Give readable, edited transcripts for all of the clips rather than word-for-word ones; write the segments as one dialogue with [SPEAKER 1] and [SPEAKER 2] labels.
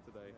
[SPEAKER 1] today.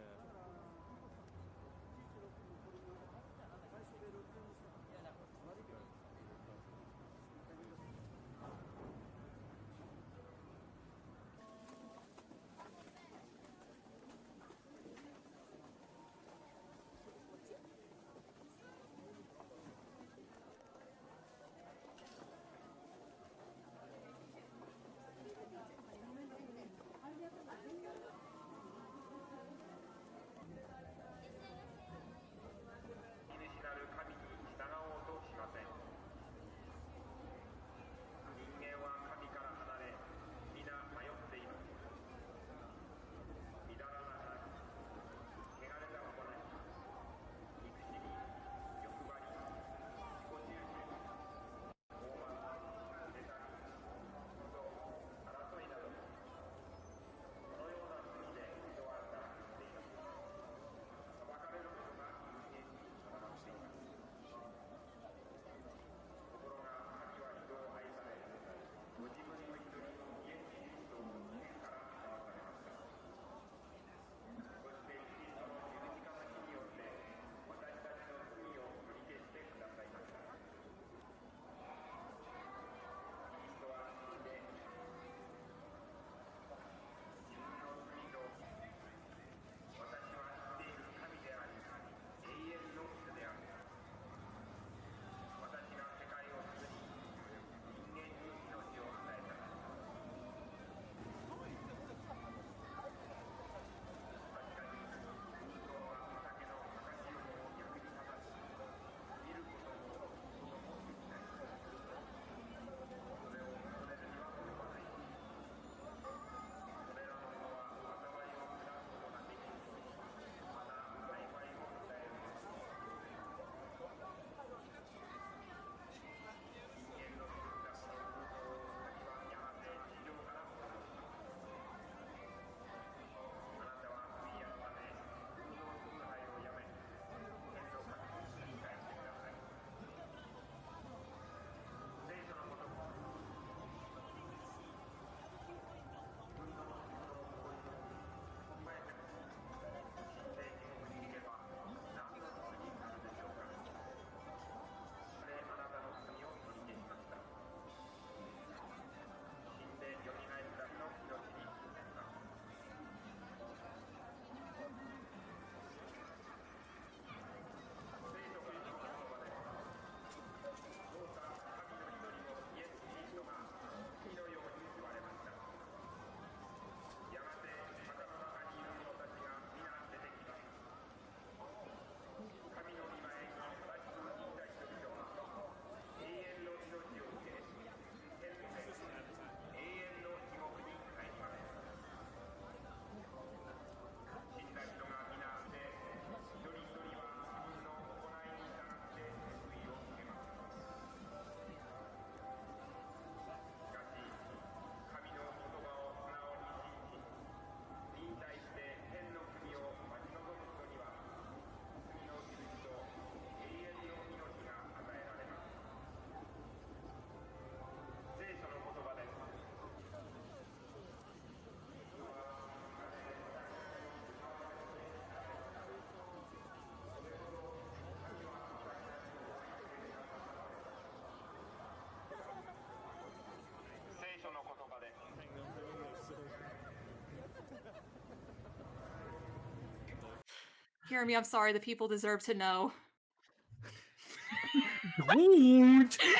[SPEAKER 2] Hear me, I'm sorry. The people deserve to know.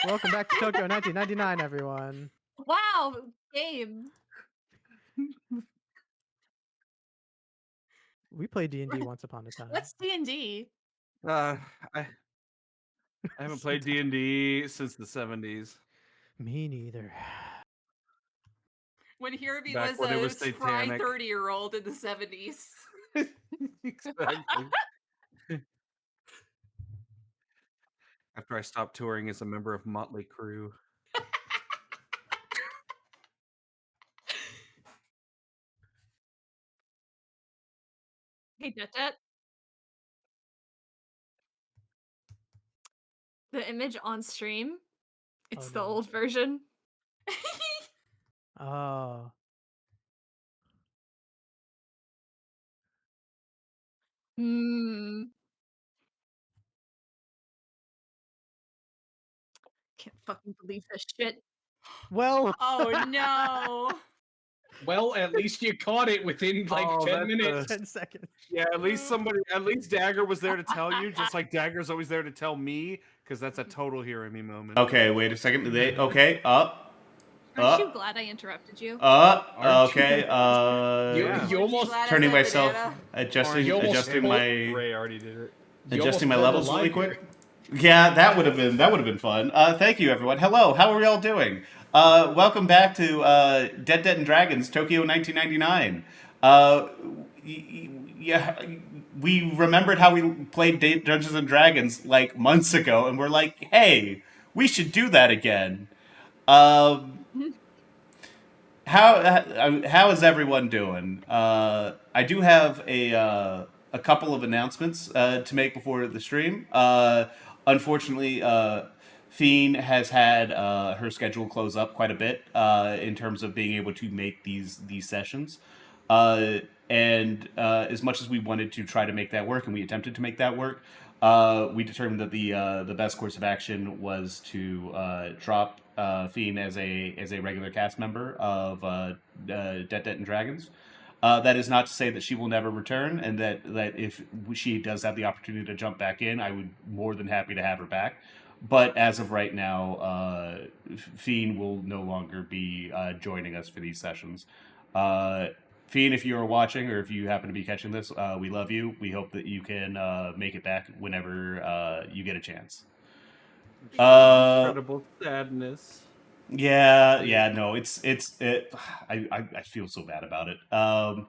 [SPEAKER 3] Welcome back to Tokyo 1999, everyone.
[SPEAKER 2] Wow, game.
[SPEAKER 3] We played D&D once upon a time.
[SPEAKER 2] What's D&D?
[SPEAKER 1] I haven't played D&D since the 70s.
[SPEAKER 3] Me neither.
[SPEAKER 2] When Hirby
[SPEAKER 1] Back
[SPEAKER 2] was
[SPEAKER 1] when it
[SPEAKER 2] a
[SPEAKER 1] was
[SPEAKER 2] spry
[SPEAKER 1] satanic.
[SPEAKER 2] 30-year-old in the 70s.
[SPEAKER 1] Exactly. After I stopped touring as a member of Motley Crue.
[SPEAKER 2] Hey, Detdet. The image on stream, it's the old version.
[SPEAKER 3] Oh.
[SPEAKER 2] Mm. Can't fucking believe this shit.
[SPEAKER 3] Well,
[SPEAKER 2] Oh, no.
[SPEAKER 4] Well, at least you caught it within like
[SPEAKER 1] Oh,
[SPEAKER 4] 10
[SPEAKER 1] that's
[SPEAKER 4] minutes.
[SPEAKER 3] 10 seconds.
[SPEAKER 1] yeah, at least Dagger was there to tell you, just like Dagger's always there to tell me, because that's a total hero me moment.
[SPEAKER 5] Okay, wait a second. Okay,
[SPEAKER 2] Aren't you
[SPEAKER 5] up,
[SPEAKER 2] glad I interrupted you?
[SPEAKER 4] Aren't you?
[SPEAKER 5] okay,
[SPEAKER 4] You,
[SPEAKER 1] Yeah.
[SPEAKER 4] you almost
[SPEAKER 2] glad I
[SPEAKER 5] turning
[SPEAKER 2] said
[SPEAKER 5] myself,
[SPEAKER 2] banana?
[SPEAKER 5] adjusting,
[SPEAKER 4] You almost
[SPEAKER 5] adjusting
[SPEAKER 4] pulled-
[SPEAKER 5] my,
[SPEAKER 1] Ray already did it.
[SPEAKER 4] you
[SPEAKER 5] adjusting
[SPEAKER 4] almost
[SPEAKER 5] my
[SPEAKER 4] pulled a
[SPEAKER 5] levels
[SPEAKER 4] line
[SPEAKER 5] really quick.
[SPEAKER 4] here.
[SPEAKER 5] Yeah, that would have been fun. Thank you, everyone. Hello, how are we all doing? Welcome back to Dead and Dragons Tokyo 1999. Yeah, we remembered how we played Dungeons and Dragons like months ago, and we're like, hey, we should do that again. Um, how is everyone doing? I do have a couple of announcements to make before the stream. Unfortunately, Fiend has had her schedule close up quite a bit in terms of being able to make these sessions. And as much as we wanted to try to make that work, and we attempted to make that work, we determined that the best course of action was to drop Fiend as a regular cast member of Detdet and Dragons. That is not to say that she will never return, and that if she does have the opportunity to jump back in, I would more than happy to have her back. But as of right now, Fiend will no longer be joining us for these sessions. Uh, Fiend, if you are watching or if you happen to be catching this, we love you. We hope that you can make it back whenever you get a chance.
[SPEAKER 1] Incredible sadness.
[SPEAKER 5] Yeah, no, I feel so bad about it.
[SPEAKER 4] I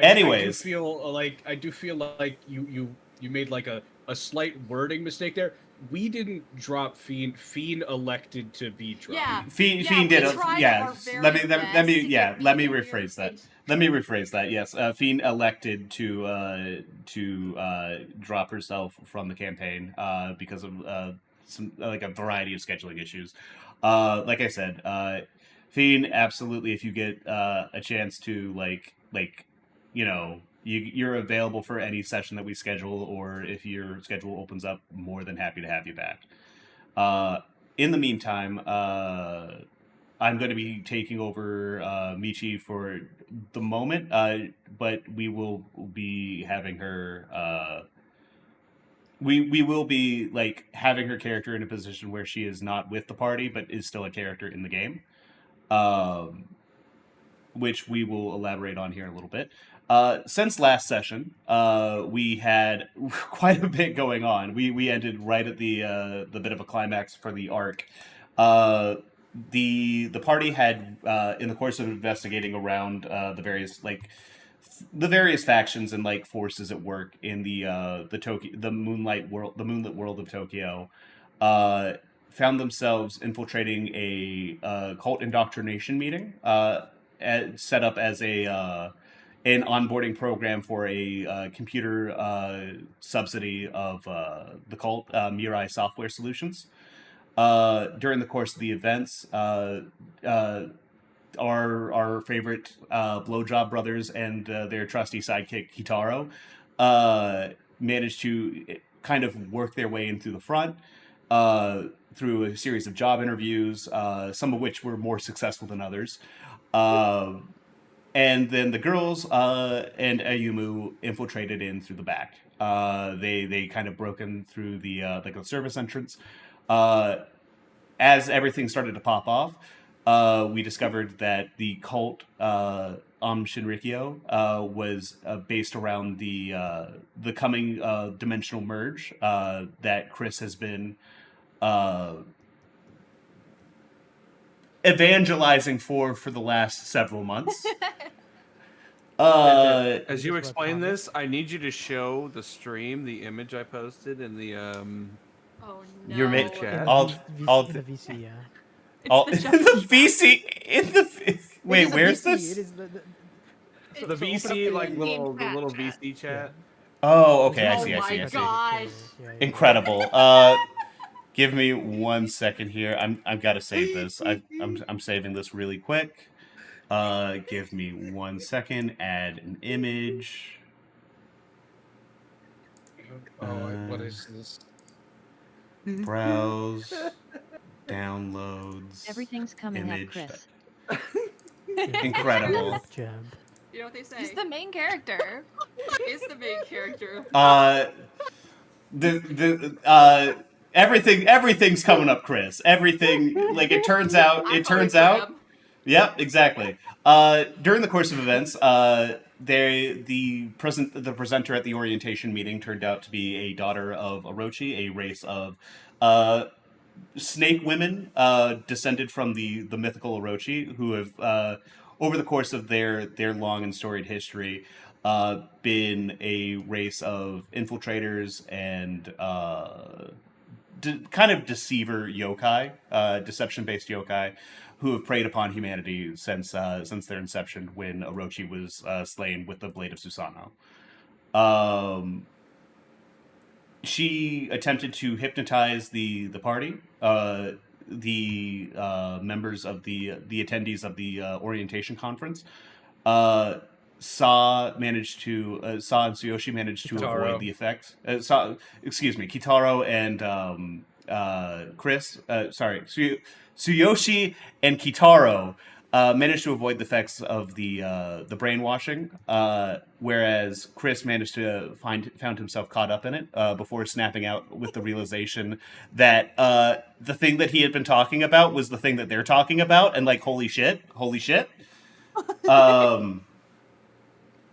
[SPEAKER 5] Anyways,
[SPEAKER 4] I do feel like you made like a slight wording mistake there. We didn't drop Fiend. Fiend elected to be dropped.
[SPEAKER 2] Yeah.
[SPEAKER 5] Fiend
[SPEAKER 2] Yeah,
[SPEAKER 5] did
[SPEAKER 2] we
[SPEAKER 5] it.
[SPEAKER 2] tried
[SPEAKER 5] Yeah,
[SPEAKER 2] our very
[SPEAKER 5] let me
[SPEAKER 2] best to
[SPEAKER 5] yeah,
[SPEAKER 2] get
[SPEAKER 5] let me
[SPEAKER 2] Fiend in
[SPEAKER 5] rephrase
[SPEAKER 2] here,
[SPEAKER 5] that. Let me rephrase that. Yes, Fiend elected to drop herself from the campaign because of some like a variety of scheduling issues. Like I said, Fiend absolutely. If you get a chance to you know you're available for any session that we schedule, or if your schedule opens up, more than happy to have you back. Uh, in the meantime, I'm going to be taking over Michi for the moment, but we will be having her. We will be like having her character in a position where she is not with the party, but is still a character in the game. Um, which we will elaborate on here in a little bit. Since last session, we had quite a bit going on. We ended right at the bit of a climax for the arc. Uh, the party had in the course of investigating around the various factions and like forces at work in the moonlit world of Tokyo. Uh, Found themselves infiltrating a cult indoctrination meeting set up as a an onboarding program for a computer subsidy of the cult Mirai Software Solutions. During the course of the events, uh, our favorite blowjob brothers and their trusty sidekick Kitaro managed to kind of work their way in through the front through a series of job interviews, some of which were more successful than others. Uh, and then the girls and Ayumu infiltrated in through the back. They kind of broken through the like a service entrance. Uh, as everything started to pop off, we discovered that the cult Shinrikyo was based around the coming dimensional merge that Chris has been uh, evangelizing for the last several months.
[SPEAKER 1] As you
[SPEAKER 3] Just
[SPEAKER 1] explain
[SPEAKER 3] webcomic.
[SPEAKER 1] this, I need you to show the stream the image I posted in the
[SPEAKER 2] Oh
[SPEAKER 5] You're
[SPEAKER 2] no.
[SPEAKER 1] chat.
[SPEAKER 3] In the VC, yeah.
[SPEAKER 5] All
[SPEAKER 2] It's
[SPEAKER 5] the
[SPEAKER 2] the justice trap.
[SPEAKER 5] VC in the
[SPEAKER 3] It
[SPEAKER 5] wait,
[SPEAKER 3] is a
[SPEAKER 5] where's
[SPEAKER 3] VC.
[SPEAKER 5] this?
[SPEAKER 3] It is the
[SPEAKER 1] The
[SPEAKER 3] open up
[SPEAKER 1] VC
[SPEAKER 3] the
[SPEAKER 1] like
[SPEAKER 2] in-game
[SPEAKER 1] the
[SPEAKER 2] chat.
[SPEAKER 1] little VC
[SPEAKER 3] yeah.
[SPEAKER 1] chat.
[SPEAKER 5] Oh,
[SPEAKER 3] There's
[SPEAKER 5] okay,
[SPEAKER 3] a
[SPEAKER 5] I
[SPEAKER 2] Oh
[SPEAKER 5] see,
[SPEAKER 3] VC
[SPEAKER 5] I see,
[SPEAKER 2] my
[SPEAKER 5] I
[SPEAKER 3] chat
[SPEAKER 5] see.
[SPEAKER 2] gosh.
[SPEAKER 3] yeah.
[SPEAKER 5] Incredible. Give me 1 second here. I've got to save this. I'm saving this really quick. Give me 1 second. Add an image.
[SPEAKER 4] What is this?
[SPEAKER 5] Browse, downloads,
[SPEAKER 6] Everything's coming
[SPEAKER 5] image.
[SPEAKER 6] up, Chris.
[SPEAKER 5] Incredible.
[SPEAKER 3] Jab.
[SPEAKER 7] You know what they say?
[SPEAKER 2] He's the main character.
[SPEAKER 7] Is the main character.
[SPEAKER 5] Everything's coming up, Chris. Everything, like, it turns out. Yep, exactly. During the course of events, the presenter at the orientation meeting turned out to be a daughter of Orochi, a race of snake women descended from the mythical Orochi, who have over the course of their long and storied history been a race of infiltrators and kind of deceiver yokai, deception-based yokai, who have preyed upon humanity since their inception, when Orochi was slain with the blade of Susanoo. She attempted to hypnotize the party, the members of the attendees of the orientation conference. Saw and Tsuyoshi managed to
[SPEAKER 4] Kitaro.
[SPEAKER 5] avoid the effects. Kitaro and Chris. Tsuyoshi and Kitaro managed to avoid the effects of the brainwashing, whereas Chris managed to found himself caught up in it before snapping out with the realization that the thing that he had been talking about was the thing that they're talking about, and like, holy shit.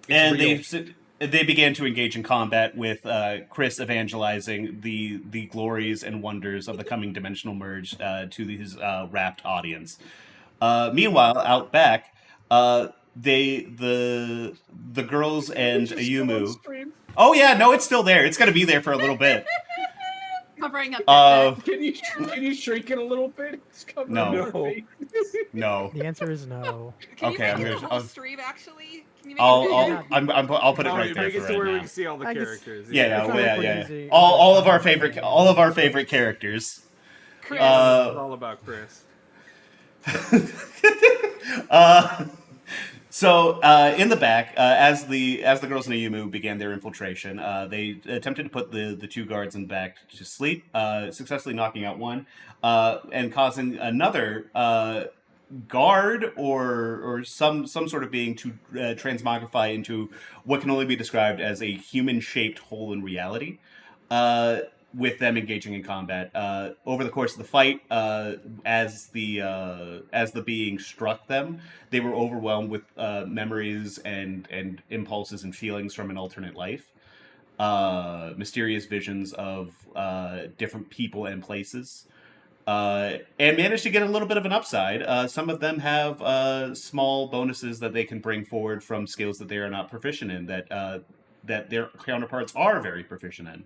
[SPEAKER 5] And they began to engage in combat with Chris evangelizing the glories and wonders of the coming dimensional merge to his rapt audience. Meanwhile, out back, the girls and Ayumu. Oh yeah, no, it's still there. It's gonna be there for a little bit.
[SPEAKER 2] Covering up that.
[SPEAKER 4] Can you shrink it a a bit? It's covering
[SPEAKER 5] No.
[SPEAKER 4] her face.
[SPEAKER 5] No.
[SPEAKER 3] The answer is no.
[SPEAKER 7] Can
[SPEAKER 5] Okay,
[SPEAKER 7] you make
[SPEAKER 5] I'm
[SPEAKER 7] it
[SPEAKER 5] gonna-
[SPEAKER 7] the whole
[SPEAKER 5] I'll-
[SPEAKER 7] stream, actually? Can you make it bigger?
[SPEAKER 5] I'll put it
[SPEAKER 1] Oh,
[SPEAKER 5] right there
[SPEAKER 1] make it
[SPEAKER 5] for
[SPEAKER 1] to
[SPEAKER 5] right
[SPEAKER 1] where we
[SPEAKER 5] now.
[SPEAKER 1] can see all the
[SPEAKER 3] I guess-
[SPEAKER 1] characters.
[SPEAKER 5] Yeah. All of our favorite characters.
[SPEAKER 2] Chris.
[SPEAKER 1] It's all about Chris.
[SPEAKER 5] So in the back, as the girls in Ayumu began their infiltration, they attempted to put the two guards in the back to sleep, successfully knocking out one, and causing another guard or some sort of being to transmogrify into what can only be described as a human-shaped hole in reality. With them engaging in combat over the course of the fight, as the being struck them, they were overwhelmed with memories and impulses and feelings from an alternate life, mysterious visions of different people and places, and managed to get a little bit of an upside. Some of them have small bonuses that they can bring forward from skills that they are not proficient in, that their counterparts are very proficient in.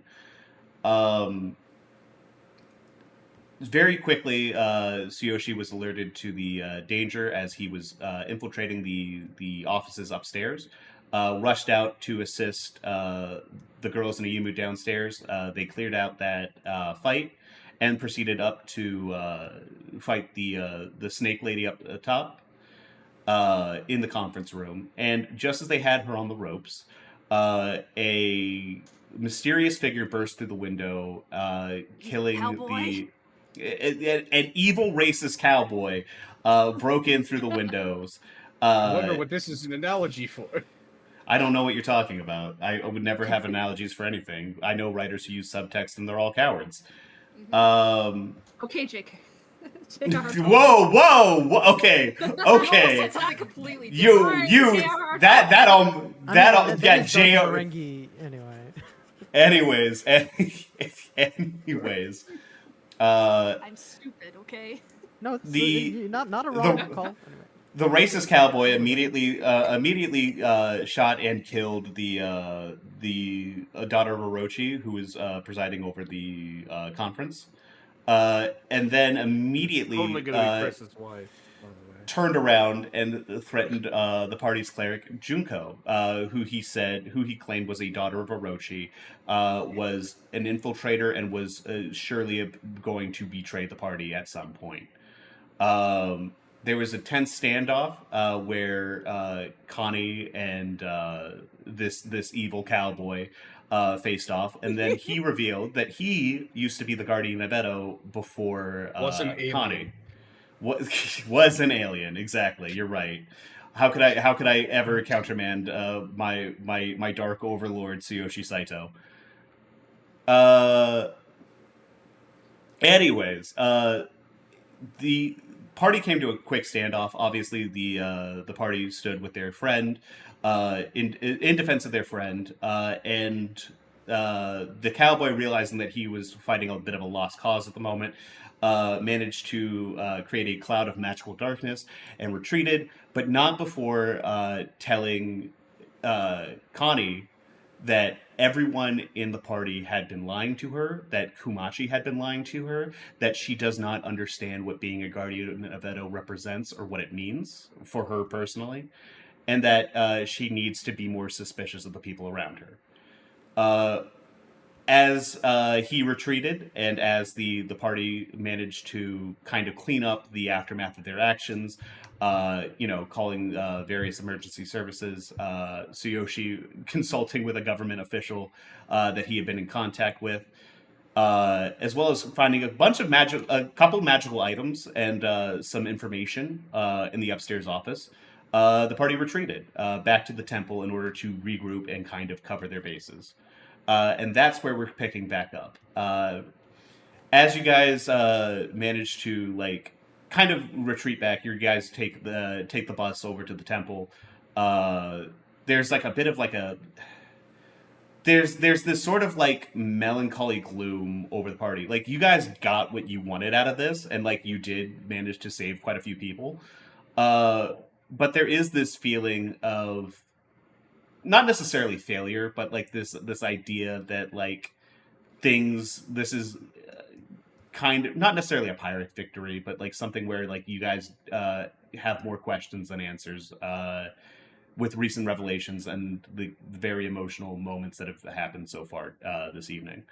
[SPEAKER 5] Very quickly, Tsuyoshi was alerted to the danger as he was infiltrating the offices upstairs. Rushed out to assist the girls in Ayumu downstairs. They cleared out that fight and proceeded up to fight the snake lady up top in the conference room. And just as they had her on the ropes, a mysterious figure burst through the window, killing
[SPEAKER 2] Cowboy?
[SPEAKER 5] an evil racist cowboy broke in through the windows.
[SPEAKER 4] I wonder what this is an analogy for.
[SPEAKER 5] I don't know what you're talking about. I would never have analogies for anything. I know writers who use subtext and they're all cowards.
[SPEAKER 2] Okay, JK.
[SPEAKER 5] Whoa, okay.
[SPEAKER 7] Said something completely different.
[SPEAKER 3] That is
[SPEAKER 5] J.R.
[SPEAKER 3] Ferengi anyway.
[SPEAKER 5] Anyways.
[SPEAKER 2] I'm stupid, okay?
[SPEAKER 3] No, it's
[SPEAKER 5] The-
[SPEAKER 3] not a wrong call. Anyway.
[SPEAKER 5] The racist cowboy immediately shot and killed the daughter of Orochi, who was presiding over the conference, and then immediately
[SPEAKER 1] Totally gonna be Chris's wife, by the way.
[SPEAKER 5] turned around and threatened the party's cleric Junko, who he claimed was a daughter of Orochi, was an infiltrator and was surely going to betray the party at some point. There was a tense standoff where Connie and this evil cowboy faced off, and then he revealed that he used to be the guardian of Edo before
[SPEAKER 4] Was an
[SPEAKER 5] Connie.
[SPEAKER 4] alien.
[SPEAKER 5] Was an alien, exactly. You're right. How could I ever countermand my dark overlord Tsuyoshi Saito? Anyways, the party came to a quick standoff. Obviously, the party stood with their friend in defense of their friend, and the cowboy, realizing that he was fighting a bit of a lost cause at the moment, managed to create a cloud of magical darkness and retreated, but not before telling Connie that everyone in the party had been lying to her, that Kumachi had been lying to her, that she does not understand what being a guardian of Edo represents or what it means for her personally, and that she needs to be more suspicious of the people around her. As he retreated, and as the party managed to kind of clean up the aftermath of their actions, calling various emergency services, Tsuyoshi consulting with a government official that he had been in contact with, as well as finding a couple magical items and some information in the upstairs office. The party retreated back to the temple in order to regroup and kind of cover their bases. And that's where we're picking back up. As you guys manage to kind of retreat back, you guys take the bus over to the temple. There's like a bit of like a there's this sort of like melancholy gloom over the party. Like, you guys got what you wanted out of this, and like you did manage to save quite a few people. But there is this feeling of not necessarily failure, but like this idea that like this is kind of not necessarily a pirate victory, but like something where like you guys have more questions than answers with recent revelations and the very emotional moments that have happened so far this evening.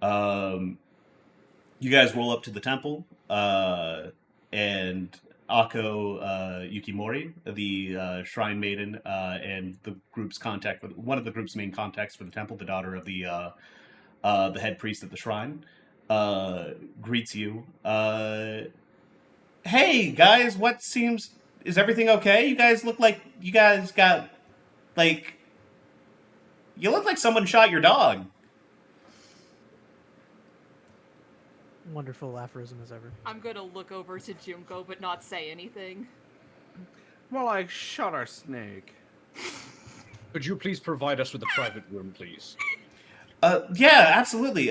[SPEAKER 5] You guys roll up to the temple, and Ako Yukimori, the shrine maiden, and the group's one of the group's main contacts for the temple, the daughter of the head priest at the shrine, greets you. Hey guys, is everything okay? You guys look like you guys got you look like someone shot your dog.
[SPEAKER 3] Wonderful aphorism as ever.
[SPEAKER 7] I'm gonna look over to Junko but not say anything.
[SPEAKER 1] More like shot our snake.
[SPEAKER 4] Could you please provide us with a private room, please?
[SPEAKER 5] Yeah, absolutely.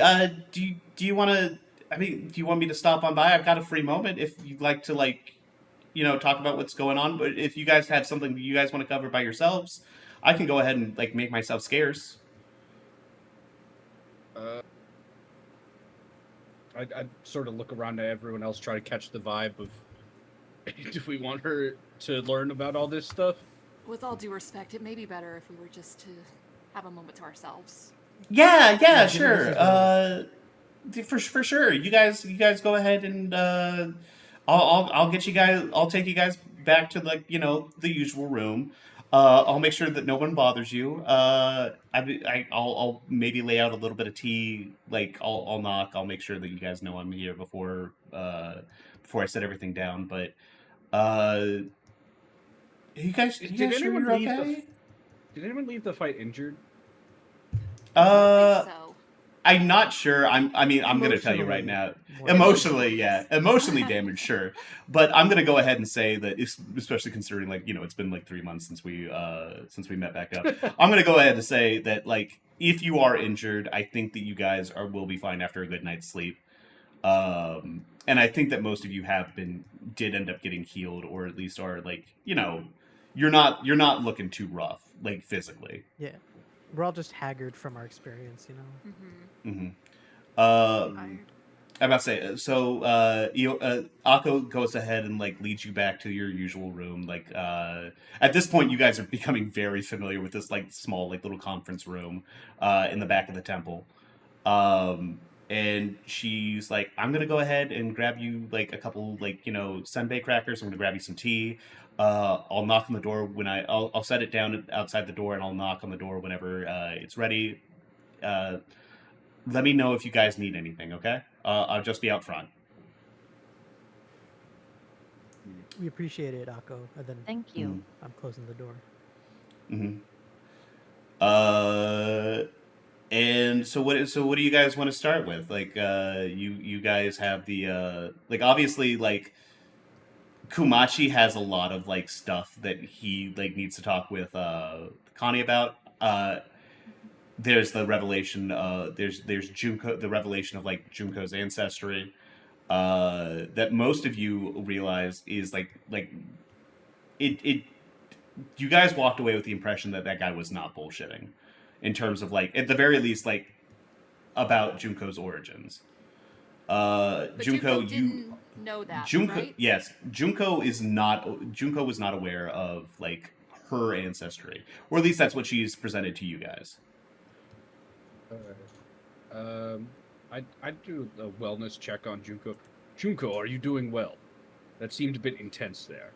[SPEAKER 5] Do you want to? I mean, do you want me to stop on by? I've got a free moment if you'd like to, talk about what's going on. But if you guys have something you guys want to cover by yourselves, I can go ahead and make myself scarce.
[SPEAKER 4] I'd sort of look around at everyone else, try to catch the vibe of, do we want her to learn about all this stuff?
[SPEAKER 7] With all due respect, it may be better if we were just to have a moment to ourselves.
[SPEAKER 5] Yeah, sure. For sure. You guys go ahead and I'll get you guys. I'll take you guys back to the usual room. I'll make sure that no one bothers you. I'll maybe lay out a little bit of tea. I'll knock. I'll make sure that you guys know I'm here before I set everything down. But you guys sure you're okay?
[SPEAKER 4] Did anyone leave the fight injured?
[SPEAKER 7] I think so.
[SPEAKER 5] I'm not sure. I'm going to tell you right now. Emotionally damaged, sure. But I'm going to go ahead and say that, especially considering it's been 3 months since we met back up. I'm going to go ahead and say that if you are injured, I think that you guys will be fine after a good night's sleep. And I think that most of you did end up getting healed, or at least are you're not looking too rough physically.
[SPEAKER 3] Yeah. We're all just haggard from our experience,
[SPEAKER 5] I'm about to say, so Akko goes ahead and leads you back to your usual room. At this point, you guys are becoming very familiar with this small little conference room in the back of the temple. And she's like, I'm gonna go ahead and grab you a couple senbei crackers. I'm gonna grab you some tea. I'll knock on the door when I'll set it down outside the door, and I'll knock on the door whenever it's ready. let me know if you guys need anything. Okay, I'll just be out front.
[SPEAKER 3] We appreciate it, Akko. And then
[SPEAKER 6] Thank you.
[SPEAKER 3] I'm closing the door.
[SPEAKER 5] Mm-hmm. And so what do you guys want to start with? Like you guys have the like obviously like Kumachi has a lot of like stuff that he like needs to talk with Connie about. There's the revelation there's Junko, the revelation of like Junko's ancestry that most of you realize is like it you guys walked away with the impression that that guy was not bullshitting in terms of like at the very least like about Junko's origins.
[SPEAKER 7] But
[SPEAKER 5] Junko,
[SPEAKER 7] Junko didn't know that,
[SPEAKER 5] Junko,
[SPEAKER 7] right?
[SPEAKER 5] yes, Junko was not aware of like her ancestry, or at least that's what she's presented to you guys.
[SPEAKER 4] I'd do a wellness check on Junko. Junko, are you doing well? That seemed a bit intense there.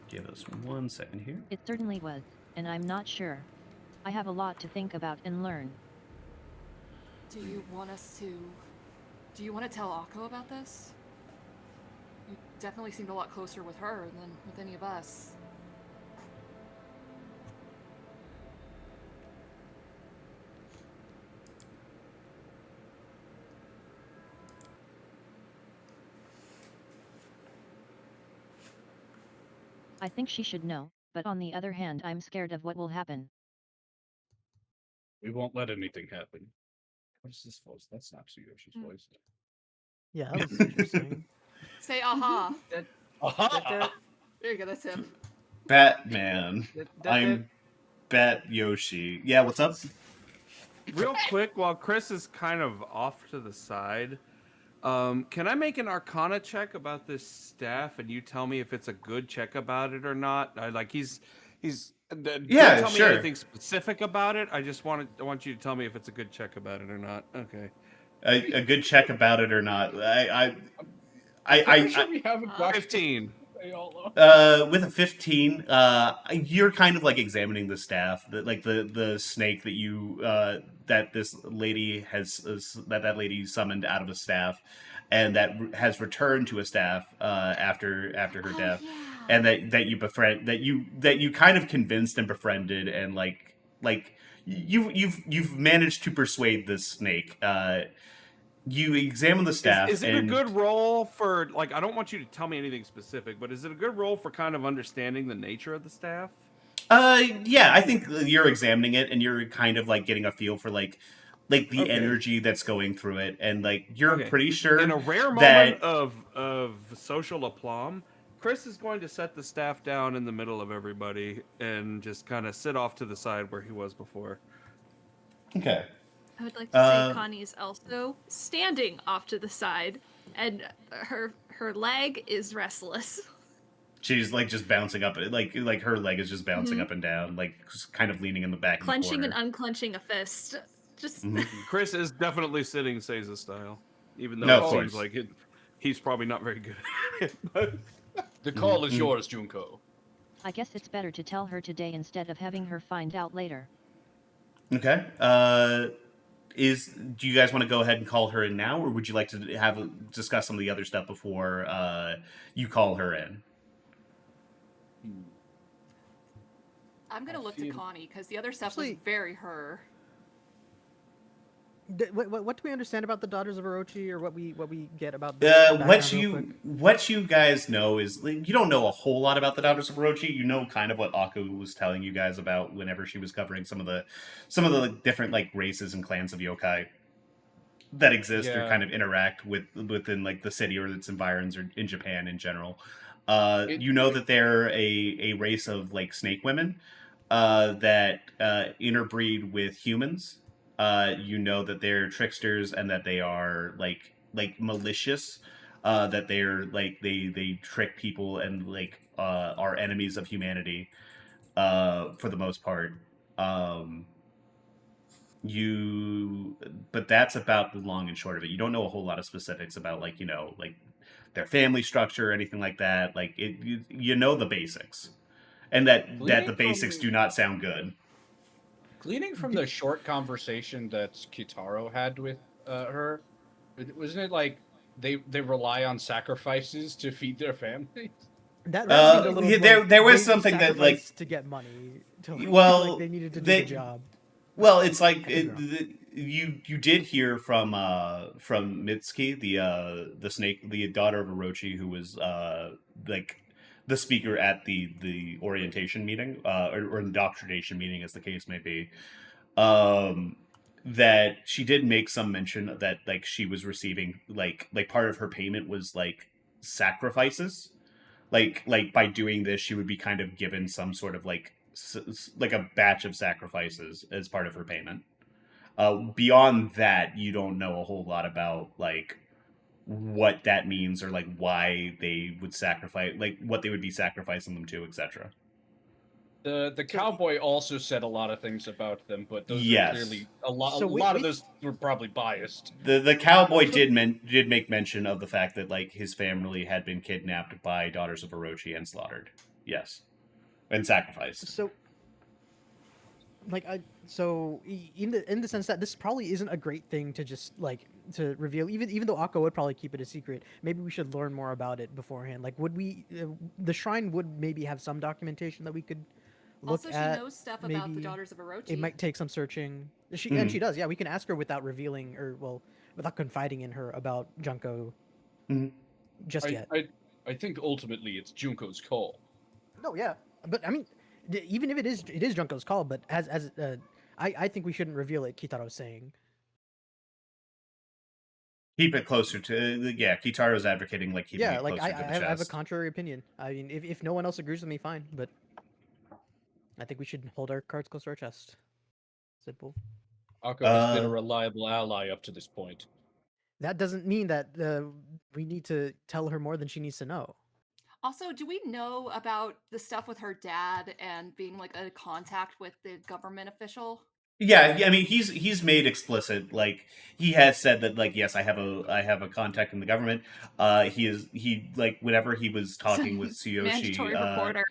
[SPEAKER 5] Give us 1 second here.
[SPEAKER 6] It certainly was, and I'm not sure. I have a lot to think about and learn.
[SPEAKER 7] Do you want to tell Akko about this? You definitely seemed a lot closer with her than with any of us.
[SPEAKER 6] I think she should know, but on the other hand, I'm scared of what will happen.
[SPEAKER 4] We won't let anything happen. What is this voice? That's not Tsuyoshi voice.
[SPEAKER 3] Yeah, that was interesting.
[SPEAKER 7] Say aha.
[SPEAKER 4] Aha!
[SPEAKER 7] There you go, that's him.
[SPEAKER 5] Batman. I'm Bat Yoshi. Yeah, what's up?
[SPEAKER 1] Real quick, while Chris is kind of off to the side, can I make an Arcana check about this staff, and you tell me if it's a good check about it or not? He's don't
[SPEAKER 5] Yeah,
[SPEAKER 1] tell
[SPEAKER 5] sure.
[SPEAKER 1] me anything specific about it. I want you to tell me if it's a good check about it or not. Okay.
[SPEAKER 5] A good check about it or not?
[SPEAKER 4] Sure we haven't got
[SPEAKER 1] 15.
[SPEAKER 5] With a 15, you're kind of like examining the staff, the snake that you that this lady that lady summoned out of a staff, and that has returned to a staff after her death,
[SPEAKER 7] Yeah.
[SPEAKER 5] and that you befriend that you kind of convinced and befriended, and like you've managed to persuade this snake. You examine the staff.
[SPEAKER 1] Is it
[SPEAKER 5] and
[SPEAKER 1] a good role for, like, I don't want you to tell me anything specific, but is it a good role for kind of understanding the nature of the staff?
[SPEAKER 5] Yeah, I think you're examining it and you're kind of like getting a feel for like the
[SPEAKER 1] Okay.
[SPEAKER 5] energy that's going through it, and like you're
[SPEAKER 1] Okay.
[SPEAKER 5] pretty sure
[SPEAKER 1] In a rare
[SPEAKER 5] that
[SPEAKER 1] moment of social aplomb, Chris is going to set the staff down in the middle of everybody and just kind of sit off to the side where he was before.
[SPEAKER 5] okay.
[SPEAKER 2] I would like to say Connie's also standing off to the side, and her leg is restless.
[SPEAKER 5] She's like just bouncing up, like her leg is just bouncing up and down, like just kind of leaning in the back,
[SPEAKER 2] Clenching
[SPEAKER 5] in
[SPEAKER 2] and
[SPEAKER 5] the corner.
[SPEAKER 2] unclenching a fist. Just
[SPEAKER 1] Chris is definitely sitting Seiza style, even though
[SPEAKER 5] No,
[SPEAKER 1] it
[SPEAKER 5] of
[SPEAKER 1] seems
[SPEAKER 5] course.
[SPEAKER 1] like he's probably not very good at it. But
[SPEAKER 4] The call is yours, Junko.
[SPEAKER 6] I guess it's better to tell her today instead of having her find out later.
[SPEAKER 5] Okay. Do you guys want to go ahead and call her in now, or would you like to discuss some of the other stuff before you call her in?
[SPEAKER 7] I'm gonna look to
[SPEAKER 4] feel-
[SPEAKER 7] Connie because the other stuff
[SPEAKER 3] Actually-
[SPEAKER 7] was very her.
[SPEAKER 3] What do we understand about the Daughters of Orochi, or what we get about the
[SPEAKER 5] What you guys know is like, you don't know a whole lot about the Daughters of Orochi. You know kind of what Aku was telling you guys about whenever she was covering some of the different like races and clans of yokai that exist or
[SPEAKER 4] Yeah.
[SPEAKER 5] kind of interact within like the city or its environs or in Japan in general. You know that they're a race of like snake women that interbreed with humans. You know that they're tricksters and that they are like malicious. That they're like they trick people and like are enemies of humanity for the most part. But that's about the long and short of it. You don't know a whole lot of specifics about like their family structure or anything like that. Like you know the basics, and that the basics do not sound good.
[SPEAKER 4] Gleaning from the short conversation that Kitaro had with her, wasn't it like they rely on sacrifices to feed their families?
[SPEAKER 3] That
[SPEAKER 5] Uh,
[SPEAKER 3] seemed a little
[SPEAKER 5] yeah,
[SPEAKER 3] like
[SPEAKER 5] there was
[SPEAKER 3] they
[SPEAKER 5] something that, like-
[SPEAKER 3] sacrificed to get money. To, like,
[SPEAKER 5] Well,
[SPEAKER 3] they needed to do
[SPEAKER 5] they-
[SPEAKER 3] the job.
[SPEAKER 5] Well, it's like
[SPEAKER 3] I could be wrong.
[SPEAKER 5] you did hear from Mitsuki, the snake, the daughter of Orochi, who was like the speaker at the orientation meeting, or indoctrination meeting, as the case may be. That she did make some mention that like she was receiving like part of her payment was like sacrifices. Like by doing this, she would be kind of given some sort of like like a batch of sacrifices as part of her payment. Beyond that, you don't know a whole lot about like what that means or like why they would sacrifice, like what they would be sacrificing them to, etc.
[SPEAKER 4] The cowboy also said a lot of things about them, but those are
[SPEAKER 5] Yes.
[SPEAKER 4] clearly a lot.
[SPEAKER 3] So
[SPEAKER 4] a lot of
[SPEAKER 3] wait.
[SPEAKER 4] those were probably biased.
[SPEAKER 5] The cowboy did make mention of the fact that like his family had been kidnapped by daughters of Orochi and slaughtered. Yes, and sacrificed.
[SPEAKER 3] So, like, in the sense that this probably isn't a great thing to just like to reveal, even though Akko would probably keep it a secret. Maybe we should learn more about it beforehand. Like, would we? The shrine would maybe have some documentation that we could look
[SPEAKER 7] Also,
[SPEAKER 3] at.
[SPEAKER 7] she knows stuff about the
[SPEAKER 3] maybe
[SPEAKER 7] Daughters of Orochi.
[SPEAKER 3] It might take some searching. She
[SPEAKER 5] Mhm.
[SPEAKER 3] and she does. Yeah, we can ask her without revealing, or well, without confiding in her about Junko
[SPEAKER 5] Mhm.
[SPEAKER 3] just yet.
[SPEAKER 4] I think ultimately it's Junko's call.
[SPEAKER 3] No, yeah, but I mean, even if it is Junko's call, but I think we shouldn't reveal it. Kitaro's saying.
[SPEAKER 5] Keep it closer to yeah. Kitaro's advocating like keeping
[SPEAKER 3] Yeah,
[SPEAKER 5] it
[SPEAKER 3] like
[SPEAKER 5] closer to the
[SPEAKER 3] I have a
[SPEAKER 5] chest.
[SPEAKER 3] contrary opinion. I mean, if no one else agrees with me, fine. But I think we should hold our cards close to our chest. Simple.
[SPEAKER 4] Akko has been a
[SPEAKER 5] Uh,
[SPEAKER 4] reliable ally up to this point.
[SPEAKER 3] That doesn't mean that we need to tell her more than she needs to know.
[SPEAKER 7] Also, do we know about the stuff with her dad and being like a contact with the government official?
[SPEAKER 5] Yeah, I mean he's made explicit, like he has said that like yes, I have a contact in the government. He like whenever he was talking with Tsuyoshi,
[SPEAKER 7] Mandatory reporter.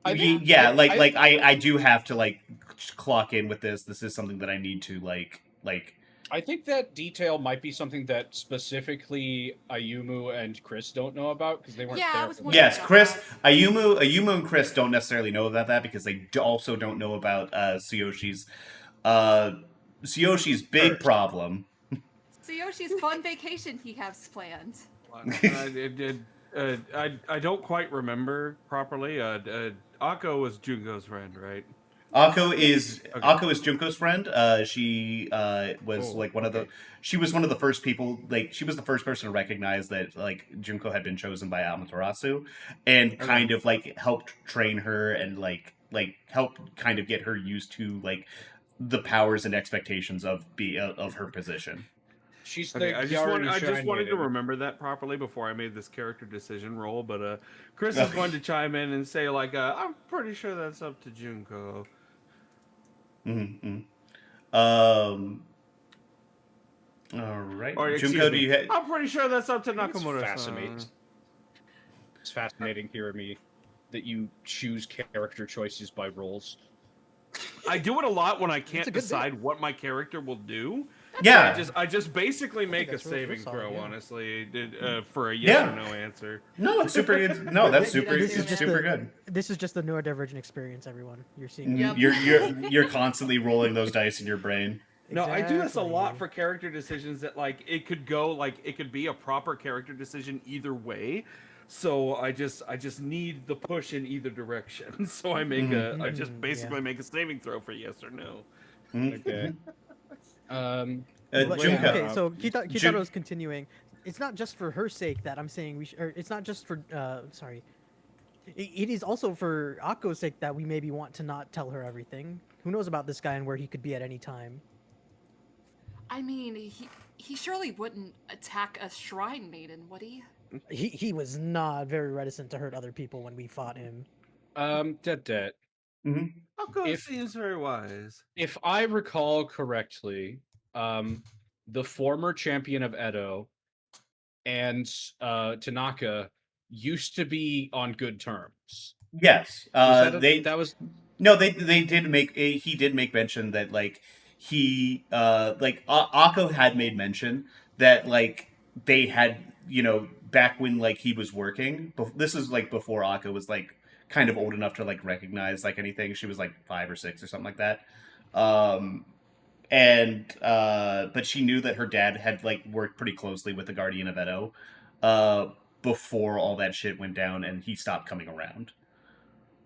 [SPEAKER 4] I think-
[SPEAKER 5] yeah,
[SPEAKER 4] I-
[SPEAKER 5] I do have to like clock in with this. This is something that I need to like
[SPEAKER 4] I think that detail might be something that specifically Ayumu and Chris don't know about because they weren't
[SPEAKER 7] Yeah, I
[SPEAKER 4] there.
[SPEAKER 7] was
[SPEAKER 4] for
[SPEAKER 7] wondering
[SPEAKER 4] that.
[SPEAKER 5] yes,
[SPEAKER 7] about
[SPEAKER 5] Chris,
[SPEAKER 7] that.
[SPEAKER 5] Ayumu and Chris don't necessarily know about that because they also don't know about Tsuyoshi's big
[SPEAKER 4] First.
[SPEAKER 5] problem.
[SPEAKER 7] Tsuyoshi's fun vacation he has planned.
[SPEAKER 1] I don't quite remember properly. Akko was Junko's friend, right?
[SPEAKER 5] Akko is
[SPEAKER 1] Okay.
[SPEAKER 5] Akko is Junko's friend. She was
[SPEAKER 4] Oh,
[SPEAKER 5] like one of the.
[SPEAKER 4] okay.
[SPEAKER 5] She was one of the first people. Like she was the first person to recognize that like Junko had been chosen by Amaterasu, and kind of like helped train her and like helped kind of get her used to like the powers and expectations of her position.
[SPEAKER 4] She's
[SPEAKER 1] Okay,
[SPEAKER 4] the
[SPEAKER 1] I
[SPEAKER 4] Gyaru
[SPEAKER 1] just
[SPEAKER 4] Shrine
[SPEAKER 1] wanted to
[SPEAKER 4] maiden.
[SPEAKER 1] remember that properly before I made this character decision roll. But Chris is going to chime in and say like, I'm pretty sure that's up to Junko.
[SPEAKER 5] Mm-hmm. All right,
[SPEAKER 1] Or excuse
[SPEAKER 5] Junko, do
[SPEAKER 1] me,
[SPEAKER 5] you have?
[SPEAKER 1] I'm pretty sure that's up to
[SPEAKER 4] It's fascinating.
[SPEAKER 1] Nakamura-san.
[SPEAKER 4] It's fascinating hearing me that you choose character choices by roles.
[SPEAKER 1] I do it a lot when I
[SPEAKER 3] a
[SPEAKER 1] can't
[SPEAKER 3] good bit.
[SPEAKER 1] decide what my character will do.
[SPEAKER 5] Yeah,
[SPEAKER 1] I just basically make a
[SPEAKER 3] that's real
[SPEAKER 1] saving
[SPEAKER 3] solid,
[SPEAKER 1] throw,
[SPEAKER 3] yeah.
[SPEAKER 1] honestly, for a yes
[SPEAKER 5] Yeah.
[SPEAKER 1] or no answer.
[SPEAKER 5] no, it's super. No, that's super.
[SPEAKER 7] This is
[SPEAKER 5] It's
[SPEAKER 7] just
[SPEAKER 5] super good.
[SPEAKER 3] This is just the neurodivergent experience, everyone. You're seeing.
[SPEAKER 7] Yep.
[SPEAKER 5] You're constantly rolling those dice in your brain.
[SPEAKER 1] No, I do this a lot
[SPEAKER 3] Exactly.
[SPEAKER 1] for character decisions that like it could go like it could be a proper character decision either way. So I just need the push in either direction. So I make I just basically make a saving throw for yes or no.
[SPEAKER 4] Okay.
[SPEAKER 3] But,
[SPEAKER 5] Junko.
[SPEAKER 3] okay, so Kitaro's
[SPEAKER 5] Jun-
[SPEAKER 3] continuing. It's not just for her sake that I'm saying or it's not just for sorry. It is also for Akko's sake that we maybe want to not tell her everything. Who knows about this guy and where he could be at any time?
[SPEAKER 7] I mean, he surely wouldn't attack a shrine maiden, would he?
[SPEAKER 3] He was not very reticent to hurt other people when we fought him.
[SPEAKER 4] Detdet.
[SPEAKER 1] Akko
[SPEAKER 4] If-
[SPEAKER 1] seems very wise.
[SPEAKER 4] If I recall correctly, the former champion of Edo and Tanaka used to be on good terms.
[SPEAKER 5] Yes,
[SPEAKER 4] Was
[SPEAKER 5] they
[SPEAKER 4] that was
[SPEAKER 5] no, they did make he did make mention that like he like Akko had made mention that like they had back when like he was working. This is like before Akko was like kind of old enough to like recognize like anything. She was like 5 or 6 or something like that. Um, and but she knew that her dad had like worked pretty closely with the Guardian of Edo before all that shit went down, and he stopped coming around.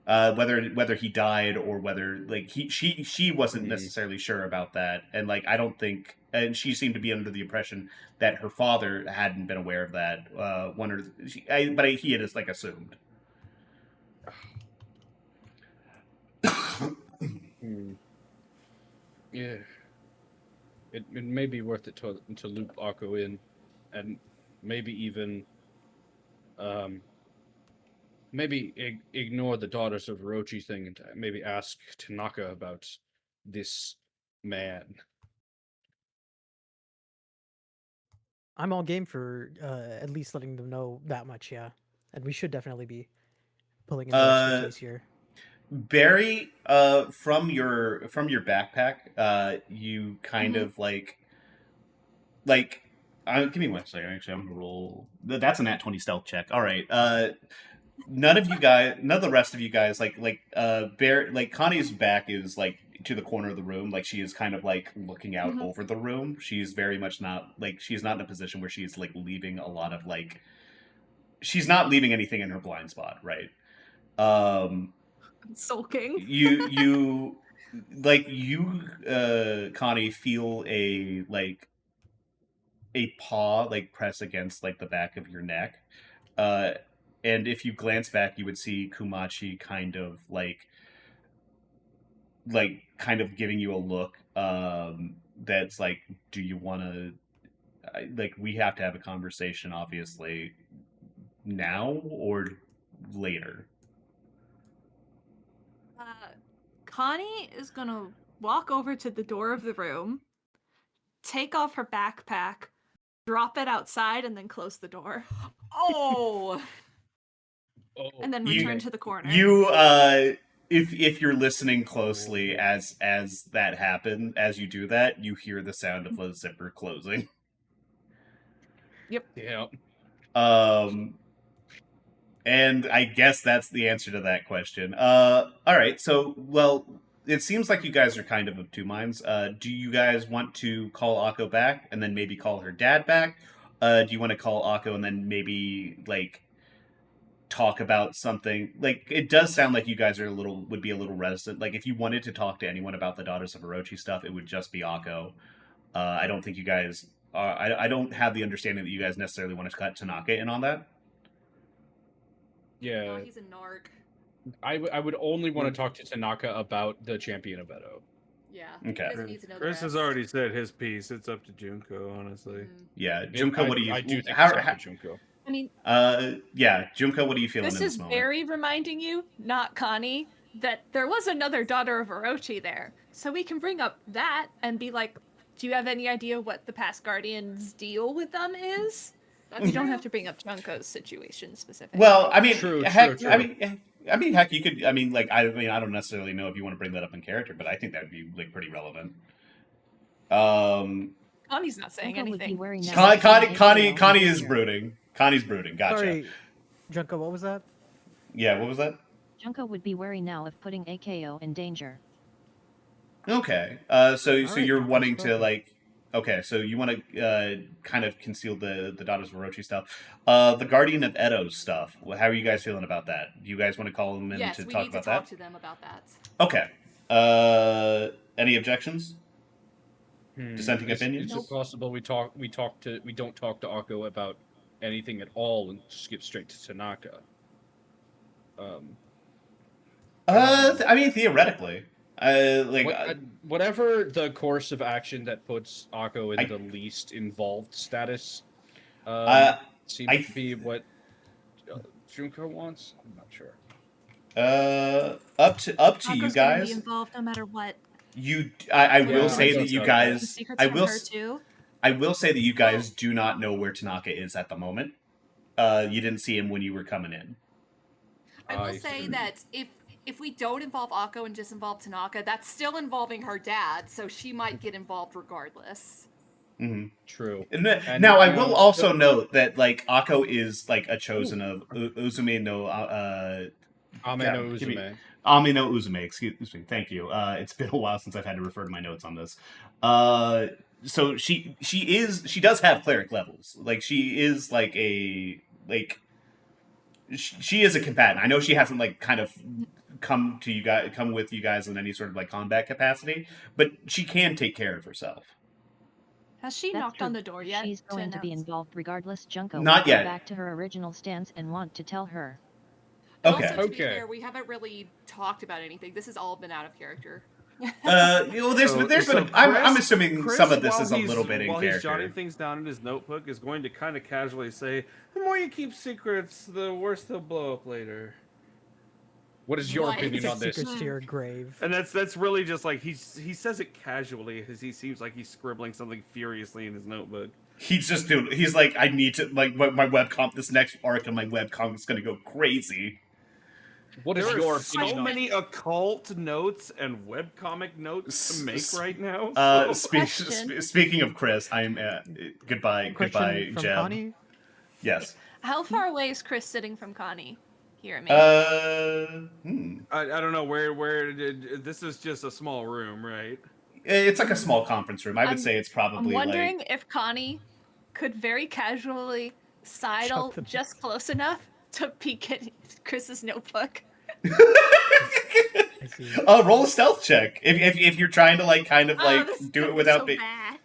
[SPEAKER 5] Whether he died or whether like she wasn't necessarily sure about that, and like I don't think, and she seemed to be under the impression that her father hadn't been aware of that. But he had just like assumed.
[SPEAKER 4] yeah. It may be worth it to loop Akko in, and maybe even maybe ignore the Daughters of Orochi thing and maybe ask Tanaka about this man.
[SPEAKER 3] I'm all game for at least letting them know that much, yeah. And we should definitely be pulling in their expertise here.
[SPEAKER 5] Barry, from your backpack, you kind of like give me 1 second. Actually, I'm gonna roll. That's a nat 20 stealth check. All right. None of the rest of you guys Bear, like Connie's back is like to the corner of the room. Like she is kind of like looking out over the room. She's very much not like she's not in a position where she's like leaving a lot of like. She's not leaving anything in her blind spot, right?
[SPEAKER 2] Sulking.
[SPEAKER 5] You Connie, feel a paw like press against like the back of your neck, and if you glance back you would see Kumachi kind of kind of giving you a look, that's like, do you want to like we have to have a conversation obviously now or later.
[SPEAKER 2] Connie is gonna walk over to the door of the room, take off her backpack, drop it outside, and then close the door.
[SPEAKER 7] Oh.
[SPEAKER 2] And then return to the corner.
[SPEAKER 5] You if you're listening closely as that happen, as you do that, you hear the sound of a zipper closing.
[SPEAKER 2] Yep.
[SPEAKER 4] Yeah.
[SPEAKER 5] And I guess that's the answer to that question. All right. So, well, it seems like you guys are kind of 2 minds. Do you guys want to call Akko back and then maybe call her dad back? Do you want to call Akko and then maybe like talk about something? Like it does sound like you guys would be a little reticent. Like if you wanted to talk to anyone about the Daughters of Orochi stuff, it would just be Akko. I don't think you guys. I don't have the understanding that you guys necessarily want to cut Tanaka in on that.
[SPEAKER 4] Yeah.
[SPEAKER 7] Oh, he's a narc.
[SPEAKER 4] I would only want to talk to Tanaka about the Champion of Edo.
[SPEAKER 7] Yeah.
[SPEAKER 5] Okay.
[SPEAKER 7] He doesn't need to know the
[SPEAKER 1] Chris has
[SPEAKER 7] rest.
[SPEAKER 1] already said his piece. It's up to Junko, honestly.
[SPEAKER 5] Yeah, Junko, what do you?
[SPEAKER 4] I do think
[SPEAKER 5] how,
[SPEAKER 4] it's up
[SPEAKER 5] how,
[SPEAKER 4] to Junko.
[SPEAKER 2] I mean,
[SPEAKER 5] yeah, Junko, what are you feeling
[SPEAKER 2] this
[SPEAKER 5] in this
[SPEAKER 2] is
[SPEAKER 5] moment?
[SPEAKER 2] very reminding you, not Connie, that there was another daughter of Orochi there. So we can bring up that and be like, do you have any idea what the past Guardian's deal with them is? You don't have to bring up Junko's situation specifically.
[SPEAKER 5] Well, I mean,
[SPEAKER 4] True.
[SPEAKER 5] I mean, heck, you could. I mean, like, I don't necessarily know if you want to bring that up in character, but I think that would be like pretty relevant.
[SPEAKER 2] Connie's not saying
[SPEAKER 6] Junko would be
[SPEAKER 2] anything.
[SPEAKER 6] wary now of putting
[SPEAKER 5] Connie
[SPEAKER 6] AKO in
[SPEAKER 5] is
[SPEAKER 6] danger.
[SPEAKER 5] brooding. Connie's brooding. Gotcha.
[SPEAKER 3] Sorry, Junko, what was that?
[SPEAKER 5] Yeah, what was that?
[SPEAKER 6] Junko would be wary now of putting AKO in danger.
[SPEAKER 5] Okay. So
[SPEAKER 3] right,
[SPEAKER 5] you're
[SPEAKER 3] that's
[SPEAKER 5] wanting to
[SPEAKER 3] perfect.
[SPEAKER 5] like. Okay, so you want to kind of conceal the Daughters of Orochi stuff. The Guardian of Edo stuff. How are you guys feeling about that? Do you guys want to call them in
[SPEAKER 7] Yes,
[SPEAKER 5] to
[SPEAKER 7] we
[SPEAKER 5] talk
[SPEAKER 7] need to
[SPEAKER 5] about
[SPEAKER 7] talk
[SPEAKER 5] that?
[SPEAKER 7] to them about that.
[SPEAKER 5] Okay. Any objections? Dissenting
[SPEAKER 4] Is
[SPEAKER 5] opinions?
[SPEAKER 4] it possible we don't talk to Akko about anything at all and skip straight to Tanaka?
[SPEAKER 5] I mean, theoretically,
[SPEAKER 4] Whatever the course of action that puts Akko in
[SPEAKER 5] I-
[SPEAKER 4] the least involved status, seems
[SPEAKER 5] I-
[SPEAKER 4] to be what Junko wants. I'm not sure.
[SPEAKER 5] up to you
[SPEAKER 2] Junko's gonna be
[SPEAKER 5] guys.
[SPEAKER 2] involved no matter what.
[SPEAKER 5] I
[SPEAKER 4] Yeah,
[SPEAKER 5] will
[SPEAKER 4] I
[SPEAKER 5] say
[SPEAKER 4] think
[SPEAKER 5] that you
[SPEAKER 4] so.
[SPEAKER 5] guys.
[SPEAKER 2] Secrets
[SPEAKER 5] I
[SPEAKER 2] from
[SPEAKER 5] will.
[SPEAKER 2] her too.
[SPEAKER 5] I will say that you guys do not know where Tanaka is at the moment. You didn't see him when you were coming in.
[SPEAKER 7] I will say that if we don't involve Akko and just involve Tanaka, that's still involving her dad, so she might get involved regardless.
[SPEAKER 5] Mm-hmm.
[SPEAKER 4] True.
[SPEAKER 5] And now, I will also note that like Akko is like a chosen of Uzume no
[SPEAKER 4] Ame no Uzume.
[SPEAKER 5] Ame no Uzume. Excuse me. Thank you. It's been a while since I've had to refer to my notes on this. So she does have cleric levels. Like she is like a like she is a combatant. I know she hasn't like kind of come with you guys in any sort of like combat capacity, but she can take care of herself.
[SPEAKER 2] Has she
[SPEAKER 6] That's
[SPEAKER 2] knocked
[SPEAKER 6] true.
[SPEAKER 2] on the door yet?
[SPEAKER 6] She's going to be
[SPEAKER 2] announce?
[SPEAKER 6] involved regardless. Junko
[SPEAKER 5] Not
[SPEAKER 6] will go
[SPEAKER 5] yet.
[SPEAKER 6] back to her original stance and want to tell her.
[SPEAKER 7] And
[SPEAKER 5] Okay.
[SPEAKER 7] also, to be fair, we haven't really talked about anything. This has all been out of character.
[SPEAKER 5] I'm assuming
[SPEAKER 1] Chris,
[SPEAKER 5] some of this
[SPEAKER 1] while
[SPEAKER 5] is a little bit in
[SPEAKER 1] while
[SPEAKER 5] character.
[SPEAKER 1] He's jotting things down in his notebook, is going to kind of casually say, "The more you keep secrets, the worse they'll blow up later."
[SPEAKER 4] What is your opinion on this?
[SPEAKER 3] Secrets to your grave.
[SPEAKER 1] And that's really just like he says it casually, as he seems like he's scribbling something furiously in his notebook.
[SPEAKER 5] He's just doing. He's like, I need to like my webcomic. This next arc of my webcomic is going to go crazy.
[SPEAKER 4] What is
[SPEAKER 1] there
[SPEAKER 4] your
[SPEAKER 1] are
[SPEAKER 4] opinion
[SPEAKER 1] so
[SPEAKER 4] on
[SPEAKER 1] many occult notes and webcomic notes to make right now.
[SPEAKER 5] Speaking of Chris, I'm goodbye,
[SPEAKER 3] Question from
[SPEAKER 5] Jeb.
[SPEAKER 3] Connie?
[SPEAKER 5] Yes.
[SPEAKER 2] How far away is Chris sitting from Connie? Here, me.
[SPEAKER 1] I don't know where this is just a small room, right?
[SPEAKER 5] It's like a small conference room. I would say it's probably.
[SPEAKER 2] I'm wondering
[SPEAKER 5] like...
[SPEAKER 2] if Connie could very casually sidle just close enough to peek at Chris's notebook.
[SPEAKER 5] Roll a stealth check if you're trying to like kind of like do it without
[SPEAKER 2] so
[SPEAKER 5] being.
[SPEAKER 2] bad.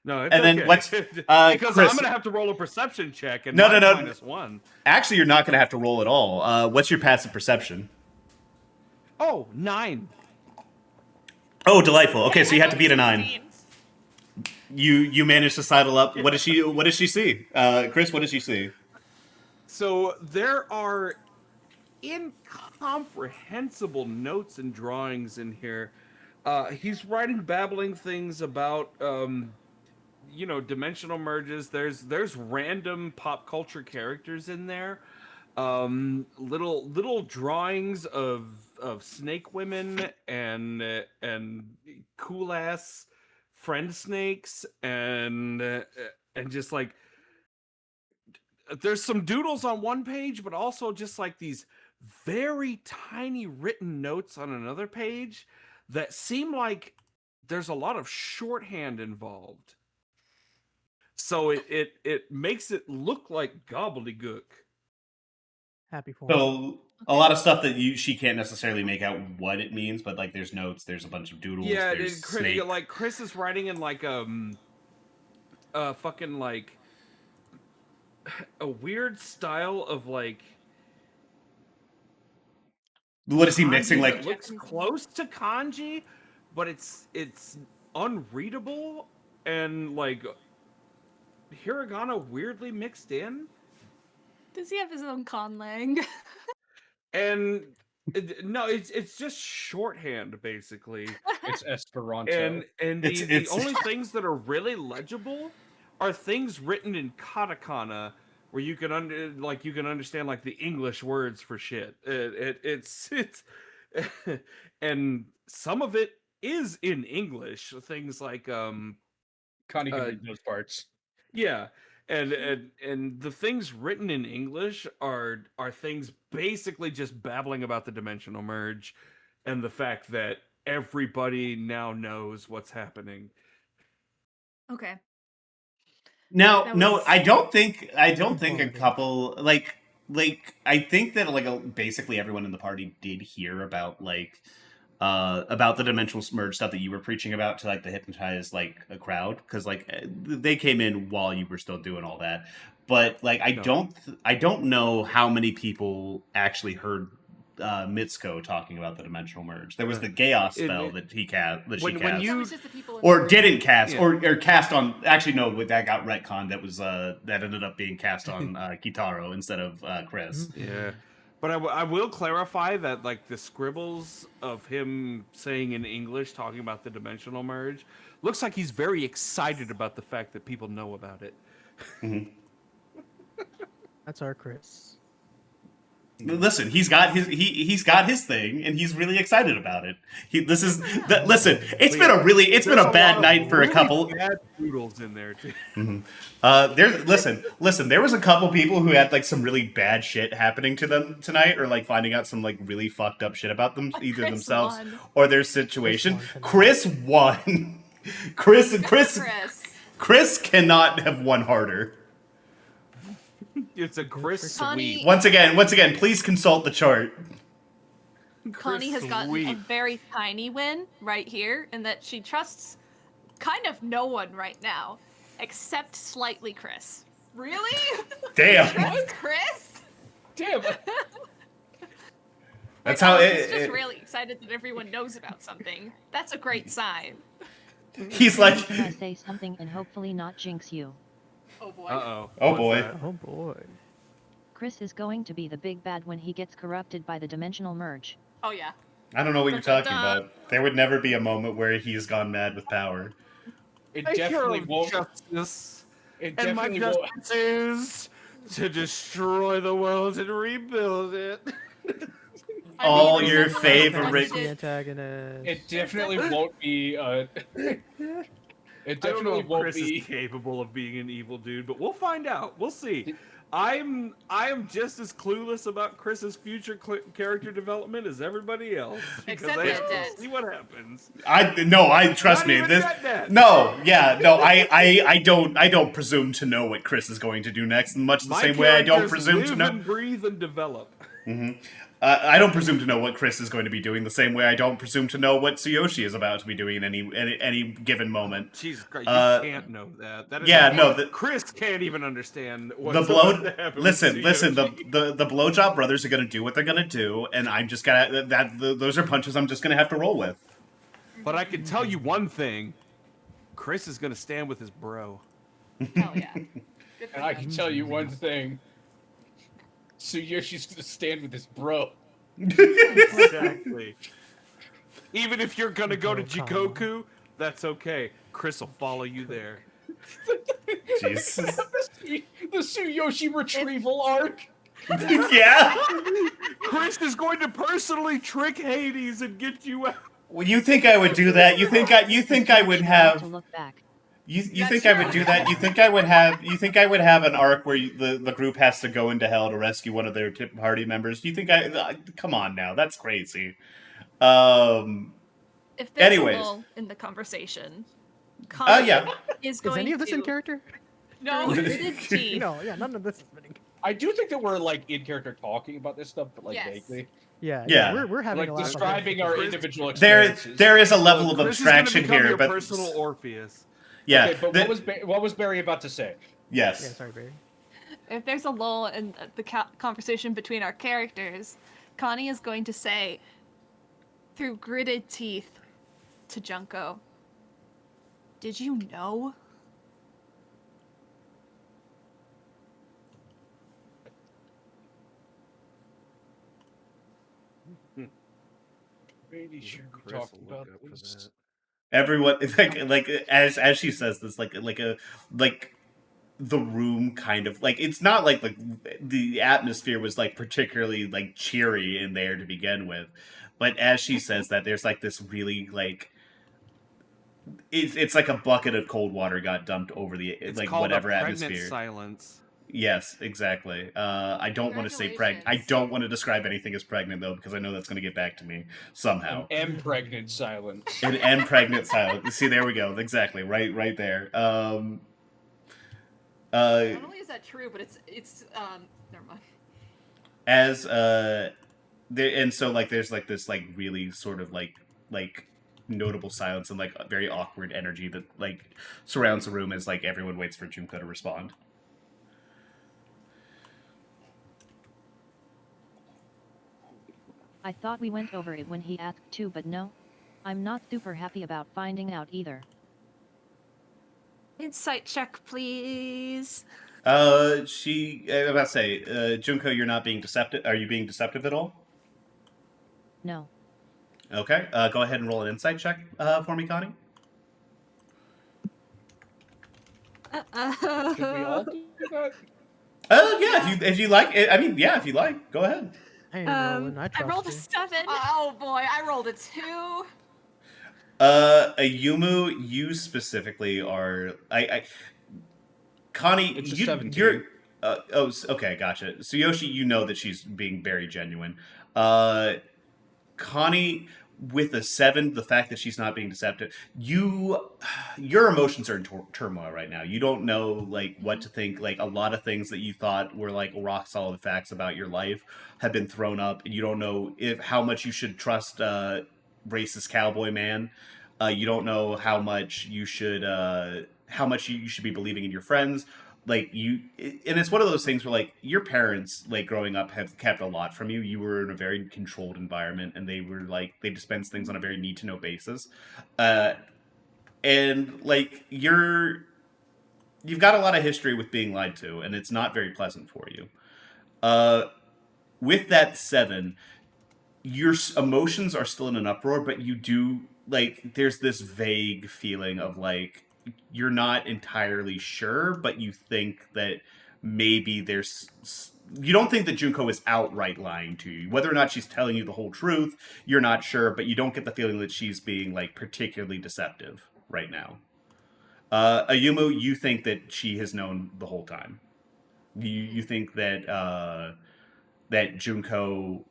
[SPEAKER 1] No, it's
[SPEAKER 5] and
[SPEAKER 1] okay.
[SPEAKER 5] then what's
[SPEAKER 1] because
[SPEAKER 5] Chris,
[SPEAKER 1] I'm gonna have to roll a perception check and
[SPEAKER 5] no,
[SPEAKER 1] -1.
[SPEAKER 5] Actually, you're not gonna have to roll at all. What's your passive perception?
[SPEAKER 1] Oh, 9.
[SPEAKER 5] Oh, delightful. Okay, so you have to beat a 9. You managed to sidle up. What does she see? Chris, what does she see?
[SPEAKER 1] So there are incomprehensible notes and drawings in here. He's writing babbling things about dimensional merges. There's random pop culture characters in there. Little drawings of snake women and cool ass friend snakes and just like there's some doodles on one page, but also just like these very tiny written notes on another page that seem like there's a lot of shorthand involved. So it makes it look like gobbledygook.
[SPEAKER 3] Happy for
[SPEAKER 5] So a lot of stuff that she can't necessarily make out what it means, but like there's notes, there's a bunch of doodles.
[SPEAKER 1] Yeah,
[SPEAKER 5] there's snake.
[SPEAKER 1] like Chris is writing in like fucking like a weird style of like.
[SPEAKER 5] What is he mixing? Like
[SPEAKER 1] it looks close to kanji, but it's unreadable and like hiragana weirdly mixed in.
[SPEAKER 2] Does he have his own conlang?
[SPEAKER 1] And no, it's just shorthand basically.
[SPEAKER 4] It's Esperanto.
[SPEAKER 1] And the only things that are really legible are things written in katakana, where you can understand like the English words for shit. It's and some of it is in English. Things like
[SPEAKER 4] Connie can read those parts.
[SPEAKER 1] Yeah. And the things written in English are things basically just babbling about the dimensional merge and the fact that everybody now knows what's happening.
[SPEAKER 2] Okay.
[SPEAKER 5] Now, no, I don't think a couple like I think that like basically everyone in the party did hear about the dimensional merge stuff that you were preaching about to like the hypnotize like a crowd, because like they came in while you were still doing all that, but like I don't know how many people actually heard Mitsuko talking about the dimensional merge. There was the chaos spell that she cast, or didn't cast, or cast on. Actually, no, that got retconned. That was that ended up being cast on Kitaro instead of Chris.
[SPEAKER 1] Yeah. But I will clarify that like the scribbles of him saying in English, talking about the dimensional merge, looks like he's very excited about the fact that people know about it.
[SPEAKER 3] That's our Chris.
[SPEAKER 5] Listen, he's got his thing, and he's really excited about it. Listen, it's been
[SPEAKER 1] There's
[SPEAKER 5] a bad
[SPEAKER 1] lot
[SPEAKER 5] night
[SPEAKER 1] of
[SPEAKER 5] for a
[SPEAKER 1] really
[SPEAKER 5] couple.
[SPEAKER 1] bad poodles in there too.
[SPEAKER 5] Listen. There was a couple people who had like some really bad shit happening to them tonight, or like finding out some like really fucked up shit about them, either
[SPEAKER 2] Chris
[SPEAKER 5] themselves
[SPEAKER 2] won.
[SPEAKER 5] or their situation.
[SPEAKER 3] won tonight.
[SPEAKER 5] Chris won. Chris cannot have won harder.
[SPEAKER 1] It's a Chris
[SPEAKER 2] Connie-
[SPEAKER 1] sweep.
[SPEAKER 5] Once again, please consult the chart.
[SPEAKER 2] Connie has gotten a
[SPEAKER 1] sweep.
[SPEAKER 2] very tiny win right here, in that she trusts kind of no one right now, except slightly Chris. Really?
[SPEAKER 5] Damn.
[SPEAKER 2] Trust Chris?
[SPEAKER 4] Damn.
[SPEAKER 5] That's
[SPEAKER 2] Like,
[SPEAKER 5] how
[SPEAKER 2] he's just really excited that everyone knows about something. That's a great sign.
[SPEAKER 5] He's like,
[SPEAKER 6] Can I say something and hopefully not jinx you?
[SPEAKER 7] Oh boy.
[SPEAKER 1] Uh-oh.
[SPEAKER 5] Oh,
[SPEAKER 1] What's
[SPEAKER 5] boy.
[SPEAKER 1] that?
[SPEAKER 3] Oh boy.
[SPEAKER 6] Chris is going to be the big bad when he gets corrupted by the dimensional merge.
[SPEAKER 7] Oh yeah.
[SPEAKER 5] I don't know what you're talking
[SPEAKER 2] Da-da-da.
[SPEAKER 5] about. There would never be a moment where he's gone mad with power.
[SPEAKER 4] It
[SPEAKER 1] I
[SPEAKER 4] definitely
[SPEAKER 1] hear
[SPEAKER 4] won't.
[SPEAKER 1] justice,
[SPEAKER 4] It
[SPEAKER 1] and my
[SPEAKER 4] definitely won't.
[SPEAKER 1] justice is to destroy the world and rebuild it.
[SPEAKER 5] All
[SPEAKER 2] there's
[SPEAKER 5] your
[SPEAKER 2] definitely
[SPEAKER 5] favorite-
[SPEAKER 3] The
[SPEAKER 2] busted-
[SPEAKER 3] antagonist.
[SPEAKER 4] It definitely won't be. It
[SPEAKER 1] I don't know
[SPEAKER 4] definitely
[SPEAKER 1] if
[SPEAKER 4] won't
[SPEAKER 1] Chris
[SPEAKER 4] be.
[SPEAKER 1] is capable of being an evil dude, but we'll find out. We'll see. I am just as clueless about Chris's future character development as everybody else. Because
[SPEAKER 7] Except
[SPEAKER 1] I have to
[SPEAKER 7] Detdet.
[SPEAKER 1] see what happens.
[SPEAKER 5] I trust
[SPEAKER 1] Not
[SPEAKER 5] me.
[SPEAKER 1] even
[SPEAKER 5] This
[SPEAKER 1] Detdet.
[SPEAKER 5] I don't presume to know what Chris is going to do next, in much the
[SPEAKER 1] My
[SPEAKER 5] same way I don't
[SPEAKER 1] characters
[SPEAKER 5] presume to
[SPEAKER 1] live
[SPEAKER 5] know.
[SPEAKER 1] and breathe and develop.
[SPEAKER 5] I don't presume to know what Chris is going to be doing, the same way I don't presume to know what Tsuyoshi is about to be doing in any given moment.
[SPEAKER 1] Jesus Christ, you can't know that. That is
[SPEAKER 5] Yeah, no,
[SPEAKER 1] Chris can't even understand
[SPEAKER 5] the
[SPEAKER 1] what's
[SPEAKER 5] blow.
[SPEAKER 1] about to happen. with
[SPEAKER 5] Listen.
[SPEAKER 1] Tsuyoshi.
[SPEAKER 5] The blowjob brothers are gonna do what they're gonna do, and I'm just gonna those are punches I'm just gonna have to roll with.
[SPEAKER 1] But I can tell you one thing: Chris is gonna stand with his bro.
[SPEAKER 7] Hell yeah. Good for
[SPEAKER 4] And I
[SPEAKER 7] him.
[SPEAKER 4] can tell you one thing. Tsuyoshi's gonna stand with his bro.
[SPEAKER 1] Exactly. Even if you're gonna go to
[SPEAKER 3] Bro
[SPEAKER 1] Jikoku, that's okay. Chris will follow you there.
[SPEAKER 5] Jesus.
[SPEAKER 4] The Tsuyoshi retrieval arc.
[SPEAKER 5] Yeah.
[SPEAKER 1] Chris is going to personally trick Hades and get you out.
[SPEAKER 5] Well, you think I would do that? You think I would
[SPEAKER 6] To
[SPEAKER 5] have?
[SPEAKER 6] look back.
[SPEAKER 5] You
[SPEAKER 7] That's
[SPEAKER 5] think I would
[SPEAKER 7] true.
[SPEAKER 5] do that? You think I would have an arc where the group has to go into hell to rescue one of their party members? Do you think come on now, that's crazy.
[SPEAKER 2] If there's
[SPEAKER 5] Anyways.
[SPEAKER 2] a lull in the conversation,
[SPEAKER 5] Oh
[SPEAKER 2] Connie
[SPEAKER 5] yeah.
[SPEAKER 2] is
[SPEAKER 3] Is
[SPEAKER 2] going
[SPEAKER 3] any of this
[SPEAKER 2] to
[SPEAKER 3] in character?
[SPEAKER 2] No, gritted teeth.
[SPEAKER 3] No, yeah, none of this is fitting.
[SPEAKER 4] I do think that we're like in character talking about this stuff, but like
[SPEAKER 7] Yes.
[SPEAKER 4] vaguely,
[SPEAKER 5] Yeah.
[SPEAKER 3] We're having
[SPEAKER 4] like
[SPEAKER 3] a lot
[SPEAKER 4] describing
[SPEAKER 3] of
[SPEAKER 4] our
[SPEAKER 3] fun.
[SPEAKER 4] individual
[SPEAKER 5] There
[SPEAKER 4] experiences.
[SPEAKER 5] is a level of
[SPEAKER 1] Chris is gonna
[SPEAKER 5] abstraction
[SPEAKER 1] become
[SPEAKER 5] here,
[SPEAKER 1] your
[SPEAKER 5] but
[SPEAKER 1] personal Orpheus.
[SPEAKER 5] yeah.
[SPEAKER 4] Okay, but what was Barry about to say?
[SPEAKER 5] Yes.
[SPEAKER 3] Yeah, sorry, Barry.
[SPEAKER 2] If there's a lull in the conversation between our characters, Connie is going to say, through gritted teeth, to Junko, "Did you know?"
[SPEAKER 4] Pretty sure we
[SPEAKER 1] Chris
[SPEAKER 4] talked
[SPEAKER 1] will look
[SPEAKER 4] about
[SPEAKER 1] up for
[SPEAKER 4] this.
[SPEAKER 1] that.
[SPEAKER 5] Everyone like as she says this, like the room kind of like, it's not like the atmosphere was like particularly like cheery in there to begin with, but as she says that, there's like this really like it's like a bucket of cold water got dumped over the
[SPEAKER 1] It's
[SPEAKER 5] like
[SPEAKER 1] called
[SPEAKER 5] whatever
[SPEAKER 1] a pregnant
[SPEAKER 5] atmosphere.
[SPEAKER 1] silence.
[SPEAKER 5] Yes, exactly. I don't want to say I don't want to describe anything as pregnant though, because I know that's going to get back to me somehow.
[SPEAKER 4] An M pregnant silence.
[SPEAKER 5] An M pregnant silence. See, there we go. Exactly. Right there.
[SPEAKER 7] Not only is that true, but it's never mind.
[SPEAKER 5] As there, and so like there's like this like really sort of like notable silence and like a very awkward energy that like surrounds the room as like everyone waits for Junko to respond.
[SPEAKER 6] I thought we went over it when he asked too, but no. I'm not super happy about finding out either.
[SPEAKER 2] Insight check, please.
[SPEAKER 5] I'm about to say, Junko, you're not being deceptive. Are you being deceptive at all?
[SPEAKER 6] No.
[SPEAKER 5] Okay. Go ahead and roll an insight check for me, Connie.
[SPEAKER 4] Should we all do that?
[SPEAKER 5] Yeah. If you like, I mean, yeah. If you like, go ahead.
[SPEAKER 3] I ain't rolling. I
[SPEAKER 2] I
[SPEAKER 3] trust
[SPEAKER 2] rolled a
[SPEAKER 3] you.
[SPEAKER 2] 7.
[SPEAKER 7] Oh boy, I rolled a 2.
[SPEAKER 5] Ayumu, you specifically are. Connie,
[SPEAKER 4] It's a
[SPEAKER 5] you're.
[SPEAKER 4] 17.
[SPEAKER 5] Okay, gotcha. So Yoshi, you know that she's being very genuine. Connie, with a 7, the fact that she's not being deceptive, your emotions are in turmoil right now. You don't know like what to think. Like a lot of things that you thought were like rock solid facts about your life have been thrown up, and you don't know if how much you should trust racist cowboy man. You don't know how much you should be believing in your friends. Like and it's one of those things where like your parents like growing up have kept a lot from you. You were in a very controlled environment, and they were like they dispense things on a very need to know basis, and like you've got a lot of history with being lied to, and it's not very pleasant for you. With that 7, your emotions are still in an uproar, but you do like there's this vague feeling of like you're not entirely sure, but you think that maybe you don't think that Junko is outright lying to you. Whether or not she's telling you the whole truth, you're not sure, but you don't get the feeling that she's being like particularly deceptive right now. Ayumu, you think that she has known the whole time. You think that that Junko,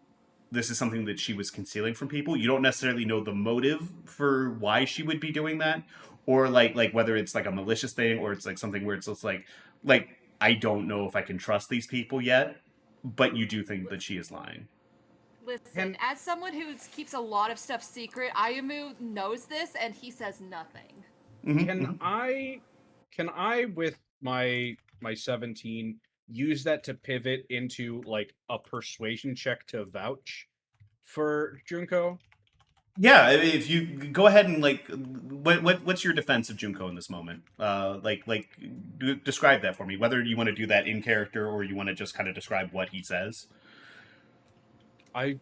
[SPEAKER 5] this is something that she was concealing from people. You don't necessarily know the motive for why she would be doing that, or like whether it's like a malicious thing or it's like something where it's just like I don't know if I can trust these people yet, but you do think that she is lying.
[SPEAKER 7] Listen, as someone who keeps a lot of stuff secret, Ayumu knows this and he says nothing.
[SPEAKER 4] Can I with my 17 use that to pivot into like a persuasion check to vouch for Junko?
[SPEAKER 5] Yeah, I mean, if you go ahead and like, what's your defense of Junko in this moment? Describe that for me. Whether you want to do that in character or you want to just kind of describe what he says.
[SPEAKER 4] I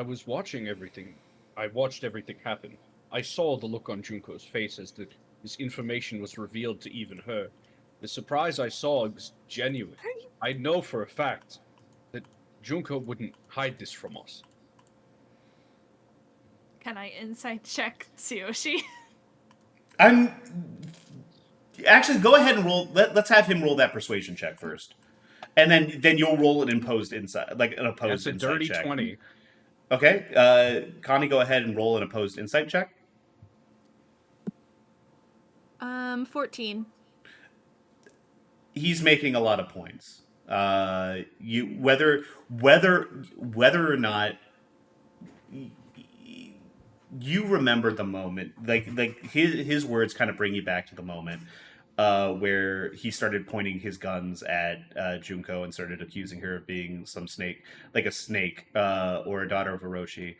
[SPEAKER 4] was watching everything. I watched everything happen. I saw the look on Junko's face as this information was revealed to even her. The surprise I saw was genuine. I know for a fact that Junko wouldn't hide this from us.
[SPEAKER 2] Can I insight check Tsuyoshi?
[SPEAKER 5] I'm actually go ahead and roll. Let's have him roll that persuasion check first, and then you'll roll an opposed insight
[SPEAKER 4] That's a
[SPEAKER 5] insight
[SPEAKER 4] dirty
[SPEAKER 5] check.
[SPEAKER 4] 20.
[SPEAKER 5] Okay, Connie, go ahead and roll an opposed insight check.
[SPEAKER 2] 14.
[SPEAKER 5] He's making a lot of points. Whether or not you remember the moment, like his words kind of bring you back to the moment where he started pointing his guns at Junko and started accusing her of being some snake, like a snake or a daughter of Orochi.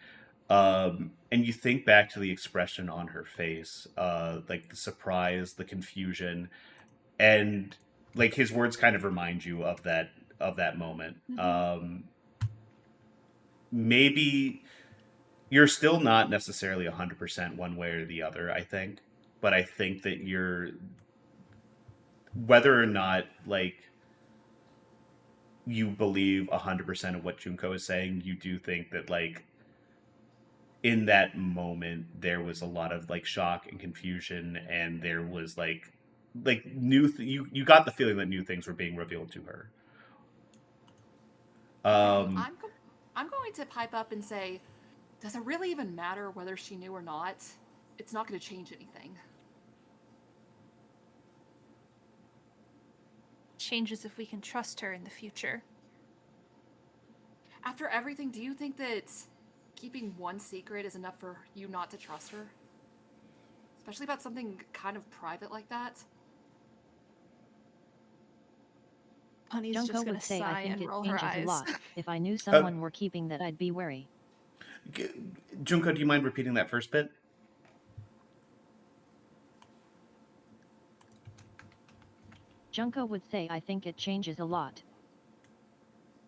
[SPEAKER 5] And you think back to the expression on her face, like the surprise, the confusion, and like his words kind of remind you of that moment. Maybe you're still not necessarily 100% one way or the other, I think, but I think that you're, whether or not like you believe 100% of what Junko is saying, you do think that like in that moment there was a lot of like shock and confusion, and there was like you got the feeling that new things were being revealed to her.
[SPEAKER 7] I'm going to pipe up and say, does it really even matter whether she knew or not? It's not going to change anything.
[SPEAKER 2] Changes if we can trust her in the future.
[SPEAKER 7] After everything, do you think that keeping one secret is enough for you not to trust her? Especially about something kind of private like that?
[SPEAKER 2] Honey's
[SPEAKER 6] Junko
[SPEAKER 2] just gonna
[SPEAKER 6] would say,
[SPEAKER 2] sigh
[SPEAKER 6] I think
[SPEAKER 2] and
[SPEAKER 6] it
[SPEAKER 2] roll her
[SPEAKER 6] changes a
[SPEAKER 2] eyes.
[SPEAKER 6] lot. If I knew someone were keeping that, I'd be wary.
[SPEAKER 5] Junko, do you mind repeating that first bit?
[SPEAKER 6] Junko would say I think it changes a lot.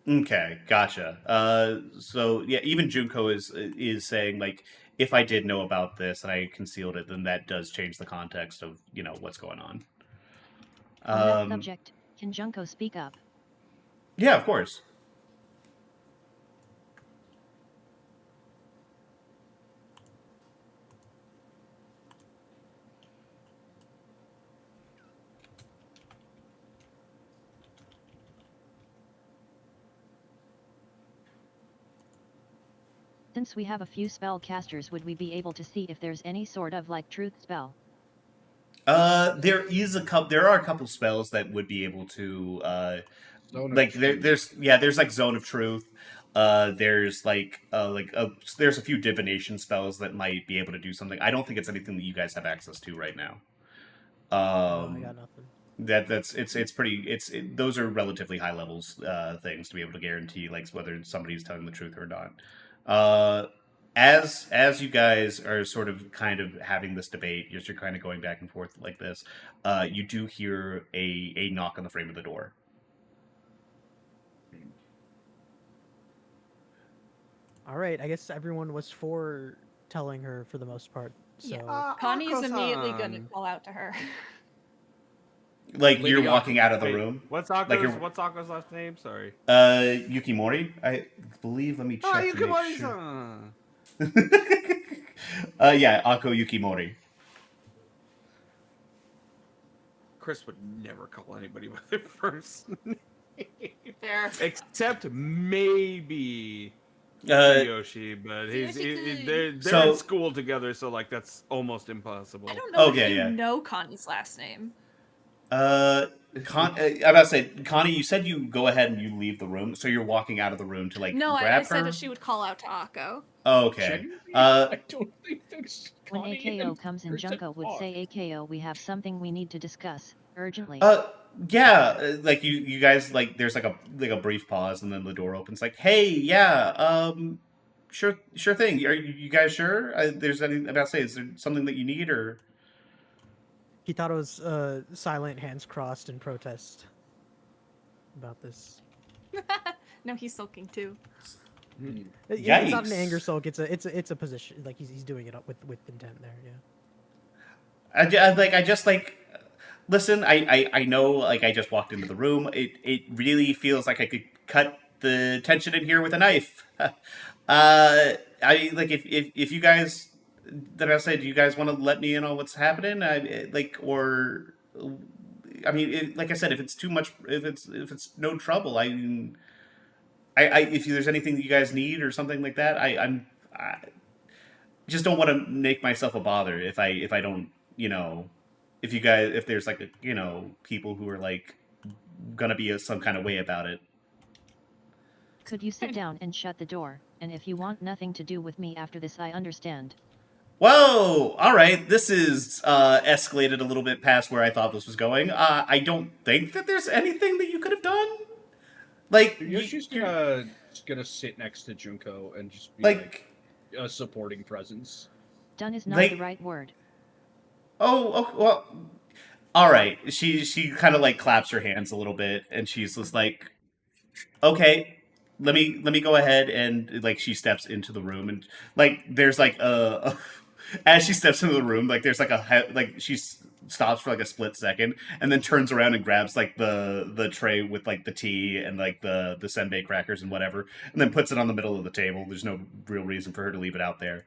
[SPEAKER 5] Okay, gotcha. So yeah, even Junko is saying like, if I did know about this and I concealed it, then that does change the context of what's going on.
[SPEAKER 6] On that subject, can Junko speak up?
[SPEAKER 5] Yeah, of course.
[SPEAKER 6] Since we have a few spell casters, would we be able to see if there's any sort of like truth spell?
[SPEAKER 5] There is a couple. There are a couple spells that would be able to
[SPEAKER 4] Zone of
[SPEAKER 5] like
[SPEAKER 4] Truth.
[SPEAKER 5] there's like Zone of Truth. There's there's a few divination spells that might be able to do something. I don't think it's anything that you guys have access to right now.
[SPEAKER 3] No, I got nothing.
[SPEAKER 5] It's pretty those are relatively high levels things to be able to guarantee like whether somebody's telling the truth or not. As you guys are sort of kind of having this debate, you're kind of going back and forth like this, you do hear a knock on the frame of the door.
[SPEAKER 3] All right, I guess everyone was for telling her for the most part. So
[SPEAKER 2] Yeah. Connie's immediately
[SPEAKER 1] Akko-san.
[SPEAKER 2] gonna call out to her.
[SPEAKER 5] Like
[SPEAKER 4] Lady
[SPEAKER 5] you're walking
[SPEAKER 4] Akko.
[SPEAKER 5] out of the
[SPEAKER 1] Wait,
[SPEAKER 5] room.
[SPEAKER 1] What's
[SPEAKER 5] Like
[SPEAKER 1] Akko's last name? Sorry.
[SPEAKER 5] Yukimori, I believe. Let me check.
[SPEAKER 1] Oh,
[SPEAKER 5] to make
[SPEAKER 1] Yukimori-san.
[SPEAKER 5] sure. Yeah, Akko Yukimori.
[SPEAKER 1] Chris would never call anybody by their first name.
[SPEAKER 7] Fair.
[SPEAKER 1] Except maybe
[SPEAKER 5] Uh,
[SPEAKER 1] Yoshi, but
[SPEAKER 7] Yoshi-kun.
[SPEAKER 1] they're
[SPEAKER 5] So-
[SPEAKER 1] in school together, so like that's almost impossible.
[SPEAKER 2] I don't know
[SPEAKER 5] Okay,
[SPEAKER 2] if you
[SPEAKER 5] yeah.
[SPEAKER 2] know Connie's last name.
[SPEAKER 5] I'm about to say, Connie, you said you go ahead and you leave the room, so you're walking out of the room to like
[SPEAKER 2] No,
[SPEAKER 5] grab
[SPEAKER 2] I
[SPEAKER 5] her.
[SPEAKER 2] said that she would call out to Akko.
[SPEAKER 5] Oh, okay.
[SPEAKER 4] Genuinely,
[SPEAKER 5] Uh,
[SPEAKER 4] I don't think there's
[SPEAKER 6] When
[SPEAKER 4] Connie
[SPEAKER 6] AKO
[SPEAKER 4] and
[SPEAKER 6] comes in,
[SPEAKER 4] Chris
[SPEAKER 6] Junko
[SPEAKER 4] at
[SPEAKER 6] would
[SPEAKER 4] all.
[SPEAKER 6] say, AKO, we have something we need to discuss urgently.
[SPEAKER 5] Yeah, like you guys like there's like a brief pause and then the door opens. Like, hey, yeah, sure thing. Are you guys sure? There's any about to say, is there something that you need or?
[SPEAKER 3] Kitaro's silent, hands crossed in protest about this.
[SPEAKER 2] No, he's sulking too.
[SPEAKER 3] It's not an
[SPEAKER 5] Yikes.
[SPEAKER 3] anger sulk. It's a position. Like he's doing it up with intent there. Yeah.
[SPEAKER 5] I just listen. I know. Like I just walked into the room. It really feels like I could cut the tension in here with a knife. I like if you guys. That I said, do you guys want to let me in on what's happening? Like I said, if it's too much, if it's no trouble, if there's anything that you guys need or something like that, I just don't want to make myself a bother if I don't, if there's like people who are like gonna be some kind of way about it.
[SPEAKER 6] Could you sit down and shut the door? And if you want nothing to do with me after this, I understand.
[SPEAKER 5] Whoa! All right, this is escalated a little bit past where I thought this was going. I don't think that there's anything that you could have done. Like,
[SPEAKER 4] Yoshi's
[SPEAKER 5] you're-
[SPEAKER 4] gonna sit next to Junko and just be
[SPEAKER 5] like,
[SPEAKER 4] a supporting presence.
[SPEAKER 6] Done is not
[SPEAKER 5] Like-
[SPEAKER 6] the right word.
[SPEAKER 5] oh, well, all right. She kind of like claps her hands a little bit, and she's just like, okay, let me go ahead, and like she steps into the room, and like there's like as she steps into the room, like there's like she stops for like a split second, and then turns around and grabs like the tray with like the tea and like the senbei crackers and whatever, and then puts it on the middle of the table. There's no real reason for her to leave it out there.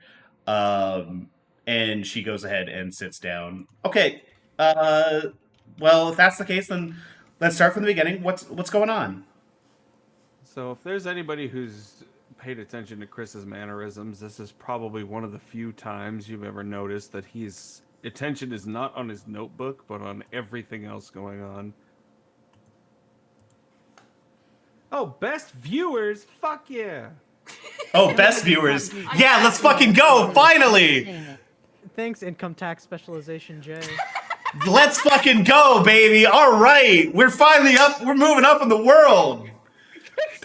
[SPEAKER 5] And she goes ahead and sits down. Okay. Well, if that's the case, then let's start from the beginning. What's going on?
[SPEAKER 1] So if there's anybody who's paid attention to Chris's mannerisms, this is probably one of the few times you've ever noticed that his attention is not on his notebook, but on everything else going on. Oh, best viewers? Fuck yeah.
[SPEAKER 5] Oh, best viewers. Yeah, let's fucking go, finally.
[SPEAKER 6] Saying it.
[SPEAKER 3] Thanks, income tax specialization, Jay.
[SPEAKER 5] Let's fucking go, baby. All right. We're finally up. We're moving up in the world.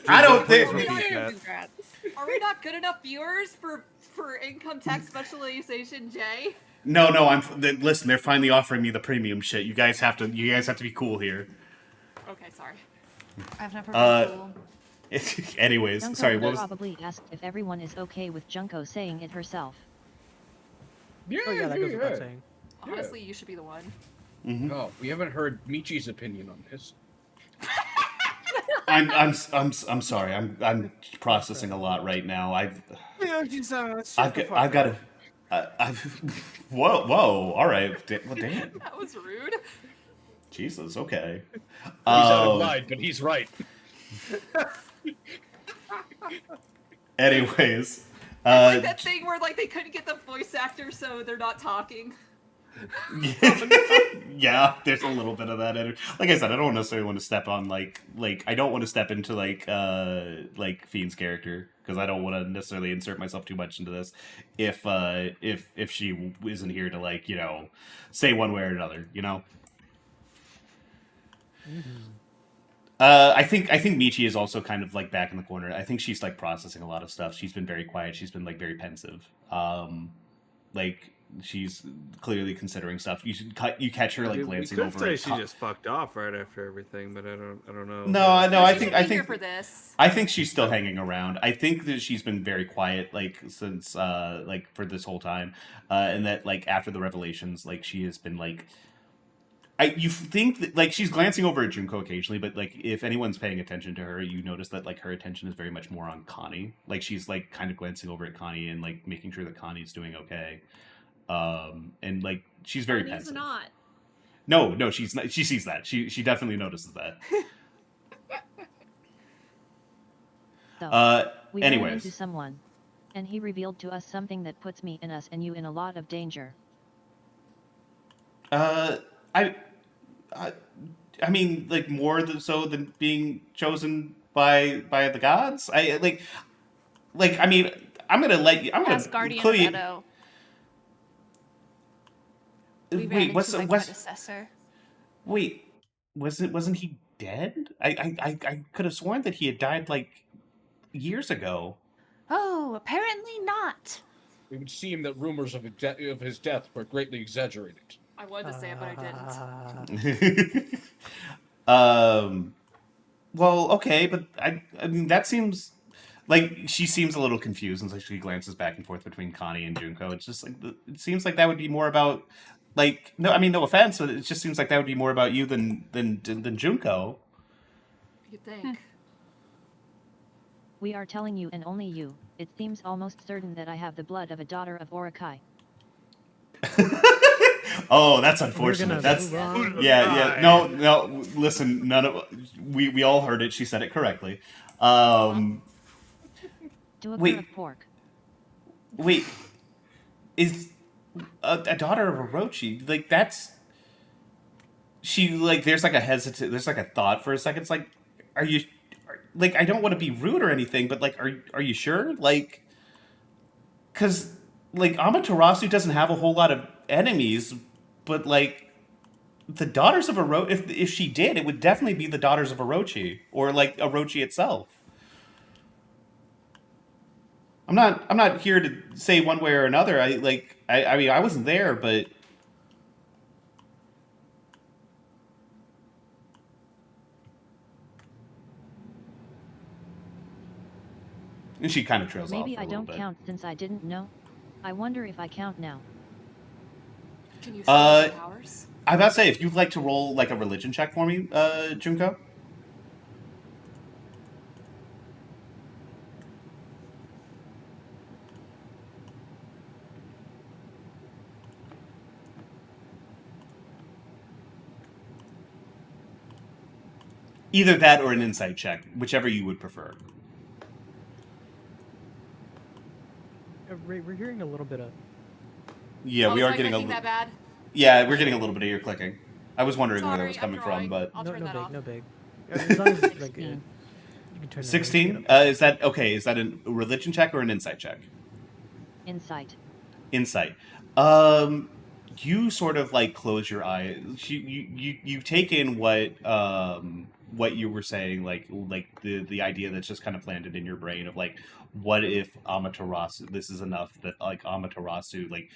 [SPEAKER 5] I don't think.
[SPEAKER 1] Please repeat that.
[SPEAKER 2] Congrats.
[SPEAKER 7] Are we not good enough viewers for income tax specialization, Jay?
[SPEAKER 5] No, listen, they're finally offering me the premium shit. You guys have to be cool here.
[SPEAKER 7] Okay, sorry.
[SPEAKER 2] I've never
[SPEAKER 5] Uh,
[SPEAKER 2] been cool.
[SPEAKER 5] Anyways,
[SPEAKER 6] Junko
[SPEAKER 5] sorry,
[SPEAKER 6] would
[SPEAKER 5] what was...
[SPEAKER 6] probably asked if everyone is okay with Junko saying it herself.
[SPEAKER 4] Yeah,
[SPEAKER 3] Oh yeah, that goes without
[SPEAKER 4] yeah.
[SPEAKER 3] saying.
[SPEAKER 4] Yeah.
[SPEAKER 7] Honestly, you should be the one.
[SPEAKER 5] Mhm.
[SPEAKER 4] Oh, we haven't heard Michi's opinion on this.
[SPEAKER 5] I'm sorry. I'm processing a lot right now.
[SPEAKER 1] Yeah, she's
[SPEAKER 5] I've got to. I've whoa. All right. Well, damn.
[SPEAKER 7] That was rude.
[SPEAKER 5] Jesus. Okay.
[SPEAKER 4] He's out of
[SPEAKER 5] Um,
[SPEAKER 4] line, but he's right.
[SPEAKER 5] Anyways,
[SPEAKER 7] It's like that thing where like they couldn't get the voice actor, so they're not talking.
[SPEAKER 5] yeah, there's a little bit of that. Like I said, I don't necessarily want to step on like I don't want to step into like Fiend's character because I don't want to necessarily insert myself too much into this. If she isn't here to like say one way or another, I think Michi is also kind of like back in the corner. I think she's like processing a lot of stuff. She's been very quiet. She's been like very pensive. Like she's clearly considering stuff. You catch her like glancing
[SPEAKER 1] we
[SPEAKER 5] over.
[SPEAKER 1] could say
[SPEAKER 5] at
[SPEAKER 1] she just fucked off right after everything, but I don't know.
[SPEAKER 5] No, I
[SPEAKER 7] She
[SPEAKER 5] think
[SPEAKER 7] should be here for this.
[SPEAKER 5] I think she's still hanging around. I think that she's been very quiet, like since like for this whole time, and that like after the revelations, like she has been like. You think that like she's glancing over at Junko occasionally, but like if anyone's paying attention to her, you notice that like her attention is very much more on Connie. Like she's like kind of glancing over at Connie and like making sure that Connie's doing okay. And like she's very
[SPEAKER 2] He's
[SPEAKER 5] pensive.
[SPEAKER 2] not.
[SPEAKER 5] No, she's not. She sees that. She definitely notices that.
[SPEAKER 6] So, we ran
[SPEAKER 5] anyways.
[SPEAKER 6] into someone, and he revealed to us something that puts me and us and you in a lot of danger.
[SPEAKER 5] I mean, like more so than being chosen by the gods. I mean, I'm gonna let you. I'm gonna
[SPEAKER 2] Asgardian
[SPEAKER 5] include you.
[SPEAKER 2] Meadow. We ran
[SPEAKER 5] Wait,
[SPEAKER 2] into my predecessor.
[SPEAKER 5] wait, wasn't he dead? I could have sworn that he had died like years ago.
[SPEAKER 2] Oh, apparently not.
[SPEAKER 4] It would seem that rumors of his death were greatly exaggerated.
[SPEAKER 7] I wanted to say it, but I didn't.
[SPEAKER 5] Well, okay, but I mean that seems like she seems a little confused and like she glances back and forth between Connie and Junko. It's just like it seems like that would be more about like no, I mean no offense, but it just seems like that would be more about you than Junko.
[SPEAKER 7] You'd think.
[SPEAKER 6] We are telling you and only you. It seems almost certain that I have the blood of a daughter of Orakai.
[SPEAKER 5] Oh, that's unfortunate. That's yeah. No. Listen, none of we all heard it. She said it correctly.
[SPEAKER 6] Do a
[SPEAKER 5] Wait.
[SPEAKER 6] of pork.
[SPEAKER 5] Wait, is a daughter of Orochi like that's? She like there's like a there's like a thought for a second. It's like, are you like I don't want to be rude or anything, but like are you sure? Like, because like Amaterasu doesn't have a whole lot of enemies. But like, the Daughters of Orochi, if she did, it would definitely be the Daughters of Orochi or like Orochi itself. I'm not here to say one way or another. I mean I wasn't there, but and she kind of trails off.
[SPEAKER 6] Maybe
[SPEAKER 5] For a
[SPEAKER 6] I
[SPEAKER 5] little
[SPEAKER 6] don't
[SPEAKER 5] bit.
[SPEAKER 6] count since I didn't know. I wonder if I count now.
[SPEAKER 7] Can you show your powers?
[SPEAKER 5] I about to say if you'd like to roll like a religion check for me, Junko. Either that or an insight check, whichever you would prefer.
[SPEAKER 3] We're hearing a little bit of.
[SPEAKER 5] Yeah, we are
[SPEAKER 7] was I
[SPEAKER 5] getting a
[SPEAKER 7] clicking that bad?
[SPEAKER 5] yeah, we're getting a little bit of your clicking. I was wondering where that
[SPEAKER 7] Sorry,
[SPEAKER 5] was
[SPEAKER 7] I'm
[SPEAKER 5] coming from,
[SPEAKER 7] drawing.
[SPEAKER 5] but
[SPEAKER 7] I'll
[SPEAKER 3] No,
[SPEAKER 7] turn
[SPEAKER 3] no
[SPEAKER 7] that
[SPEAKER 3] big,
[SPEAKER 7] off.
[SPEAKER 3] no big. As long as like
[SPEAKER 6] 16.
[SPEAKER 3] you can turn that
[SPEAKER 5] 16.
[SPEAKER 3] up.
[SPEAKER 5] Is that okay? Is that a religion check or an insight check?
[SPEAKER 6] Insight.
[SPEAKER 5] Insight. You sort of like close your eyes. You take in what you were saying, like the idea that's just kind of planted in your brain of like, what if Amaterasu? This is enough that like Amaterasu, like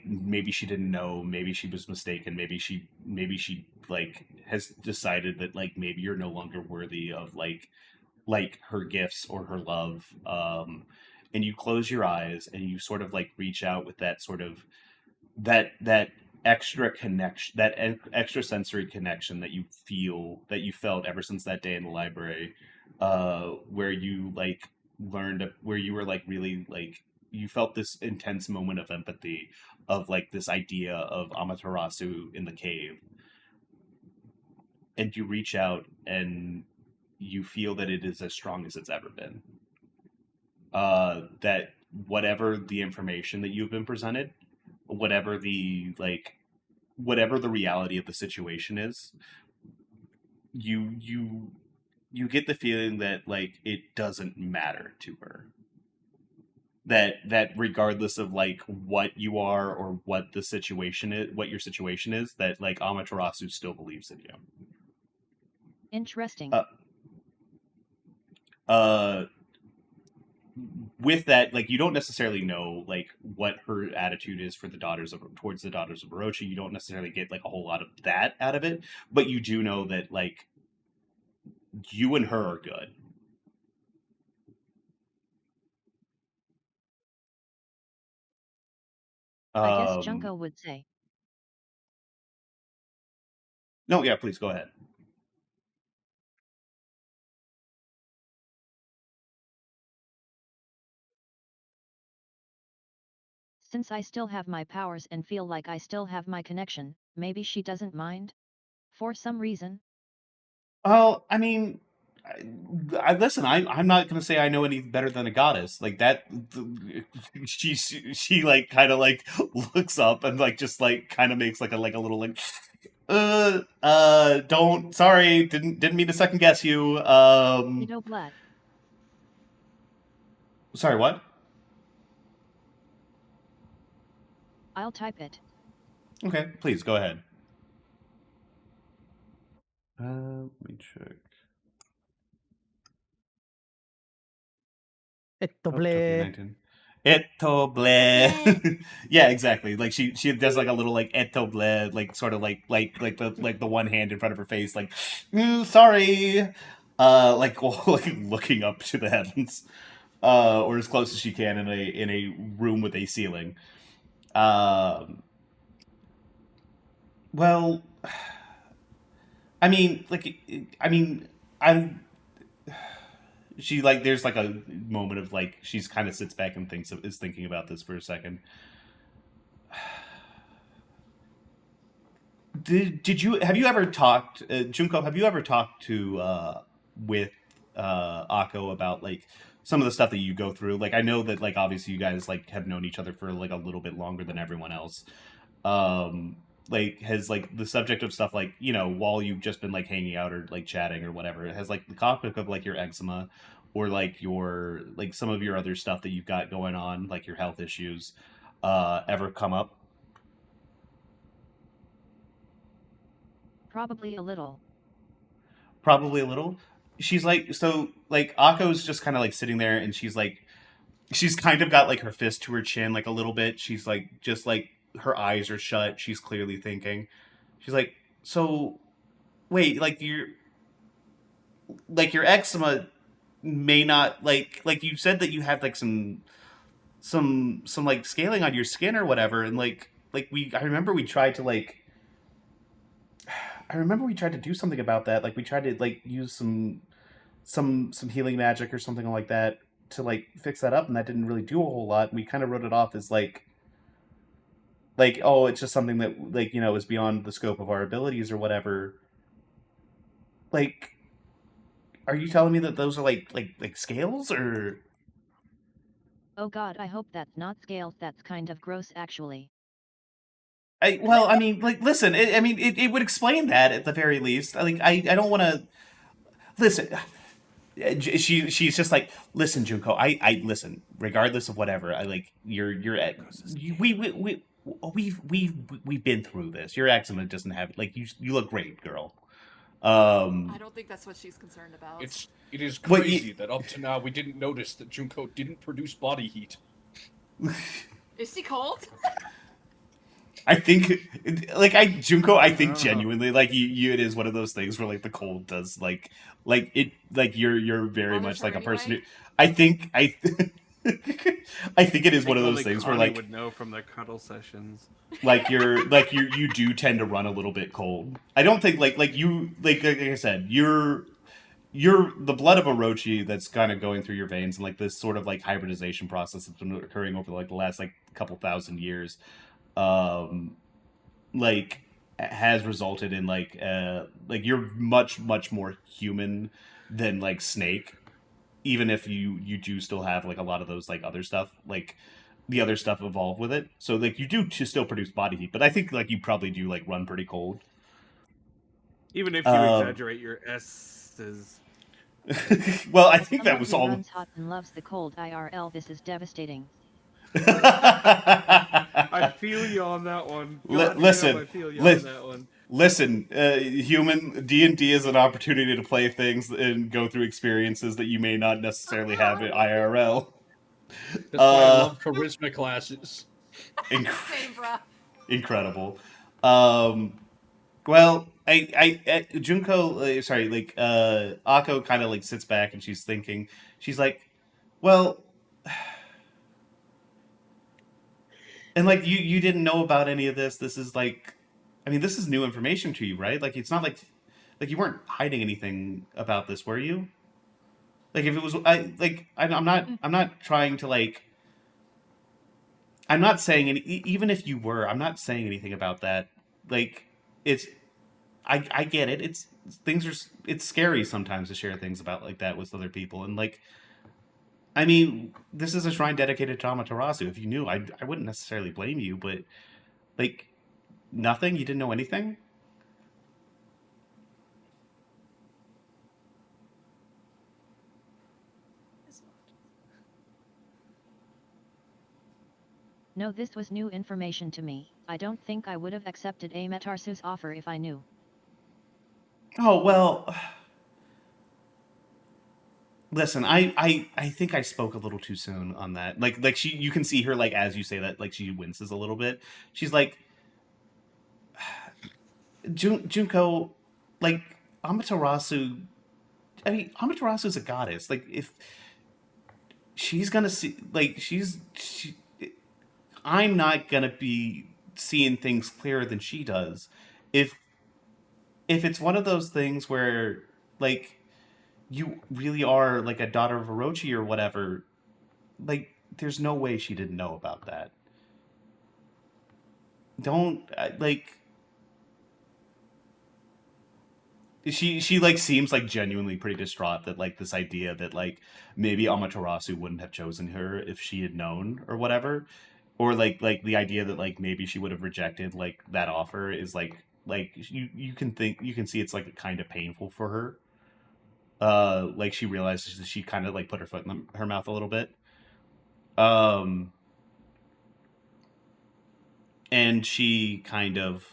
[SPEAKER 5] maybe she didn't know, maybe she was mistaken, maybe she like has decided that like maybe you're no longer worthy of like her gifts or her love, and you close your eyes and you sort of like reach out with that sort of that extra connection, that extra sensory connection that you felt ever since that day in the library, where you like where you were like really like you felt this intense moment of empathy of like this idea of Amaterasu in the cave, and you reach out and you feel that it is as strong as it's ever been. That whatever the information that you've been presented, whatever the reality of the situation is, you get the feeling that like it doesn't matter to her. That regardless of like what you are or what the situation is, what your situation is, that like Amaterasu still believes in you.
[SPEAKER 6] Interesting.
[SPEAKER 5] With that, like you don't necessarily know like what her attitude is for towards the daughters of Orochi. You don't necessarily get like a whole lot of that out of it, but you do know that like you and her are good.
[SPEAKER 6] I guess Junko would say.
[SPEAKER 5] No, yeah, please go ahead.
[SPEAKER 6] Since I still have my powers and feel like I still have my connection, maybe she doesn't mind? For some reason?
[SPEAKER 5] Well, I mean, listen. I'm not gonna say I know any better than a goddess like that. She like kind of like looks up and like just like kind of makes like a little like don't, sorry, didn't mean to second guess you.
[SPEAKER 6] Blood.
[SPEAKER 5] Sorry, what?
[SPEAKER 6] I'll type it.
[SPEAKER 5] Okay, please go ahead. Let me check.
[SPEAKER 3] Etoble.
[SPEAKER 5] Etoble. Yeah, exactly. Like she does like a little like etoble, like sort of like the one hand in front of her face, like sorry, like like looking up to the heavens, or as close as she can in a room with a ceiling. Well, I mean, like, I mean, I'm. She like there's like a moment of like she's kind of sits back and is thinking about this for a second. Did you have you ever talked, Junko? Have you ever talked to with Akko about like some of the stuff that you go through? Like I know that like obviously you guys like have known each other for like a little bit longer than everyone else. Um, like has like the subject of stuff like while you've just been like hanging out or like chatting or whatever, has like the topic of like your eczema or like your like some of your other stuff that you've got going on, like your health issues, ever come up?
[SPEAKER 6] Probably a little.
[SPEAKER 5] Probably a little. She's like, so like Akko's just kind of like sitting there and she's kind of got like her fist to her chin like a little bit. She's like just like her eyes are shut. She's clearly thinking. She's like, so wait, like your eczema may not like you said that you had like some like scaling on your skin or whatever, and like I remember we tried to do something about that. Like we tried to like use some healing magic or something like that to like fix that up, and that didn't really do a whole lot. We kind of wrote it off as like oh, it's just something that like is beyond the scope of our abilities or whatever. Like, are you telling me that those are like scales or?
[SPEAKER 6] Oh god, I hope that's not scales. That's kind of gross actually.
[SPEAKER 5] Well, I mean, like, listen. It would explain that at the very least. I don't want to listen. She's just like, listen, Junko. I listen. Regardless of whatever, I like you're at. We've been through this. Your eczema doesn't have like you look great, girl.
[SPEAKER 7] I don't think that's what she's concerned about.
[SPEAKER 4] It is
[SPEAKER 5] What
[SPEAKER 4] crazy that up to now we didn't notice that Junko didn't produce body heat.
[SPEAKER 7] Is she cold?
[SPEAKER 5] I think, Junko, I think
[SPEAKER 1] don't know.
[SPEAKER 5] genuinely, like, it is one of those things where, like, the cold does, you're very
[SPEAKER 7] Bothers
[SPEAKER 5] much
[SPEAKER 7] her
[SPEAKER 5] like a person who,
[SPEAKER 7] anyway?
[SPEAKER 5] I think, I think it
[SPEAKER 1] I
[SPEAKER 5] is one
[SPEAKER 1] think
[SPEAKER 5] of those
[SPEAKER 1] only
[SPEAKER 5] things where,
[SPEAKER 1] Connie
[SPEAKER 5] like,
[SPEAKER 1] would know from their cuddle sessions.
[SPEAKER 5] you do tend to run a little bit cold. I don't think, like I said, you're the blood of Orochi that's kind of going through your veins, and like this sort of like hybridization process that's been occurring over like the last like couple thousand years. Um, like has resulted in like you're much more human than like Snake, even if you do still have like a lot of those like other stuff, like the other stuff evolved with it, so like you do still produce body heat, but I think like you probably do like run pretty cold.
[SPEAKER 1] Even if you
[SPEAKER 5] uh,
[SPEAKER 1] exaggerate your S's.
[SPEAKER 5] well, I think that
[SPEAKER 6] Someone
[SPEAKER 5] was
[SPEAKER 6] who
[SPEAKER 5] all.
[SPEAKER 6] runs hot and loves the cold IRL, this is devastating.
[SPEAKER 1] I feel you on that one. God damn,
[SPEAKER 5] Listen,
[SPEAKER 1] I feel you on
[SPEAKER 5] li-
[SPEAKER 1] that one.
[SPEAKER 5] listen, human D&D is an opportunity to play things and go through experiences that you may not necessarily have at IRL.
[SPEAKER 4] That's why I
[SPEAKER 5] Uh,
[SPEAKER 4] love charisma classes.
[SPEAKER 5] inc-
[SPEAKER 7] Same, bruh.
[SPEAKER 5] incredible. Um, well, Junko, sorry, like Akko kind of like sits back and she's thinking. She's like, well, and like you didn't know about any of this. This is like, I mean, this is new information to you, right? Like it's not like you weren't hiding anything about this, were you? Like if it was, I'm not trying to like, I'm not saying even if you were, I'm not saying anything about that. Like it's, I get it. It's things are, it's scary sometimes to share things about like that with other people, and like, I mean, this is a shrine dedicated to Amaterasu. If you knew, I wouldn't necessarily blame you, but like nothing. You didn't know anything.
[SPEAKER 6] No, this was new information to me. I don't think I would have accepted Amaterasu's offer if I knew.
[SPEAKER 5] Oh well. Listen, I think I spoke a little too soon on that. Like she, you can see her like as you say that, like she winces a little bit. She's like, Junko, like Amaterasu. I mean, Amaterasu's a goddess. Like if she's gonna see, like I'm not gonna be seeing things clearer than she does. If it's one of those things where like you really are like a daughter of Orochi or whatever, like there's no way she didn't know about that. Don't like she like seems like genuinely pretty distraught that like this idea that like maybe Amaterasu wouldn't have chosen her if she had known or whatever, or like the idea that like maybe she would have rejected like that offer is like you can see it's like kind of painful for her. Like she realizes that she kind of like put her foot in her mouth a little bit. Um, and she kind of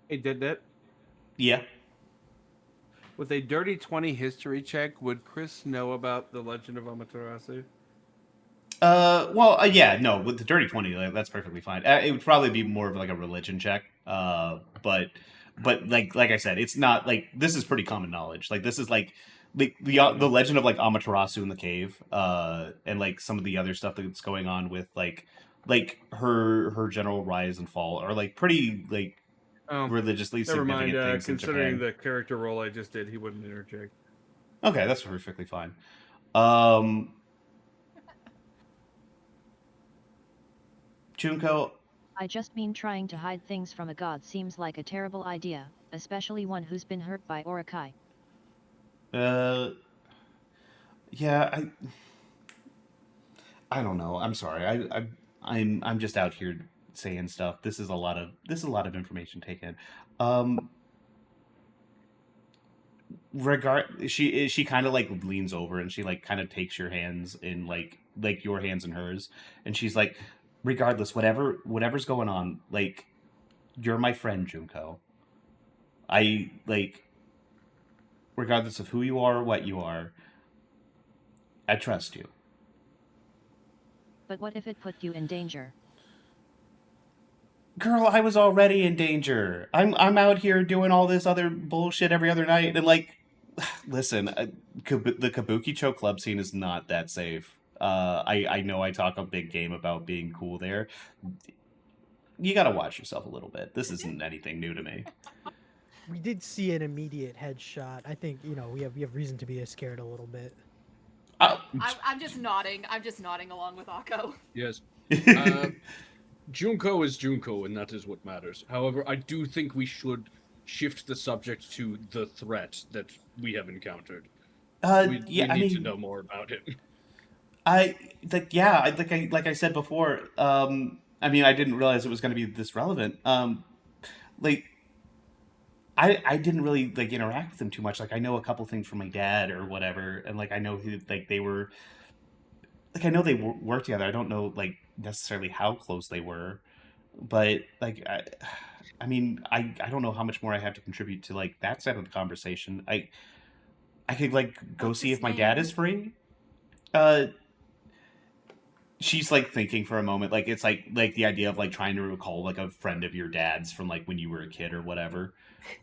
[SPEAKER 1] Hey, Detdet.
[SPEAKER 5] yeah.
[SPEAKER 1] With a dirty 20 history check, would Chris know about the Legend of Amaterasu?
[SPEAKER 5] Well, yeah, no, with the dirty 20, like, that's perfectly fine. It would probably be more of like a religion check. But like I said, it's not like this is pretty common knowledge. Like this is like the legend of like Amaterasu in the cave, and like some of the other stuff that's going on with like her general rise and fall are like pretty like
[SPEAKER 1] Oh,
[SPEAKER 5] religiously
[SPEAKER 1] never mind.
[SPEAKER 5] significant things in
[SPEAKER 1] Considering
[SPEAKER 5] Japan.
[SPEAKER 1] the character role I just did, he wouldn't interject.
[SPEAKER 5] Okay, that's perfectly fine. Um, Junko,
[SPEAKER 6] I just mean trying to hide things from a god seems like a terrible idea, especially one who's been hurt by Orakai.
[SPEAKER 5] uh, yeah, I don't know. I'm sorry. I'm just out here saying stuff. This is a lot of information taken. Um, she kind of like leans over and she like kind of takes your hands in like your hands in hers, and she's like, regardless, whatever's going on, like you're my friend, Junko. I like regardless of who you are or what you are, I trust you.
[SPEAKER 6] But what if it put you in danger?
[SPEAKER 5] girl, I was already in danger. I'm out here doing all this other bullshit every other night, and like, listen, the Kabukicho club scene is not that safe. I know I talk a big game about being cool there. You got to watch yourself a little bit. This isn't anything new to me.
[SPEAKER 3] We did see an immediate headshot. I think we have reason to be scared a little bit.
[SPEAKER 7] I'm just nodding. I'm just nodding along with Akko.
[SPEAKER 4] Yes. Junko is Junko, and that is what matters. However, I do think we should shift the subject to the threat that we have encountered. We need to know more about it.
[SPEAKER 5] Like I said before. I mean, I didn't realize it was going to be this relevant. Like, I didn't really like interact with them too much. Like, I know a couple things from my dad or whatever, and like I know who like they were. Like, I know they worked together. I don't know like necessarily how close they were, but like I mean, I don't know how much more I have to contribute to like that side of the conversation. I could like go
[SPEAKER 7] What's
[SPEAKER 5] see
[SPEAKER 7] his
[SPEAKER 5] if my dad
[SPEAKER 7] name?
[SPEAKER 5] is free. She's like thinking for a moment, like it's like the idea of like trying to recall like a friend of your dad's from like when you were a kid or whatever.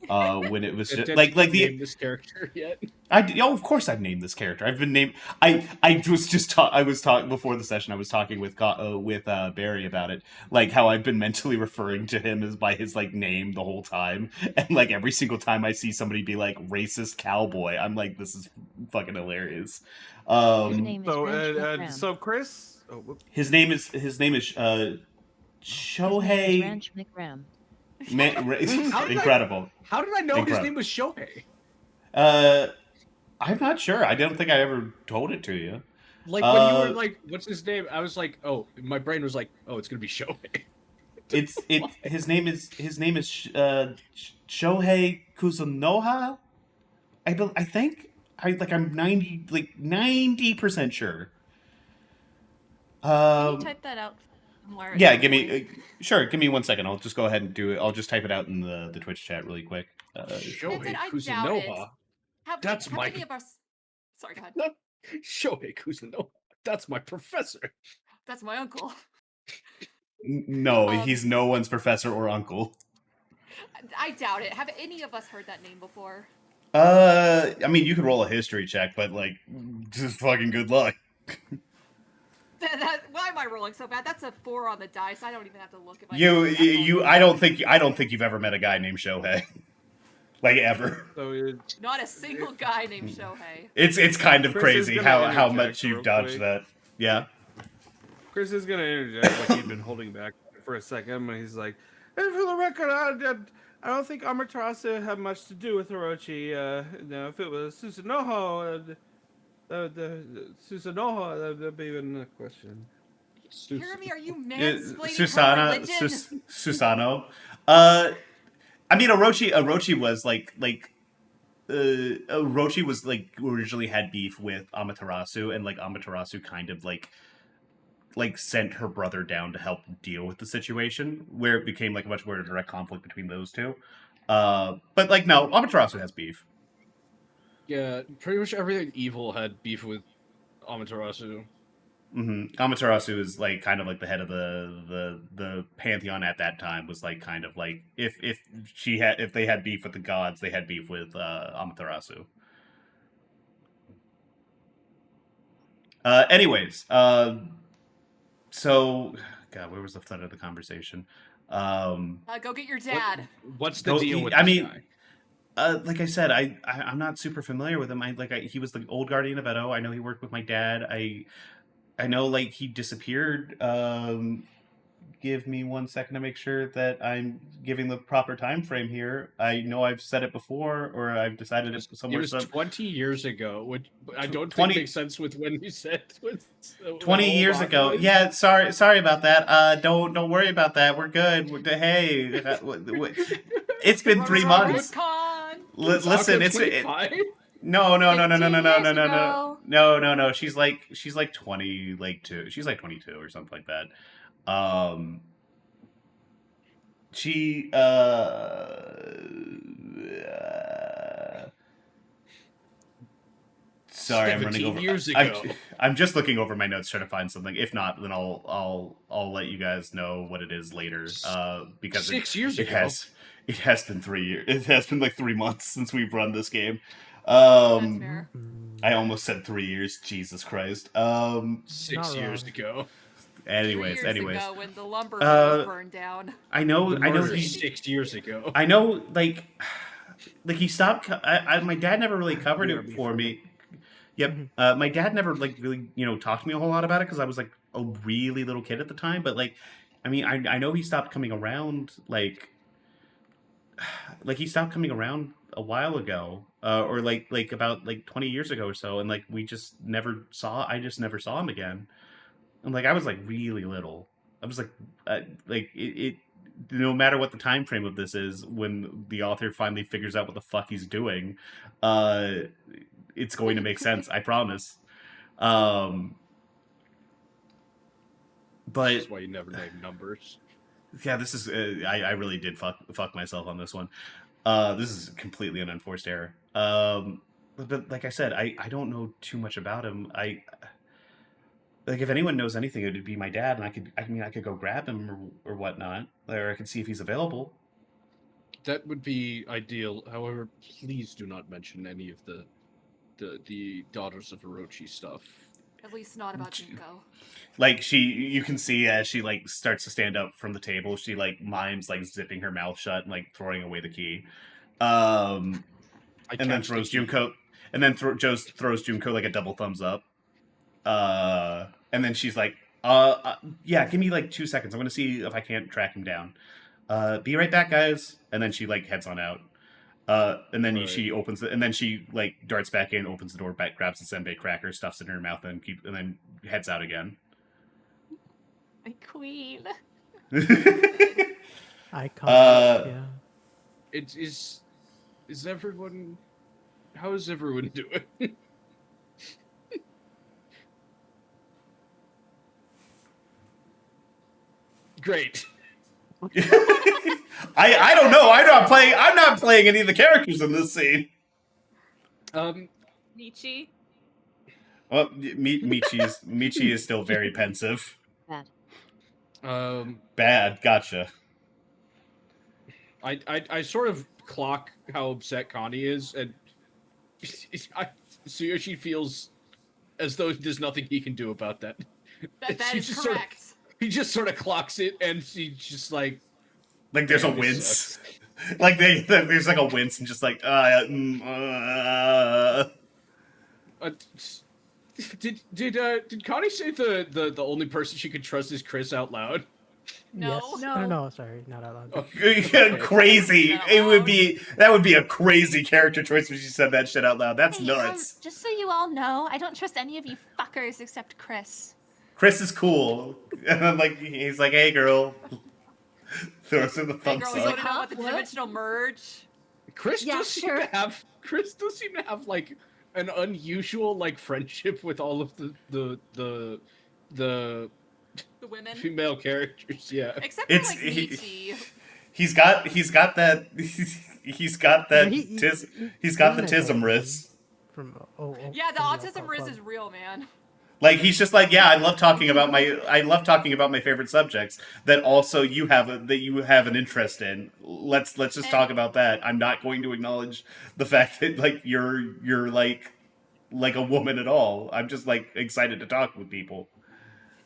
[SPEAKER 5] When it was just, like the
[SPEAKER 4] name this character yet.
[SPEAKER 5] of course I've named this character. I've been named. I was just I was talking before the session. I was talking with Barry about it, like how I've been mentally referring to him as by his like name the whole time, and like every single time I see somebody be like racist cowboy, I'm like, this is fucking hilarious.
[SPEAKER 6] His name is Ranch McRam.
[SPEAKER 1] So Chris,
[SPEAKER 5] His name is
[SPEAKER 6] His name is
[SPEAKER 5] Shohei.
[SPEAKER 6] Ranch McRam.
[SPEAKER 5] Incredible.
[SPEAKER 4] How did I know his
[SPEAKER 5] Incredible.
[SPEAKER 4] name was Shohei?
[SPEAKER 5] I'm not sure. I don't think I ever told it to you.
[SPEAKER 4] Like when you were like, "What's his name?" I was like, "Oh," my brain was like, "Oh, it's gonna be Shohei."
[SPEAKER 5] His name is Shohei Kuzunoha. I think I'm 90% sure.
[SPEAKER 2] Can you type that out somewhere?
[SPEAKER 5] Yeah, give me sure. Give me 1 second. I'll just go ahead and do it. I'll just type it out in the Twitch chat really quick.
[SPEAKER 4] Shohei
[SPEAKER 7] I doubt it.
[SPEAKER 4] Kuzunoha. That's
[SPEAKER 7] have
[SPEAKER 4] my-
[SPEAKER 7] any of us? Sorry, go ahead.
[SPEAKER 4] Not Shohei Kuzunoha. That's my professor.
[SPEAKER 7] That's my uncle.
[SPEAKER 5] No, he's no one's professor or uncle.
[SPEAKER 7] I doubt it. Have any of us heard that name before?
[SPEAKER 5] I mean, you could roll a history check, but like, just fucking good luck.
[SPEAKER 7] Why am I rolling so bad? That's a 4 on the dice. I don't even have to look at my.
[SPEAKER 5] I don't think you've ever met a guy named Shohei, like ever.
[SPEAKER 1] so
[SPEAKER 7] Not a single guy named Shohei.
[SPEAKER 5] It's kind of
[SPEAKER 1] Chris is
[SPEAKER 5] crazy
[SPEAKER 1] gonna
[SPEAKER 5] how
[SPEAKER 1] interject
[SPEAKER 5] much you've
[SPEAKER 1] real
[SPEAKER 5] dodged
[SPEAKER 1] quick.
[SPEAKER 5] that. Yeah.
[SPEAKER 1] Chris is gonna interject like he'd been holding back for a second, but he's like, and for the record, I don't think Amaterasu had much to do with Orochi. If it was Susanoo, the Susanoo, that'd be even a question.
[SPEAKER 7] Jeremy, are you mansplaining
[SPEAKER 5] Susana,
[SPEAKER 7] her religion?
[SPEAKER 5] Susano. I mean, Orochi was like Orochi was like originally had beef with Amaterasu, and like Amaterasu kind of like sent her brother down to help deal with the situation, where it became like a much more direct conflict between those two. But like no, Amaterasu has beef.
[SPEAKER 4] Yeah, pretty much everything evil had beef with Amaterasu.
[SPEAKER 5] Mm-hmm. Amaterasu is like kind of like the head of the pantheon at that time. Was like kind of like if they had beef with the gods, they had beef with Amaterasu. Anyways, so God, where was the thread of the conversation?
[SPEAKER 7] Go get your dad.
[SPEAKER 4] What's the deal with
[SPEAKER 5] I
[SPEAKER 4] this
[SPEAKER 5] mean,
[SPEAKER 4] guy?
[SPEAKER 5] like I said, I'm not super familiar with him. He was the old guardian of Edo. I know he worked with my dad. I know like he disappeared. Give me 1 second to make sure that I'm giving the proper time frame here. I know I've said it before, or I've decided it somewhere.
[SPEAKER 4] It was 20 years ago, which I don't
[SPEAKER 5] 20
[SPEAKER 4] think makes sense with when you said with
[SPEAKER 5] 20 years ago. Yeah, sorry about that. Don't worry about that. We're good. Hey, it's been 3 months. Listen, No. She's like 20, like two. She's like 22 or something like that. She sorry, I'm running over.
[SPEAKER 4] Years ago.
[SPEAKER 5] I'm just looking over my notes trying to find something. If not, then I'll let you guys know what it is later. Because
[SPEAKER 4] 6 years
[SPEAKER 5] it
[SPEAKER 4] ago.
[SPEAKER 5] has been 3 years. It has been like 3 months since we've run this game.
[SPEAKER 7] That's fair.
[SPEAKER 5] I almost said 3 years. Jesus Christ.
[SPEAKER 4] 6
[SPEAKER 3] Not
[SPEAKER 4] years
[SPEAKER 3] wrong.
[SPEAKER 4] ago.
[SPEAKER 7] 3
[SPEAKER 5] Anyways,
[SPEAKER 7] years ago when the lumber mill was burned down.
[SPEAKER 5] I know.
[SPEAKER 4] The
[SPEAKER 5] I know.
[SPEAKER 4] murder
[SPEAKER 5] He,
[SPEAKER 4] 6 years ago.
[SPEAKER 5] I know. Like he stopped. My dad never really covered it
[SPEAKER 1] BRB
[SPEAKER 5] for
[SPEAKER 1] for
[SPEAKER 5] me. Yep. My dad never like really talked to me a whole lot about it because I was like a really little kid at the time. But like, I mean, I know he stopped coming around like he stopped coming around a while ago, or like about like 20 years ago or so, and like we just never saw. I just never saw him again. And like I was like really little. I was like it. No matter what the time frame of this is, when the author finally figures out what the fuck he's doing, uh, it's going to make sense. I promise. But
[SPEAKER 4] That's why you never name numbers.
[SPEAKER 5] yeah, this is I really did fuck myself on this one. This is completely an unforced error. But like I said, I don't know too much about him. I like if anyone knows anything, it would be my dad, and I could go grab him or whatnot, or I could see if he's available.
[SPEAKER 4] That would be ideal. However, please do not mention any of the Daughters of Orochi stuff.
[SPEAKER 7] At least not about Jinko.
[SPEAKER 5] Like you can see as she like starts to stand up from the table, she like mimes like zipping her mouth shut and like throwing away the key, and then throws Junko, and then throws Junko like a double thumbs up, and then she's like, yeah, give me like 2 seconds. I'm gonna see if I can't track him down. Be right back, guys. And then she like heads on out. And then she opens it, and then she like darts back in, opens the door back, grabs the senbei cracker, stuffs it in her mouth, and then heads out again.
[SPEAKER 2] My queen.
[SPEAKER 3] Iconic. Yeah.
[SPEAKER 4] It is everyone? How is everyone doing? Great.
[SPEAKER 5] I don't know. I'm not playing any of the characters in this scene.
[SPEAKER 2] Michi.
[SPEAKER 5] Well, Michi is still very pensive.
[SPEAKER 6] Bad.
[SPEAKER 5] Bad. Gotcha.
[SPEAKER 4] I sort of clock how upset Connie is, and Tsuyoshi feels as though there's nothing he can do about that.
[SPEAKER 7] That is
[SPEAKER 4] just
[SPEAKER 7] correct.
[SPEAKER 4] He just sort of clocks it, and she's just like
[SPEAKER 5] there's a wince. Like there's like a wince, and just like
[SPEAKER 4] Did Connie say the only person she could trust is Chris out loud?
[SPEAKER 7] No.
[SPEAKER 3] Yes.
[SPEAKER 2] No.
[SPEAKER 3] No, sorry, not out loud.
[SPEAKER 5] Crazy.
[SPEAKER 7] Out
[SPEAKER 5] It would
[SPEAKER 7] loud.
[SPEAKER 5] that would be a crazy character choice when she said that shit out loud. That's
[SPEAKER 2] Hey,
[SPEAKER 5] nuts.
[SPEAKER 2] just so you all know, I don't trust any of you fuckers except Chris.
[SPEAKER 5] Chris is cool. And then like he's like, hey girl. Throws in the
[SPEAKER 7] Hey
[SPEAKER 5] thumbs
[SPEAKER 7] girl, you
[SPEAKER 5] up.
[SPEAKER 7] want to know about the
[SPEAKER 2] What?
[SPEAKER 7] dimensional merge?
[SPEAKER 4] Chris
[SPEAKER 2] Yeah,
[SPEAKER 4] does seem
[SPEAKER 2] sure.
[SPEAKER 4] to have like an unusual like friendship with all of the
[SPEAKER 7] The women?
[SPEAKER 4] female characters. Yeah.
[SPEAKER 7] Except for
[SPEAKER 5] It's-
[SPEAKER 7] like
[SPEAKER 5] he-
[SPEAKER 7] Michi.
[SPEAKER 5] He's got that he's got that
[SPEAKER 3] Yeah,
[SPEAKER 5] he's got the
[SPEAKER 3] isn't it,
[SPEAKER 5] tism wrist.
[SPEAKER 3] From
[SPEAKER 7] Yeah, the
[SPEAKER 3] from
[SPEAKER 7] autism riz is real, man.
[SPEAKER 5] Like he's just like, yeah, I love talking about my favorite subjects that also you have an interest in. Let's just talk about that. I'm not going to acknowledge the fact that like you're like a woman at all. I'm just like excited to talk with people.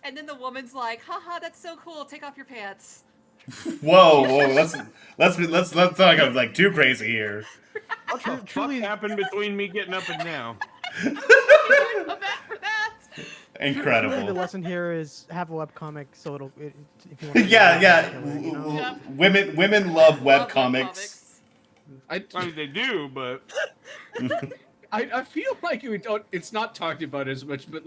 [SPEAKER 7] And then the woman's like, haha, that's so cool, take off your pants.
[SPEAKER 5] Whoa, let's not go like too crazy here.
[SPEAKER 1] What the fuck
[SPEAKER 3] truly-
[SPEAKER 1] happened between me getting up and now?
[SPEAKER 7] Come back for that!
[SPEAKER 3] Really, the
[SPEAKER 5] Incredible.
[SPEAKER 3] lesson here is have a webcomic, so if you want.
[SPEAKER 5] Yeah.
[SPEAKER 3] You know?
[SPEAKER 7] Yeah.
[SPEAKER 5] Women love
[SPEAKER 7] Love
[SPEAKER 5] webcomics.
[SPEAKER 4] I
[SPEAKER 1] I mean, they do, but
[SPEAKER 4] I feel like it's not talked about as much, but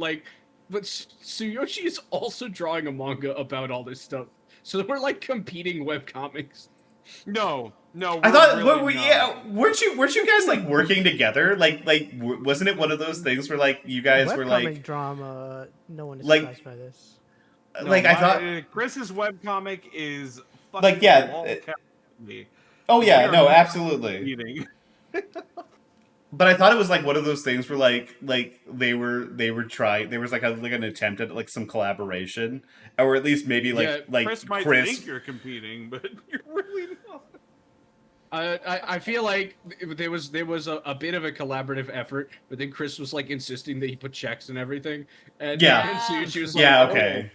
[SPEAKER 4] Tsuyoshi is also drawing a manga about all this stuff. So we're like competing webcomics.
[SPEAKER 1] no.
[SPEAKER 5] I thought,
[SPEAKER 1] really not.
[SPEAKER 5] weren't you guys like working together? Wasn't it one of those things where like you guys were
[SPEAKER 3] Webcomic
[SPEAKER 5] like,
[SPEAKER 3] drama. No one is
[SPEAKER 5] like-
[SPEAKER 3] surprised by this.
[SPEAKER 1] No,
[SPEAKER 5] I thought,
[SPEAKER 1] Chris's webcomic is fucking
[SPEAKER 5] Like, yeah,
[SPEAKER 1] all
[SPEAKER 5] it-
[SPEAKER 1] capitally.
[SPEAKER 5] oh
[SPEAKER 1] We
[SPEAKER 5] yeah,
[SPEAKER 1] are
[SPEAKER 5] no,
[SPEAKER 1] not
[SPEAKER 5] absolutely.
[SPEAKER 1] competing.
[SPEAKER 5] But I thought it was like one of those things where like they were trying. There was like an attempt at like some collaboration, or at least maybe
[SPEAKER 4] Yeah,
[SPEAKER 1] Chris might
[SPEAKER 5] Chris.
[SPEAKER 1] think you're competing, but you're really not.
[SPEAKER 4] I feel like there was a bit of a collaborative effort, but then Chris was like insisting that he put checks and everything, and
[SPEAKER 5] Yeah.
[SPEAKER 4] and so she was
[SPEAKER 5] Yeah.
[SPEAKER 4] like,
[SPEAKER 5] Okay.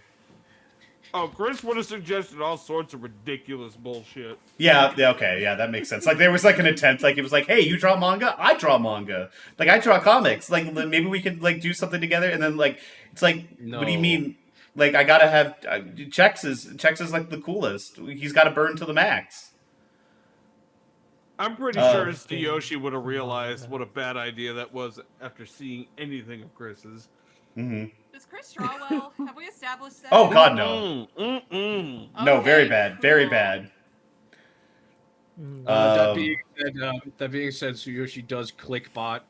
[SPEAKER 1] Oh, Chris would have suggested all sorts of ridiculous bullshit.
[SPEAKER 5] Yeah, okay, yeah, that makes sense. Like there was like an attempt, like it was like, hey, you draw manga, I draw manga. Like I draw comics. Like maybe we could like do something together. And then like it's like, what do you
[SPEAKER 4] No.
[SPEAKER 5] mean? Like I gotta have Chex is like the coolest. He's got to burn to the max.
[SPEAKER 1] I'm pretty
[SPEAKER 5] Oh.
[SPEAKER 1] sure Tsuyoshi would have realized what a bad idea that was after seeing anything of Chris's.
[SPEAKER 5] Mm-hmm.
[SPEAKER 7] Does Chris draw well? Have we established that?
[SPEAKER 5] Oh God, no, no, very
[SPEAKER 7] Okay,
[SPEAKER 5] bad, very
[SPEAKER 7] cool.
[SPEAKER 5] bad.
[SPEAKER 4] that being said, Tsuyoshi does clickbot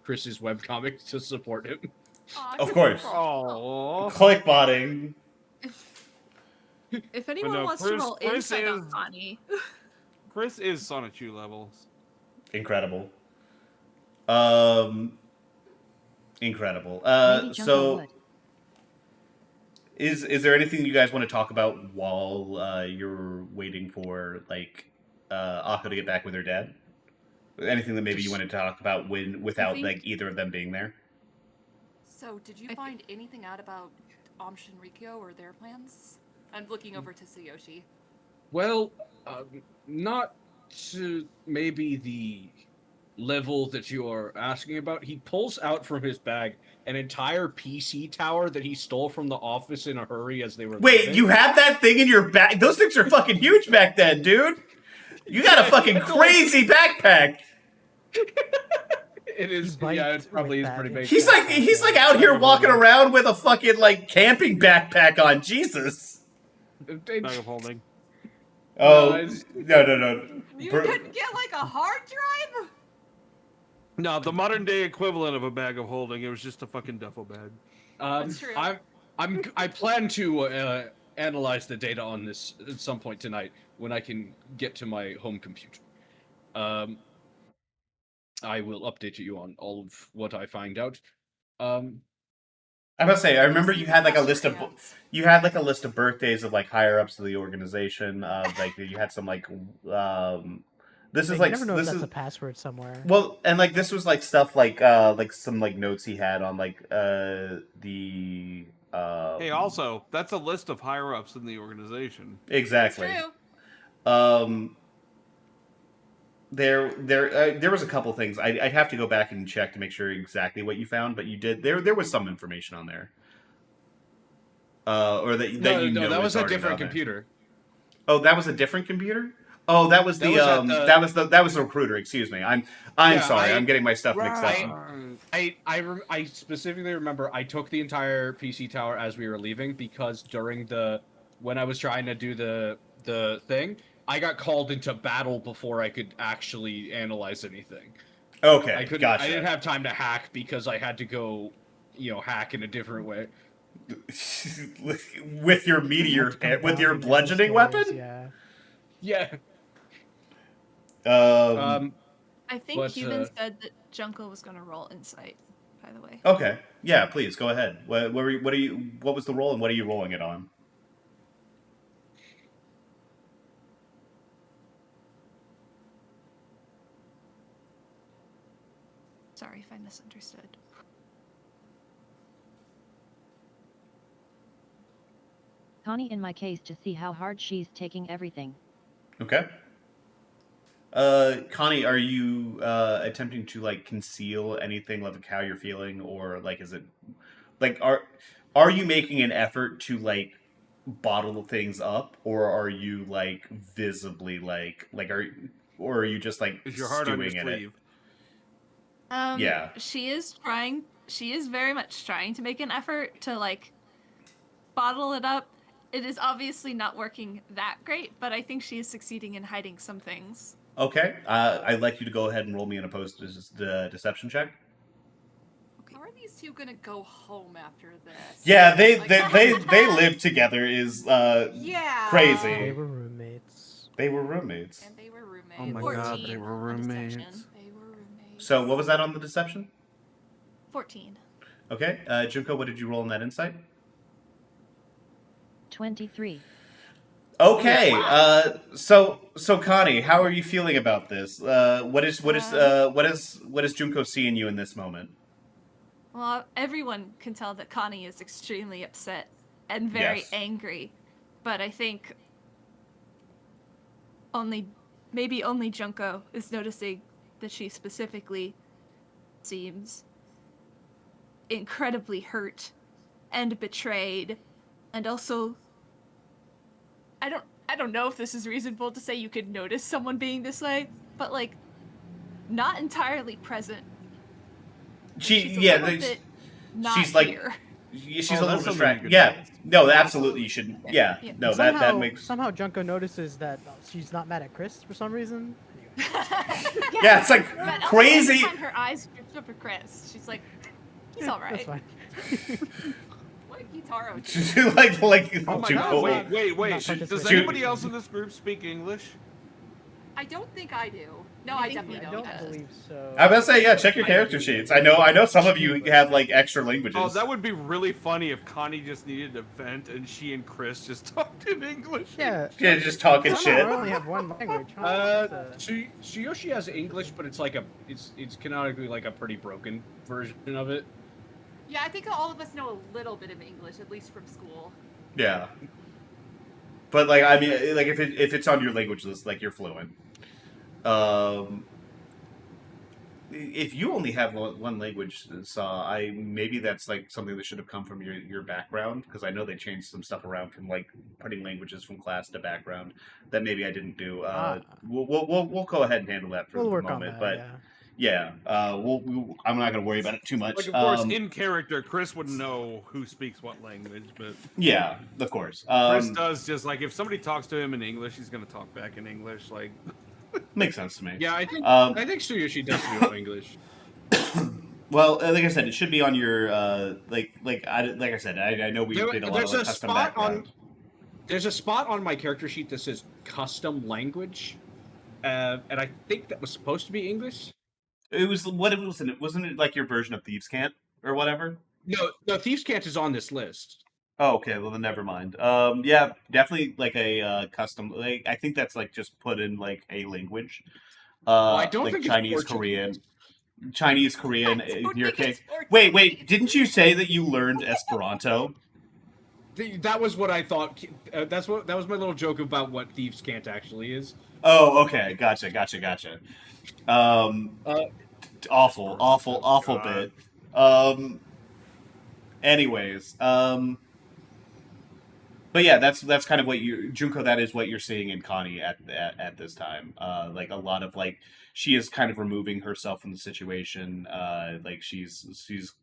[SPEAKER 4] Chris's webcomic to support him.
[SPEAKER 7] Aw,
[SPEAKER 5] Of
[SPEAKER 7] good
[SPEAKER 5] course.
[SPEAKER 7] for him.
[SPEAKER 1] Oh,
[SPEAKER 5] Clickbotting.
[SPEAKER 2] If anyone
[SPEAKER 1] no,
[SPEAKER 2] wants to roll
[SPEAKER 1] Chris
[SPEAKER 2] insight on
[SPEAKER 1] is-
[SPEAKER 2] Connie,
[SPEAKER 1] Chris is Sonichu levels.
[SPEAKER 5] Incredible. Incredible.
[SPEAKER 6] Maybe Junko
[SPEAKER 5] So.
[SPEAKER 6] would.
[SPEAKER 5] Is there anything you guys want to talk about while you're waiting for like Akko to get back with her dad? Anything that maybe you want to talk about without
[SPEAKER 2] think-
[SPEAKER 5] like either of them being there?
[SPEAKER 7] So, did you
[SPEAKER 2] I
[SPEAKER 7] find anything out about Om Shinrikyo or their plans? I'm looking over to Tsuyoshi.
[SPEAKER 4] Well, not to maybe the level that you are asking about. He pulls out from his bag an entire PC tower that he stole from the office in a hurry as they were
[SPEAKER 5] Wait,
[SPEAKER 4] leaving.
[SPEAKER 5] you have that thing in your bag? Those things are fucking huge back then, dude. You got a fucking crazy backpack.
[SPEAKER 4] It is.
[SPEAKER 3] Bite
[SPEAKER 4] Yeah, it probably
[SPEAKER 3] with
[SPEAKER 4] is
[SPEAKER 3] that,
[SPEAKER 4] pretty
[SPEAKER 3] yeah.
[SPEAKER 4] big.
[SPEAKER 5] He's like out here walking around with a fucking like camping backpack on. Jesus.
[SPEAKER 1] Bag of holding.
[SPEAKER 5] Oh
[SPEAKER 4] it's-
[SPEAKER 5] no.
[SPEAKER 7] You
[SPEAKER 5] Bro-
[SPEAKER 7] couldn't get like a hard drive?
[SPEAKER 1] No, the modern day equivalent of a bag of holding. It was just a fucking duffel bag.
[SPEAKER 7] That's true.
[SPEAKER 4] I plan to analyze the data on this at some point tonight when I can get to my home computer. I will update you on all of what I find out.
[SPEAKER 5] I must say, I remember you had like a
[SPEAKER 7] Wash
[SPEAKER 5] list
[SPEAKER 7] your
[SPEAKER 5] of
[SPEAKER 7] hands.
[SPEAKER 5] birthdays of like higher ups of the organization. Like you had some like this
[SPEAKER 3] Hey,
[SPEAKER 5] is
[SPEAKER 3] you
[SPEAKER 5] like
[SPEAKER 3] never know if
[SPEAKER 5] this
[SPEAKER 3] that's
[SPEAKER 5] is
[SPEAKER 3] a password somewhere.
[SPEAKER 5] well, and like this was like stuff like some like notes he had on like the
[SPEAKER 1] Hey, also, that's a list of higher ups in the organization.
[SPEAKER 5] exactly.
[SPEAKER 7] True.
[SPEAKER 5] There was a couple things. I'd have to go back and check to make sure exactly what you found, but you did. There was some information on there. Or that
[SPEAKER 4] No,
[SPEAKER 5] you know
[SPEAKER 4] that was
[SPEAKER 5] is
[SPEAKER 4] a
[SPEAKER 5] already
[SPEAKER 4] different
[SPEAKER 5] on there.
[SPEAKER 4] computer.
[SPEAKER 5] Oh, that was a different computer. Oh, that was
[SPEAKER 4] That
[SPEAKER 5] the
[SPEAKER 4] was at the-
[SPEAKER 5] that was the recruiter. Excuse me. I'm
[SPEAKER 4] Yeah,
[SPEAKER 5] sorry.
[SPEAKER 4] I-
[SPEAKER 5] I'm getting my stuff mixed up.
[SPEAKER 4] I specifically remember I took the entire PC tower as we were leaving because during when I was trying to do the thing, I got called into battle before I could actually analyze anything.
[SPEAKER 5] Okay,
[SPEAKER 4] I couldn't.
[SPEAKER 5] gotcha.
[SPEAKER 4] I didn't have time to hack because I had to go, hack in a different way.
[SPEAKER 5] with your meteor, with your bludgeoning weapon.
[SPEAKER 3] Yeah.
[SPEAKER 4] Yeah.
[SPEAKER 2] I think
[SPEAKER 4] But,
[SPEAKER 2] Cuban said that Junko was going to roll insight. By the way,
[SPEAKER 5] Okay. Yeah, please go ahead. What was the roll and what are you rolling it on?
[SPEAKER 2] sorry if I misunderstood.
[SPEAKER 6] Connie in my case to see how hard she's taking everything.
[SPEAKER 5] Okay. Connie, are you attempting to like conceal anything like how you're feeling, or like is it like are you making an effort to like bottle things up, or are you like visibly or are you just like
[SPEAKER 1] Is your heart on your
[SPEAKER 5] stewing in it?
[SPEAKER 1] sleeve?
[SPEAKER 5] Yeah.
[SPEAKER 2] She is trying. She is very much trying to make an effort to like bottle it up. It is obviously not working that great, but I think she is succeeding in hiding some things.
[SPEAKER 5] Okay. I'd like you to go ahead and roll me an opposed deception check.
[SPEAKER 7] How are these two gonna go home after this?
[SPEAKER 5] Yeah,
[SPEAKER 7] Like-
[SPEAKER 5] they live together is
[SPEAKER 7] Yeah.
[SPEAKER 5] crazy.
[SPEAKER 3] They were roommates.
[SPEAKER 5] They were roommates.
[SPEAKER 7] And they were roommates.
[SPEAKER 1] Oh my
[SPEAKER 2] 14
[SPEAKER 1] god, they were
[SPEAKER 2] on deception.
[SPEAKER 1] roommates.
[SPEAKER 7] They were roommates.
[SPEAKER 5] So what was that on the deception?
[SPEAKER 2] 14.
[SPEAKER 5] Okay. Junko, what did you roll in that insight?
[SPEAKER 6] 23.
[SPEAKER 5] Okay. So Connie, how are you feeling about this? What is Junko seeing you in this moment?
[SPEAKER 2] Well, everyone can tell that Connie is extremely upset and very
[SPEAKER 5] Yes.
[SPEAKER 2] angry, but I think maybe only Junko is noticing that she specifically seems incredibly hurt and betrayed, and also I don't know if this is reasonable to say you could notice someone being this way, but like not entirely present. She's a little bit not
[SPEAKER 5] she's like
[SPEAKER 2] here.
[SPEAKER 5] she's
[SPEAKER 1] Oh,
[SPEAKER 5] a little
[SPEAKER 1] that's something you
[SPEAKER 5] distracted.
[SPEAKER 1] could
[SPEAKER 5] Yeah.
[SPEAKER 1] notice.
[SPEAKER 5] No, absolutely you should. Yeah.
[SPEAKER 2] Yeah.
[SPEAKER 5] No, that makes
[SPEAKER 3] Somehow Junko notices that she's not mad at Chris for some reason. Anyway.
[SPEAKER 5] Yeah, it's like
[SPEAKER 2] But also
[SPEAKER 5] crazy.
[SPEAKER 2] every time her eyes drift over Chris, she's like, he's all
[SPEAKER 3] That's
[SPEAKER 2] right.
[SPEAKER 3] fine.
[SPEAKER 7] What did Kitaro do?
[SPEAKER 5] like
[SPEAKER 1] Oh my
[SPEAKER 5] Junko.
[SPEAKER 1] god! Wait!
[SPEAKER 3] Not
[SPEAKER 1] Does
[SPEAKER 3] participating.
[SPEAKER 1] anybody else in this group speak English?
[SPEAKER 7] I don't think I do. No,
[SPEAKER 2] I
[SPEAKER 7] I
[SPEAKER 2] think
[SPEAKER 7] definitely
[SPEAKER 3] I
[SPEAKER 7] don't.
[SPEAKER 3] don't believe so.
[SPEAKER 5] I'm gonna say, yeah, check your character sheets. I know some of you have like extra languages.
[SPEAKER 1] Oh, that would be really funny if Connie just needed a vent and she and Chris just talked in English.
[SPEAKER 3] Yeah.
[SPEAKER 5] Yeah, just talking
[SPEAKER 3] Somehow
[SPEAKER 5] shit.
[SPEAKER 3] I only have one language. Huh? That's,
[SPEAKER 4] Tsuyoshi has English, but it's like it's canonically like a pretty broken version of it.
[SPEAKER 7] Yeah, I think all of us know a little bit of English, at least from school.
[SPEAKER 5] Yeah. But like, I mean, like if it's on your language list, like you're fluent. If you only have one language, maybe that's like something that should have come from your background, because I know they changed some stuff around from like putting languages from class to background that maybe I didn't do. We'll go ahead and handle that for
[SPEAKER 3] we'll
[SPEAKER 5] the
[SPEAKER 3] work
[SPEAKER 5] moment,
[SPEAKER 3] on that.
[SPEAKER 5] but
[SPEAKER 3] Yeah.
[SPEAKER 5] I'm not gonna worry about it too much.
[SPEAKER 1] Like, of course, in character, Chris would know who speaks what language, but
[SPEAKER 5] Yeah, of course.
[SPEAKER 1] Chris does just like if somebody talks to him in English, he's gonna talk back in English. Like,
[SPEAKER 5] Makes sense to me.
[SPEAKER 4] Yeah, I think Tsuyoshi does know English.
[SPEAKER 5] Well, like I said, it should be on your like I said, I know we did a lot of
[SPEAKER 4] There's a
[SPEAKER 5] custom
[SPEAKER 4] spot
[SPEAKER 5] background.
[SPEAKER 4] There's a spot on my character sheet that says custom language, and I think that was supposed to be English.
[SPEAKER 5] It was what it was. Wasn't it like your version of Thieves' Cant or whatever?
[SPEAKER 4] No, Thieves' Cant is on this list.
[SPEAKER 5] Oh, okay. Well, then never mind. Yeah, definitely like a custom. Like I think that's like just put in like a language.
[SPEAKER 4] I don't
[SPEAKER 5] like
[SPEAKER 4] think it's
[SPEAKER 5] Chinese,
[SPEAKER 4] Portuguese.
[SPEAKER 5] Korean.
[SPEAKER 2] I
[SPEAKER 5] In
[SPEAKER 2] don't
[SPEAKER 5] your
[SPEAKER 2] think
[SPEAKER 5] case,
[SPEAKER 2] it's Portuguese.
[SPEAKER 5] wait. Didn't you say that you learned Esperanto?
[SPEAKER 4] That was what I thought. That was my little joke about what Thieves' Cant actually is.
[SPEAKER 5] Oh, okay. Gotcha. Awful
[SPEAKER 1] God.
[SPEAKER 5] bit. Anyways, but yeah, that's kind of what Junko. That is what you're seeing in Connie at this time. Like a lot of like she is kind of removing herself from the situation. Like she's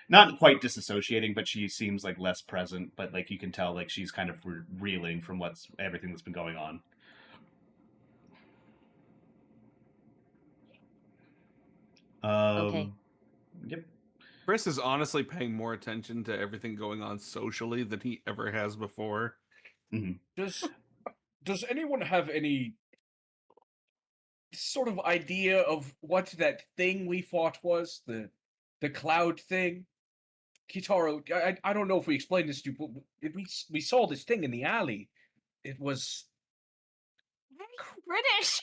[SPEAKER 5] not quite disassociating, but she seems like less present. But like you can tell, like she's kind of reeling from everything that's been going on.
[SPEAKER 6] Okay.
[SPEAKER 5] Yep.
[SPEAKER 1] Chris is honestly paying more attention to everything going on socially than he ever has before.
[SPEAKER 4] Does anyone have any sort of idea of what that thing we fought was? The cloud thing? Kitaro, I don't know if we explained this to you, but we saw this thing in the alley. It was
[SPEAKER 2] British.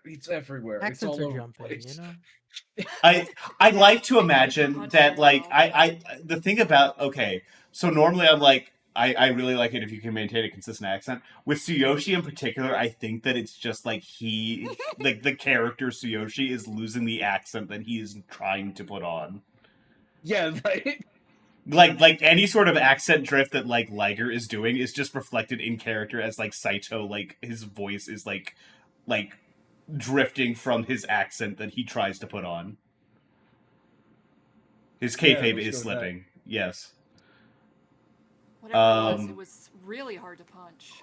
[SPEAKER 4] it's everywhere.
[SPEAKER 3] Accents
[SPEAKER 4] it's all
[SPEAKER 3] are
[SPEAKER 4] over the
[SPEAKER 3] jumping,
[SPEAKER 4] place.
[SPEAKER 3] you know.
[SPEAKER 5] I'd like to imagine
[SPEAKER 7] Punch
[SPEAKER 5] that
[SPEAKER 7] the
[SPEAKER 5] like
[SPEAKER 7] wall.
[SPEAKER 5] I the thing about so normally I'm like I really like it if you can maintain a consistent accent. With Tsuyoshi in particular, I think that it's just like like the character Tsuyoshi is losing the accent that he is trying to put on.
[SPEAKER 4] Yeah, right.
[SPEAKER 5] Like any sort of accent drift that like Liger is doing is just reflected in character as like Saito, like his voice is like drifting from his accent that he tries to put on. His kayfabe
[SPEAKER 4] let's
[SPEAKER 5] is
[SPEAKER 4] go with that.
[SPEAKER 5] slipping. Yes.
[SPEAKER 7] Whatever it was really hard to punch.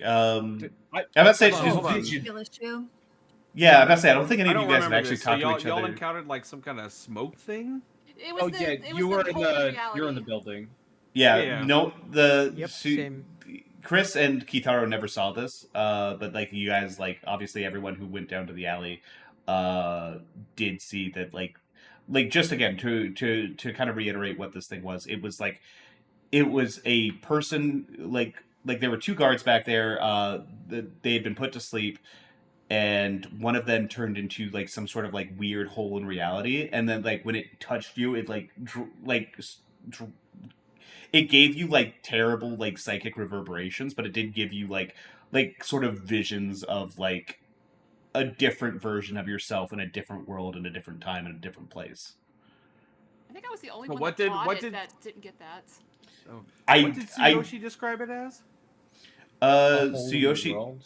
[SPEAKER 5] I'm about to say,
[SPEAKER 1] Hold on.
[SPEAKER 2] Feel issue.
[SPEAKER 5] yeah, I'm about to say, I don't think any
[SPEAKER 1] I
[SPEAKER 5] of you
[SPEAKER 1] don't
[SPEAKER 5] guys have
[SPEAKER 1] remember
[SPEAKER 5] actually
[SPEAKER 1] this. So
[SPEAKER 5] talked to
[SPEAKER 1] y'all,
[SPEAKER 5] each
[SPEAKER 1] y'all
[SPEAKER 5] other.
[SPEAKER 1] encountered like some kind of smoke thing.
[SPEAKER 7] It was
[SPEAKER 4] Oh
[SPEAKER 7] it
[SPEAKER 4] yeah,
[SPEAKER 7] was
[SPEAKER 4] you were
[SPEAKER 7] the
[SPEAKER 4] in
[SPEAKER 7] whole
[SPEAKER 4] the
[SPEAKER 7] reality.
[SPEAKER 4] you're in the building.
[SPEAKER 5] Yeah,
[SPEAKER 1] Yeah.
[SPEAKER 5] no,
[SPEAKER 3] Yep,
[SPEAKER 5] Su-
[SPEAKER 3] same.
[SPEAKER 5] Chris and Kitaro never saw this, but like you guys, like obviously everyone who went down to the alley, did see that. Like just again to kind of reiterate what this thing was. It was a person like there were two guards back there. They had been put to sleep, and one of them turned into like some sort of like weird hole in reality, and then like when it touched you, it it gave you like terrible like psychic reverberations, but it did give you like sort of visions of like a different version of yourself in a different world, in a different time, in a different place.
[SPEAKER 7] I think I was the only
[SPEAKER 1] So
[SPEAKER 7] one
[SPEAKER 1] what
[SPEAKER 7] that
[SPEAKER 1] did-
[SPEAKER 7] caught
[SPEAKER 1] what
[SPEAKER 7] it
[SPEAKER 1] did-
[SPEAKER 7] that didn't get that.
[SPEAKER 1] Oh.
[SPEAKER 5] I
[SPEAKER 1] What did Tsuyoshi describe it as?
[SPEAKER 4] A hole in the
[SPEAKER 5] Tsuyoshi,
[SPEAKER 4] world.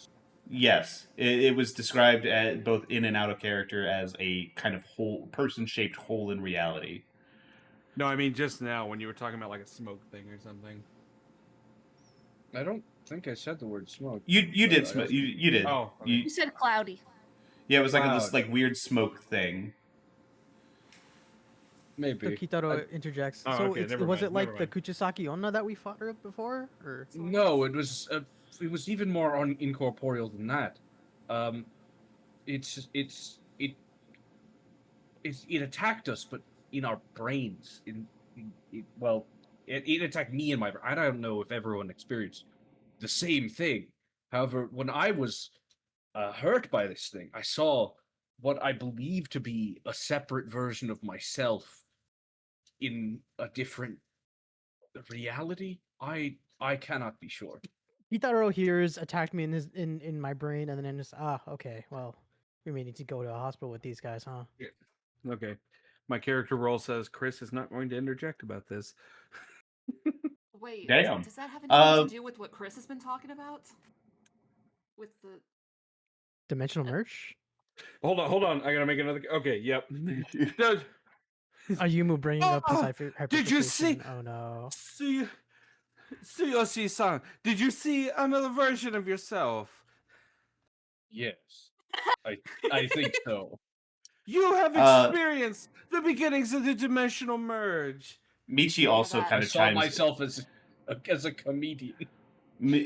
[SPEAKER 5] yes, it was described as both in and out of character as a kind of hole, person-shaped hole in reality.
[SPEAKER 1] No, I mean just now when you were talking about like a smoke thing or something.
[SPEAKER 4] I don't think I said the word smoke.
[SPEAKER 5] You
[SPEAKER 4] but
[SPEAKER 5] did
[SPEAKER 4] I
[SPEAKER 5] smoke.
[SPEAKER 4] also-
[SPEAKER 5] You did.
[SPEAKER 1] Oh, okay.
[SPEAKER 2] You said cloudy.
[SPEAKER 5] Yeah, it was like this
[SPEAKER 4] Cloud.
[SPEAKER 5] like weird smoke thing.
[SPEAKER 3] So
[SPEAKER 4] Maybe.
[SPEAKER 3] Kitaro interjects.
[SPEAKER 1] Oh,
[SPEAKER 3] so
[SPEAKER 1] okay,
[SPEAKER 3] it's,
[SPEAKER 1] never
[SPEAKER 3] was
[SPEAKER 1] mind,
[SPEAKER 3] it like
[SPEAKER 1] never
[SPEAKER 3] the
[SPEAKER 1] mind.
[SPEAKER 3] Kuchisaki Onna that we fought before, or
[SPEAKER 4] No, it was even more incorporeal than that. It attacked us, but in our brains. It attacked me in my brain. I don't know if everyone experienced the same thing. However, when I was hurt by this thing, I saw what I believe to be a separate version of myself in a different reality. I cannot be sure.
[SPEAKER 3] Kitaro hears attacked me in my brain, and then just okay, well, we may need to go to a hospital with these guys, huh?
[SPEAKER 1] Okay. My character role says Chris is not going to interject about this.
[SPEAKER 7] Wait,
[SPEAKER 5] Damn.
[SPEAKER 7] does that have anything to do with what Chris has been talking about? With the
[SPEAKER 3] Dimensional merch?
[SPEAKER 1] Hold on. I gotta make another. Okay, yep. Does-
[SPEAKER 3] Ayumu bringing up his
[SPEAKER 1] Oh,
[SPEAKER 3] hyperfixation.
[SPEAKER 1] did you see-
[SPEAKER 3] Oh no.
[SPEAKER 1] Tsuyoshi-san, did you see another version of yourself?
[SPEAKER 4] Yes, I think so.
[SPEAKER 1] You have
[SPEAKER 5] Uh,
[SPEAKER 1] experienced the beginnings of the dimensional merge.
[SPEAKER 5] Michi also
[SPEAKER 7] that.
[SPEAKER 5] kind
[SPEAKER 4] I
[SPEAKER 5] of
[SPEAKER 4] saw
[SPEAKER 5] chimes.
[SPEAKER 4] myself as a comedian.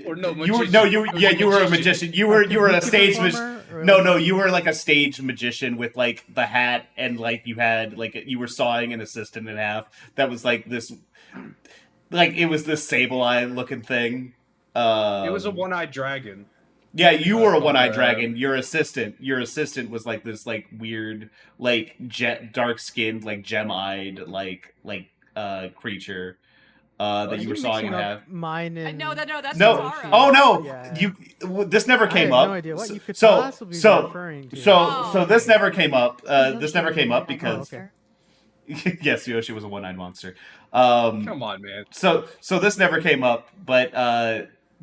[SPEAKER 4] Or no,
[SPEAKER 5] you were
[SPEAKER 4] magician.
[SPEAKER 5] you were a magician. You were a
[SPEAKER 3] kabuki
[SPEAKER 5] stage
[SPEAKER 3] performer, or
[SPEAKER 5] No, you were like a stage magician with like the hat, and like you had like you were sawing an assistant in half. That was like this, like it was this sable-eyed looking thing.
[SPEAKER 4] It was a one-eyed dragon.
[SPEAKER 5] Yeah, you were a one-eyed
[SPEAKER 4] uh,
[SPEAKER 5] dragon. Your assistant was like this like weird like dark-skinned like gem-eyed like creature that
[SPEAKER 3] Are
[SPEAKER 5] you were
[SPEAKER 3] you
[SPEAKER 5] sawing in
[SPEAKER 3] mixing
[SPEAKER 5] half.
[SPEAKER 3] up mine and
[SPEAKER 7] no, that's
[SPEAKER 5] No.
[SPEAKER 7] Kitaro.
[SPEAKER 5] Oh no!
[SPEAKER 3] Yeah.
[SPEAKER 5] This never
[SPEAKER 3] I
[SPEAKER 5] came
[SPEAKER 3] have
[SPEAKER 5] up.
[SPEAKER 3] no idea what you could
[SPEAKER 5] so
[SPEAKER 3] possibly be
[SPEAKER 5] so
[SPEAKER 3] referring to.
[SPEAKER 5] so this never came up. This never came up
[SPEAKER 3] Oh,
[SPEAKER 5] because
[SPEAKER 3] okay.
[SPEAKER 5] yes, Yoshi was a one-eyed monster.
[SPEAKER 4] Come on, man.
[SPEAKER 5] So this never came up, but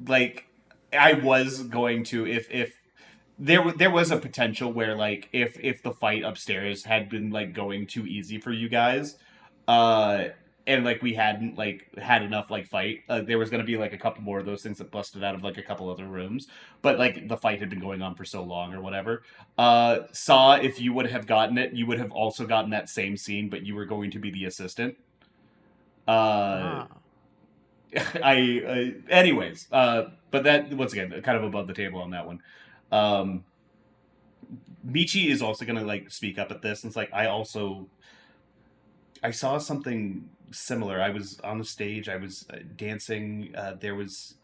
[SPEAKER 5] like I was going to if there was a potential where like if the fight upstairs had been like going too easy for you guys, and like we hadn't like had enough like fight, there was gonna be like a couple more of those things that busted out of like a couple other rooms, but like the fight had been going on for so long or whatever. Saw if you would have gotten it, you would have also gotten that same scene, but you were going to be the assistant. Anyways, but that once again kind of above the table on that one. Michi is also gonna like speak up at this, and it's like I saw something similar. I was on the stage, I was dancing. There was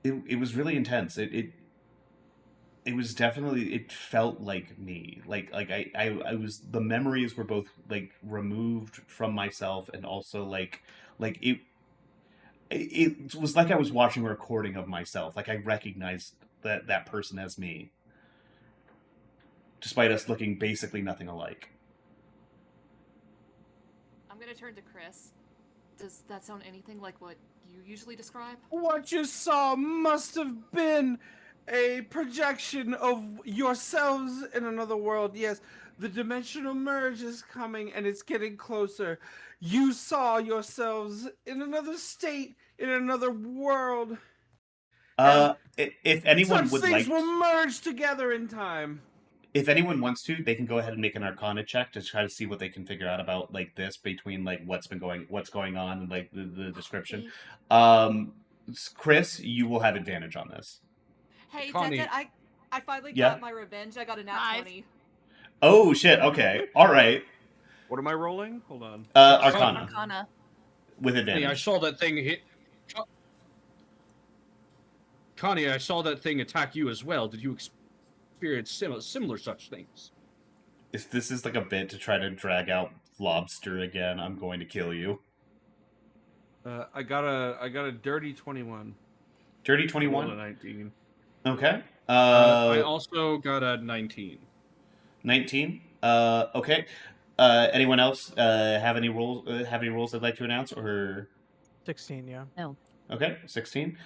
[SPEAKER 5] it was really intense. It was definitely, it felt like me. Like I was, the memories were both like removed from myself, and also like it was like I was watching a recording of myself. Like I recognized that person as me, despite us looking basically nothing alike.
[SPEAKER 7] I'm gonna turn to Chris. Does that sound anything like what you usually describe?
[SPEAKER 1] What you saw must have been a projection of yourselves in another world. Yes, the dimensional merge is coming and it's getting closer. You saw yourselves in another state, in another world.
[SPEAKER 5] If anyone
[SPEAKER 1] Such
[SPEAKER 5] would
[SPEAKER 1] things
[SPEAKER 5] like,
[SPEAKER 1] will merge together in time.
[SPEAKER 5] if anyone wants to, they can go ahead and make an Arcana check to try to see what they can figure out about like this, between like what's going on and like the description. Chris, you will have advantage on this.
[SPEAKER 7] Hey,
[SPEAKER 4] Connie-
[SPEAKER 7] Dettet, I finally
[SPEAKER 5] Yeah?
[SPEAKER 7] got my revenge. I got a nat
[SPEAKER 2] Nice.
[SPEAKER 7] 20.
[SPEAKER 5] Oh shit. Okay. All right.
[SPEAKER 1] What am I rolling? Hold on.
[SPEAKER 5] Arcana
[SPEAKER 2] Arcana.
[SPEAKER 5] with
[SPEAKER 4] Connie, I
[SPEAKER 5] advantage.
[SPEAKER 4] saw that thing hit. Connie, I saw that thing attack you as well. Did you experience similar such things?
[SPEAKER 5] If this is like a bit to try to drag out Lobster again, I'm going to kill you.
[SPEAKER 1] I got a dirty 21.
[SPEAKER 5] Dirty
[SPEAKER 1] I rolled a
[SPEAKER 5] 21.
[SPEAKER 1] 19.
[SPEAKER 5] Okay.
[SPEAKER 4] I also got a 19.
[SPEAKER 5] 19. Okay. Anyone else have any rules? Have any rules they'd like to announce? Or
[SPEAKER 3] 16, yeah.
[SPEAKER 6] No.
[SPEAKER 5] okay, 16.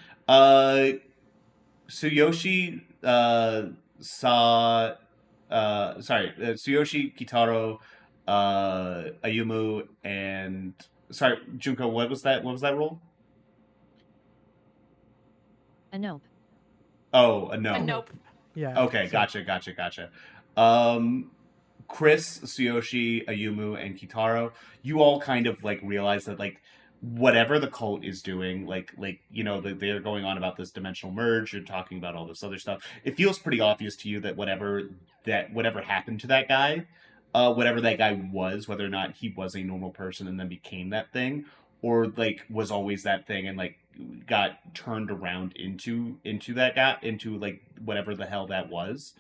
[SPEAKER 5] Tsuyoshi saw. Tsuyoshi, Kitaro, Ayumu, and sorry, Junko. What was that? What was that role?
[SPEAKER 6] A nope.
[SPEAKER 5] Oh, a no.
[SPEAKER 7] Nope.
[SPEAKER 3] Yeah.
[SPEAKER 5] Okay,
[SPEAKER 3] so-
[SPEAKER 5] gotcha. Chris, Tsuyoshi, Ayumu, and Kitaro, you all kind of like realize that like whatever the cult is doing, they're going on about this dimensional merge, you're talking about all this other stuff. It feels pretty obvious to you that whatever happened to that guy, whatever that guy was, whether or not he was a normal person and then became that thing, or like was always that thing and like got turned around into that guy, into like whatever the hell that was,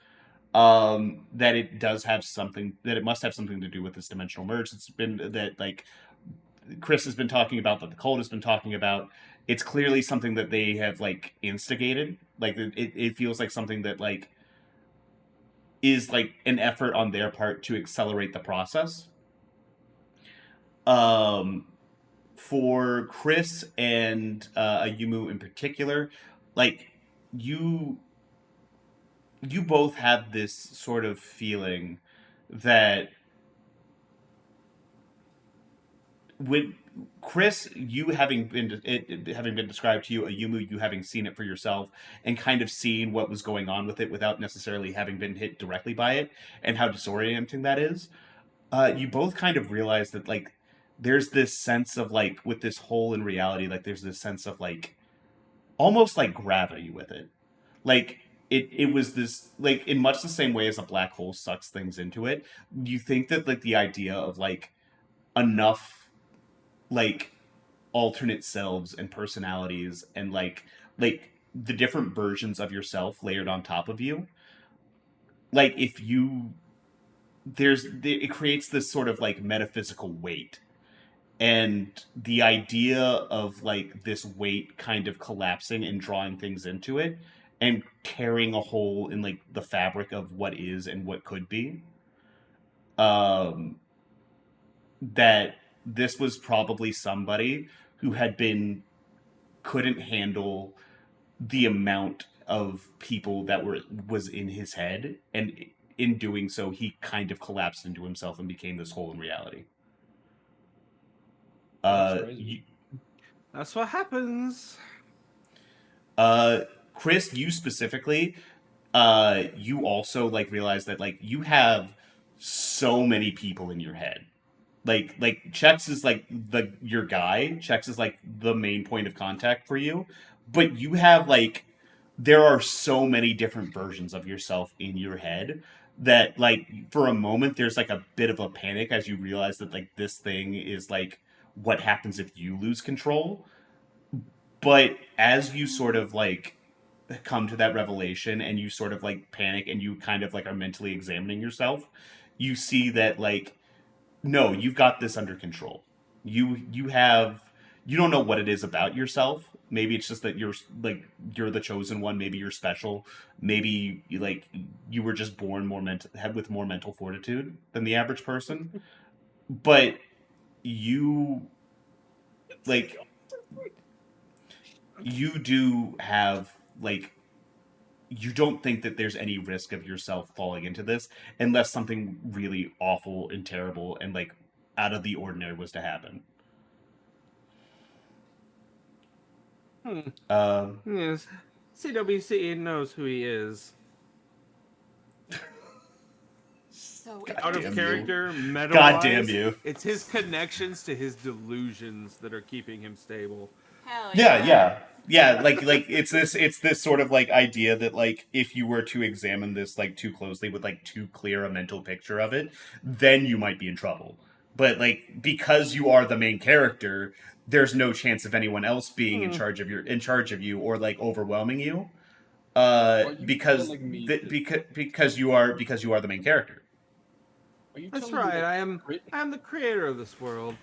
[SPEAKER 5] that it must have something to do with this dimensional merge. It's been that like Chris has been talking about, that the cult has been talking about. It's clearly something that they have like instigated. Like it feels like something that like is like an effort on their part to accelerate the process. For Chris and Ayumu in particular, like you both have this sort of feeling that with Chris, you having been described to you, Ayumu, you having seen it for yourself and kind of seeing what was going on with it without necessarily having been hit directly by it, and how disorienting that is. You both kind of realize that like there's this sense of like with this hole in reality, like there's this sense of like almost like gravity with it. Like it was this like in much the same way as a black hole sucks things into it. You think that like the idea of like enough like alternate selves and personalities and like the different versions of yourself layered on top of you, like if you it creates this sort of like metaphysical weight, and the idea of like this weight kind of collapsing and drawing things into it and tearing a hole in like the fabric of what is and what could be, that this was probably somebody who couldn't handle the amount of people that was in his head, and in doing so he kind of collapsed into himself and became this hole in reality.
[SPEAKER 4] That's crazy.
[SPEAKER 1] That's what happens.
[SPEAKER 5] Chris, you specifically, you also like realize that like you have so many people in your head. Like Chex is like your guy. Chex is like the main point of contact for you, but you have like there are so many different versions of yourself in your head that like for a moment there's like a bit of a panic as you realize that like this thing is like what happens if you lose control. But as you sort of like come to that revelation and you sort of like panic and you kind of like are mentally examining yourself, you see that like no, you've got this under control. You don't know what it is about yourself. Maybe it's just that you're the chosen one. Maybe you're special. Maybe you were just born with more mental fortitude than the average person. But you like you do have like you don't think that there's any risk of yourself falling into this unless something really awful and terrible and like out of the ordinary was to happen.
[SPEAKER 1] Yes. CWC knows who he is.
[SPEAKER 7] So
[SPEAKER 1] Out
[SPEAKER 5] damn
[SPEAKER 1] of
[SPEAKER 5] you.
[SPEAKER 1] character, meta.
[SPEAKER 5] God damn you.
[SPEAKER 1] It's his connections to his delusions that are keeping him stable.
[SPEAKER 7] hell
[SPEAKER 5] Yeah. Yeah, like it's this sort of like idea that like if you were to examine this like too closely with like too clear a mental picture of it, then you might be in trouble. But like because you are the main character, there's no chance of anyone else being
[SPEAKER 1] Hmm.
[SPEAKER 5] in charge of you or like overwhelming you.
[SPEAKER 4] Are you
[SPEAKER 5] Because
[SPEAKER 4] telling me that,
[SPEAKER 5] because you are the main character.
[SPEAKER 4] are you
[SPEAKER 1] That's
[SPEAKER 4] telling me
[SPEAKER 1] right.
[SPEAKER 4] that
[SPEAKER 1] I am the creator of this world.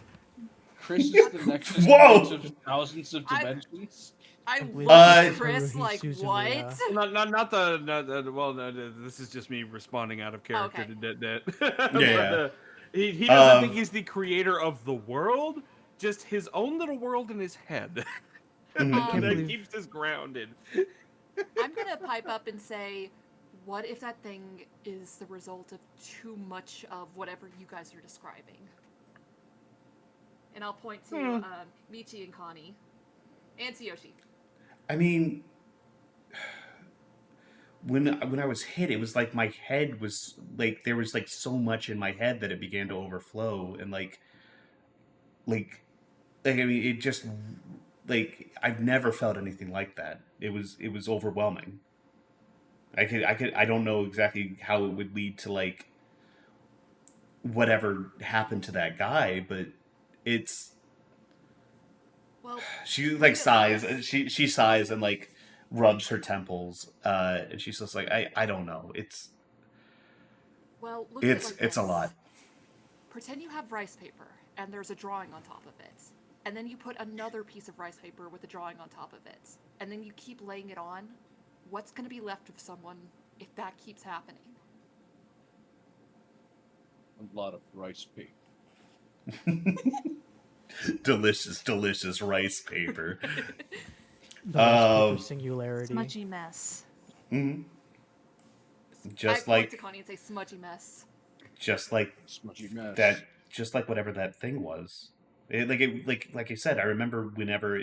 [SPEAKER 4] Chris is the nexus
[SPEAKER 5] Whoa!
[SPEAKER 4] point of thousands of
[SPEAKER 7] I-
[SPEAKER 4] dimensions?
[SPEAKER 7] I
[SPEAKER 3] Completely
[SPEAKER 7] look at
[SPEAKER 5] Uh,
[SPEAKER 7] Chris
[SPEAKER 3] Haruhi
[SPEAKER 7] like,
[SPEAKER 3] Suzumiya.
[SPEAKER 7] what?
[SPEAKER 1] Well, not the well. No, this is just me responding out of character
[SPEAKER 7] Okay.
[SPEAKER 1] to Detdet.
[SPEAKER 5] Yeah.
[SPEAKER 1] But he doesn't think
[SPEAKER 5] Um,
[SPEAKER 1] he's the creator of the world, just his own little world in his head.
[SPEAKER 5] mhm,
[SPEAKER 3] Can't
[SPEAKER 1] that
[SPEAKER 3] believe-
[SPEAKER 1] keeps us grounded.
[SPEAKER 7] I'm gonna pipe up and say, what if that thing is the result of too much of whatever you guys are describing? And I'll point to Michi and Connie. And Tsuyoshi.
[SPEAKER 5] I mean, when I was hit, it was like my head was like there was like so much in my head that it began to overflow and like I mean it just like I've never felt anything like that. It was overwhelming. I don't know exactly how it would lead to like whatever happened to that guy, but it's
[SPEAKER 7] Well,
[SPEAKER 5] she
[SPEAKER 7] leave
[SPEAKER 5] like
[SPEAKER 7] it
[SPEAKER 5] sighs.
[SPEAKER 7] with us.
[SPEAKER 5] She sighs and like rubs her temples, and she's just like I don't know.
[SPEAKER 7] Well, look at it like
[SPEAKER 5] It's a
[SPEAKER 7] this.
[SPEAKER 5] lot.
[SPEAKER 7] Pretend you have rice paper, and there's a drawing on top of it. And then you put another piece of rice paper with a drawing on top of it. And then you keep laying it on. What's going to be left of someone if that keeps happening?
[SPEAKER 4] A lot of rice paper.
[SPEAKER 5] Delicious rice paper.
[SPEAKER 3] The rice paper
[SPEAKER 5] Um,
[SPEAKER 3] singularity.
[SPEAKER 2] Smudgy mess.
[SPEAKER 5] Mhm.
[SPEAKER 7] I
[SPEAKER 5] Just
[SPEAKER 7] point to
[SPEAKER 5] like
[SPEAKER 7] Connie and say, smudgy mess.
[SPEAKER 4] Smudgy mess.
[SPEAKER 5] that, just like whatever that thing was. Like I said, I remember whenever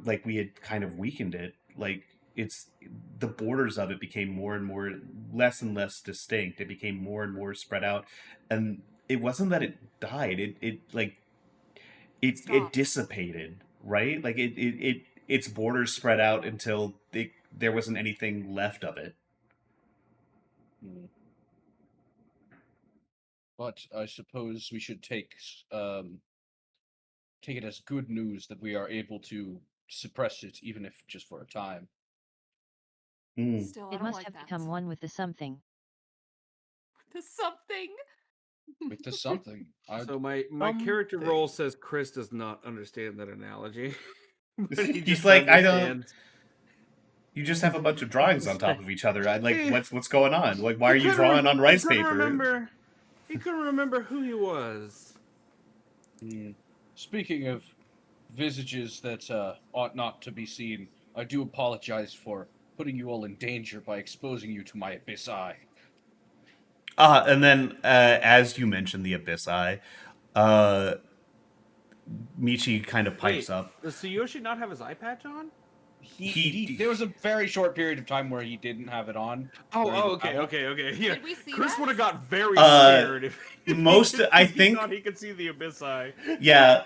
[SPEAKER 5] like we had kind of weakened it, like it's the borders of it became more and more less and less distinct. It became more and more spread out, and it wasn't that it died. It
[SPEAKER 7] Stopped.
[SPEAKER 5] dissipated, right? Like its borders spread out until there wasn't anything left of it.
[SPEAKER 4] Hmm. But I suppose we should take it as good news that we are able to suppress it, even if just for a time.
[SPEAKER 5] Mm.
[SPEAKER 7] Still, I
[SPEAKER 6] It
[SPEAKER 7] don't
[SPEAKER 6] must
[SPEAKER 7] like
[SPEAKER 6] have
[SPEAKER 7] that.
[SPEAKER 6] become one with the something.
[SPEAKER 7] The something.
[SPEAKER 4] With the something,
[SPEAKER 1] So my character
[SPEAKER 3] Something.
[SPEAKER 1] role says Chris does not understand that analogy, but he
[SPEAKER 5] He's
[SPEAKER 1] just
[SPEAKER 5] like, I don't.
[SPEAKER 1] understands.
[SPEAKER 5] You just have a bunch of drawings on top of each other. I like what's going on? Like, why are you
[SPEAKER 1] couldn't
[SPEAKER 5] drawing on rice
[SPEAKER 1] he couldn't
[SPEAKER 5] paper?
[SPEAKER 1] Remember, he couldn't remember who he was.
[SPEAKER 4] Speaking of visages that ought not to be seen, I do apologize for putting you all in danger by exposing you to my abyss eye.
[SPEAKER 5] And then as you mentioned the abyss eye, Michi kind of pipes
[SPEAKER 1] Wait,
[SPEAKER 5] up.
[SPEAKER 1] does Tsuyoshi not have his eye patch on?
[SPEAKER 4] There was a very short period of time where he didn't have it on. during the
[SPEAKER 1] Okay.
[SPEAKER 4] battle.
[SPEAKER 1] Yeah,
[SPEAKER 7] Did we see
[SPEAKER 1] Chris
[SPEAKER 7] that?
[SPEAKER 1] would have got very
[SPEAKER 5] Uh,
[SPEAKER 1] scared if
[SPEAKER 5] most-
[SPEAKER 1] if
[SPEAKER 5] I
[SPEAKER 1] he
[SPEAKER 5] think-
[SPEAKER 1] thought he could see the abyss eye.
[SPEAKER 5] Yeah,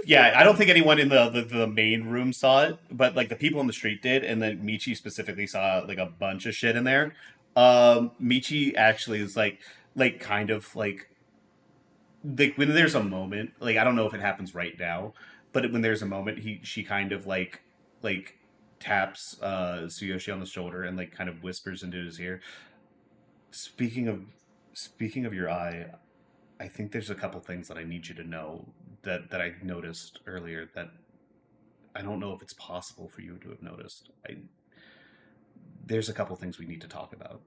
[SPEAKER 5] yeah. I don't think anyone in the main room saw it, but like the people in the street did, and then Michi specifically saw like a bunch of shit in there. Michi actually is like kind of like when there's a moment, like I don't know if it happens right now, but when there's a moment, she kind of like taps Tsuyoshi on the shoulder and like kind of whispers into his ear. Speaking of your eye, I think there's a couple things that I need you to know that I noticed earlier that I don't know if it's possible for you to have noticed. There's a couple things we need to talk about.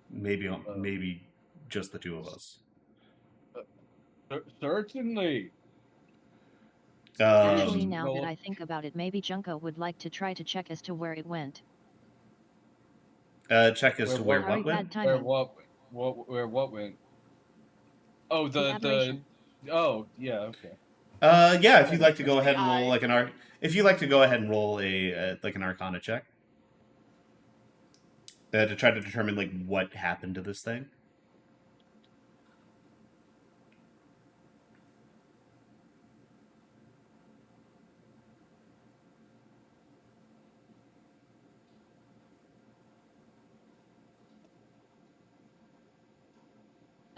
[SPEAKER 5] Maybe just the two of us.
[SPEAKER 4] Certainly.
[SPEAKER 6] Actually,
[SPEAKER 5] Um,
[SPEAKER 6] now
[SPEAKER 4] well-
[SPEAKER 6] that I think about it, maybe Junko would like to try to check as to where it went.
[SPEAKER 5] check as to where
[SPEAKER 6] Sorry,
[SPEAKER 5] what went.
[SPEAKER 6] bad
[SPEAKER 4] Where
[SPEAKER 6] timing.
[SPEAKER 4] what went? Oh, the
[SPEAKER 6] aberration.
[SPEAKER 4] oh yeah, okay.
[SPEAKER 5] Yeah, if you'd like to go
[SPEAKER 7] The
[SPEAKER 5] ahead and roll
[SPEAKER 7] eye.
[SPEAKER 5] like if you'd like to go ahead and roll a like an Arcana check to try to determine like what happened to this thing.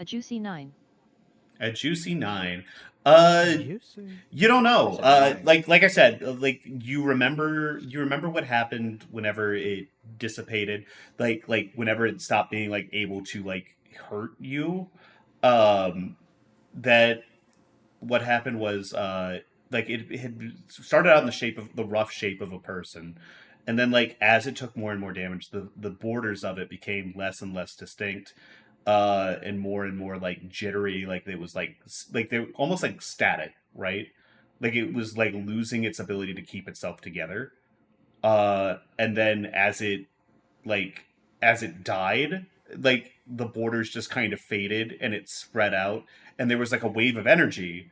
[SPEAKER 6] A juicy 9.
[SPEAKER 5] A juicy 9.
[SPEAKER 3] Juicy.
[SPEAKER 5] You don't know.
[SPEAKER 4] I said 9.
[SPEAKER 5] Like I said, like you remember what happened whenever it dissipated, like whenever it stopped being like able to like hurt you. Um, that what happened was like it had started out in the shape of the rough shape of a person, and then like as it took more and more damage, the borders of it became less and less distinct, and more like jittery, like it was like they almost like static, right? Like it was like losing its ability to keep itself together. And then like as it died, like the borders just kind of faded and it spread out, and there was like a wave of energy,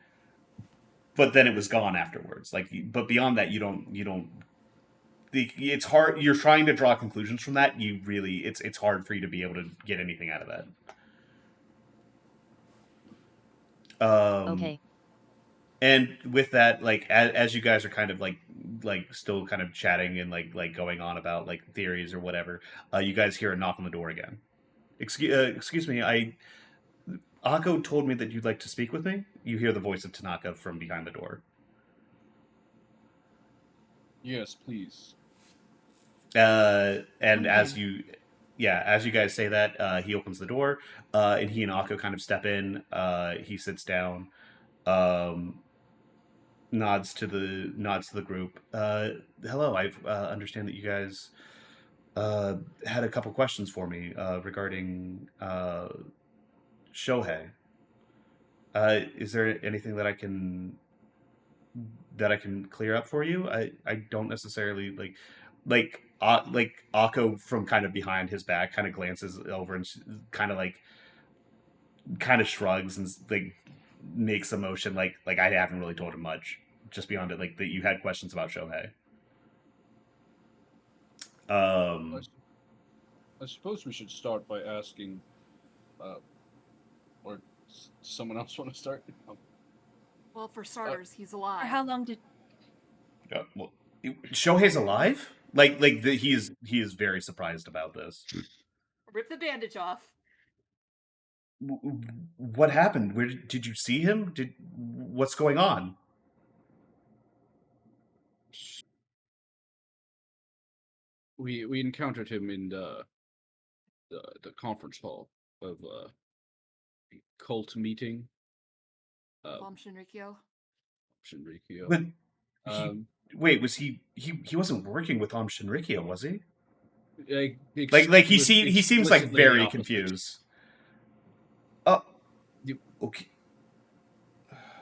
[SPEAKER 5] but then it was gone afterwards. Like, but beyond that, you don't. It's hard. You're trying to draw conclusions from that. You really, it's hard for you to be able to get anything out of that.
[SPEAKER 6] Okay.
[SPEAKER 5] And with that, like as you guys are kind of like still kind of chatting and like going on about like theories or whatever, you guys hear a knock on the door again. Excuse me, Akko told me that you'd like to speak with me. You hear the voice of Tanaka from behind the door.
[SPEAKER 4] Yes, please.
[SPEAKER 5] And
[SPEAKER 2] Come
[SPEAKER 5] as
[SPEAKER 2] in.
[SPEAKER 5] you guys say that, he opens the door, and he and Akko kind of step in. He sits down, um, nods to the group. Hello, I understand that you guys had a couple questions for me regarding Shohei. Is there anything that I can clear up for you? I don't necessarily like Akko from kind of behind his back kind of glances over and kind of shrugs and like makes a motion like I haven't really told him much, just beyond it like that you had questions about Shohei.
[SPEAKER 4] I suppose we should start by asking, or someone else want to start?
[SPEAKER 7] Well, for starters, he's alive.
[SPEAKER 2] For how long did
[SPEAKER 5] Well, Shohei's alive? He is very surprised about this.
[SPEAKER 7] Rip the bandage off.
[SPEAKER 5] What happened? Where did you see him? What's going on?
[SPEAKER 4] We encountered him in the conference hall of the cult meeting.
[SPEAKER 7] Mom Shinrikyo.
[SPEAKER 4] Shinrikyo.
[SPEAKER 5] But wait, was he wasn't working with Shinrikyo, was he? He seems like very confused. Okay.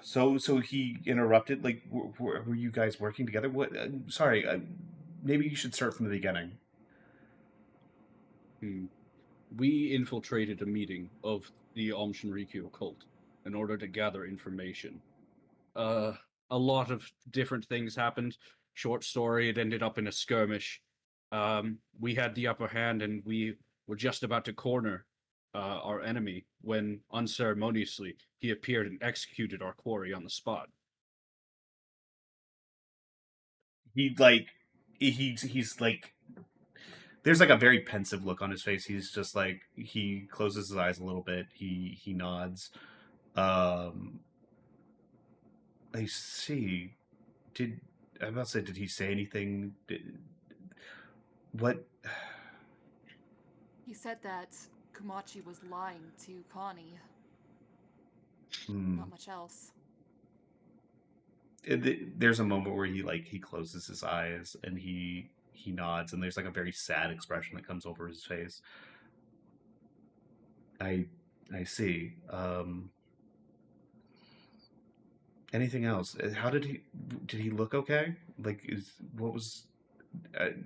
[SPEAKER 5] So he interrupted. Like, were you guys working together? What? Sorry. Maybe you should start from the beginning.
[SPEAKER 4] We infiltrated a meeting of the Shinrikyo cult in order to gather information. A lot of different things happened. Short story, it ended up in a skirmish. We had the upper hand and we were just about to corner our enemy when unceremoniously he appeared and executed our quarry on the spot.
[SPEAKER 5] He's like there's like a very pensive look on his face. He's just like he closes his eyes a little bit. He nods. I see. I'm about to say, did he say anything? What?
[SPEAKER 7] He said that Kumachi was lying to Connie.
[SPEAKER 5] Hmm.
[SPEAKER 7] Not much else.
[SPEAKER 5] There's a moment where he closes his eyes and he nods, and there's like a very sad expression that comes over his face. I see. Anything else? How did he look okay? Like, what was?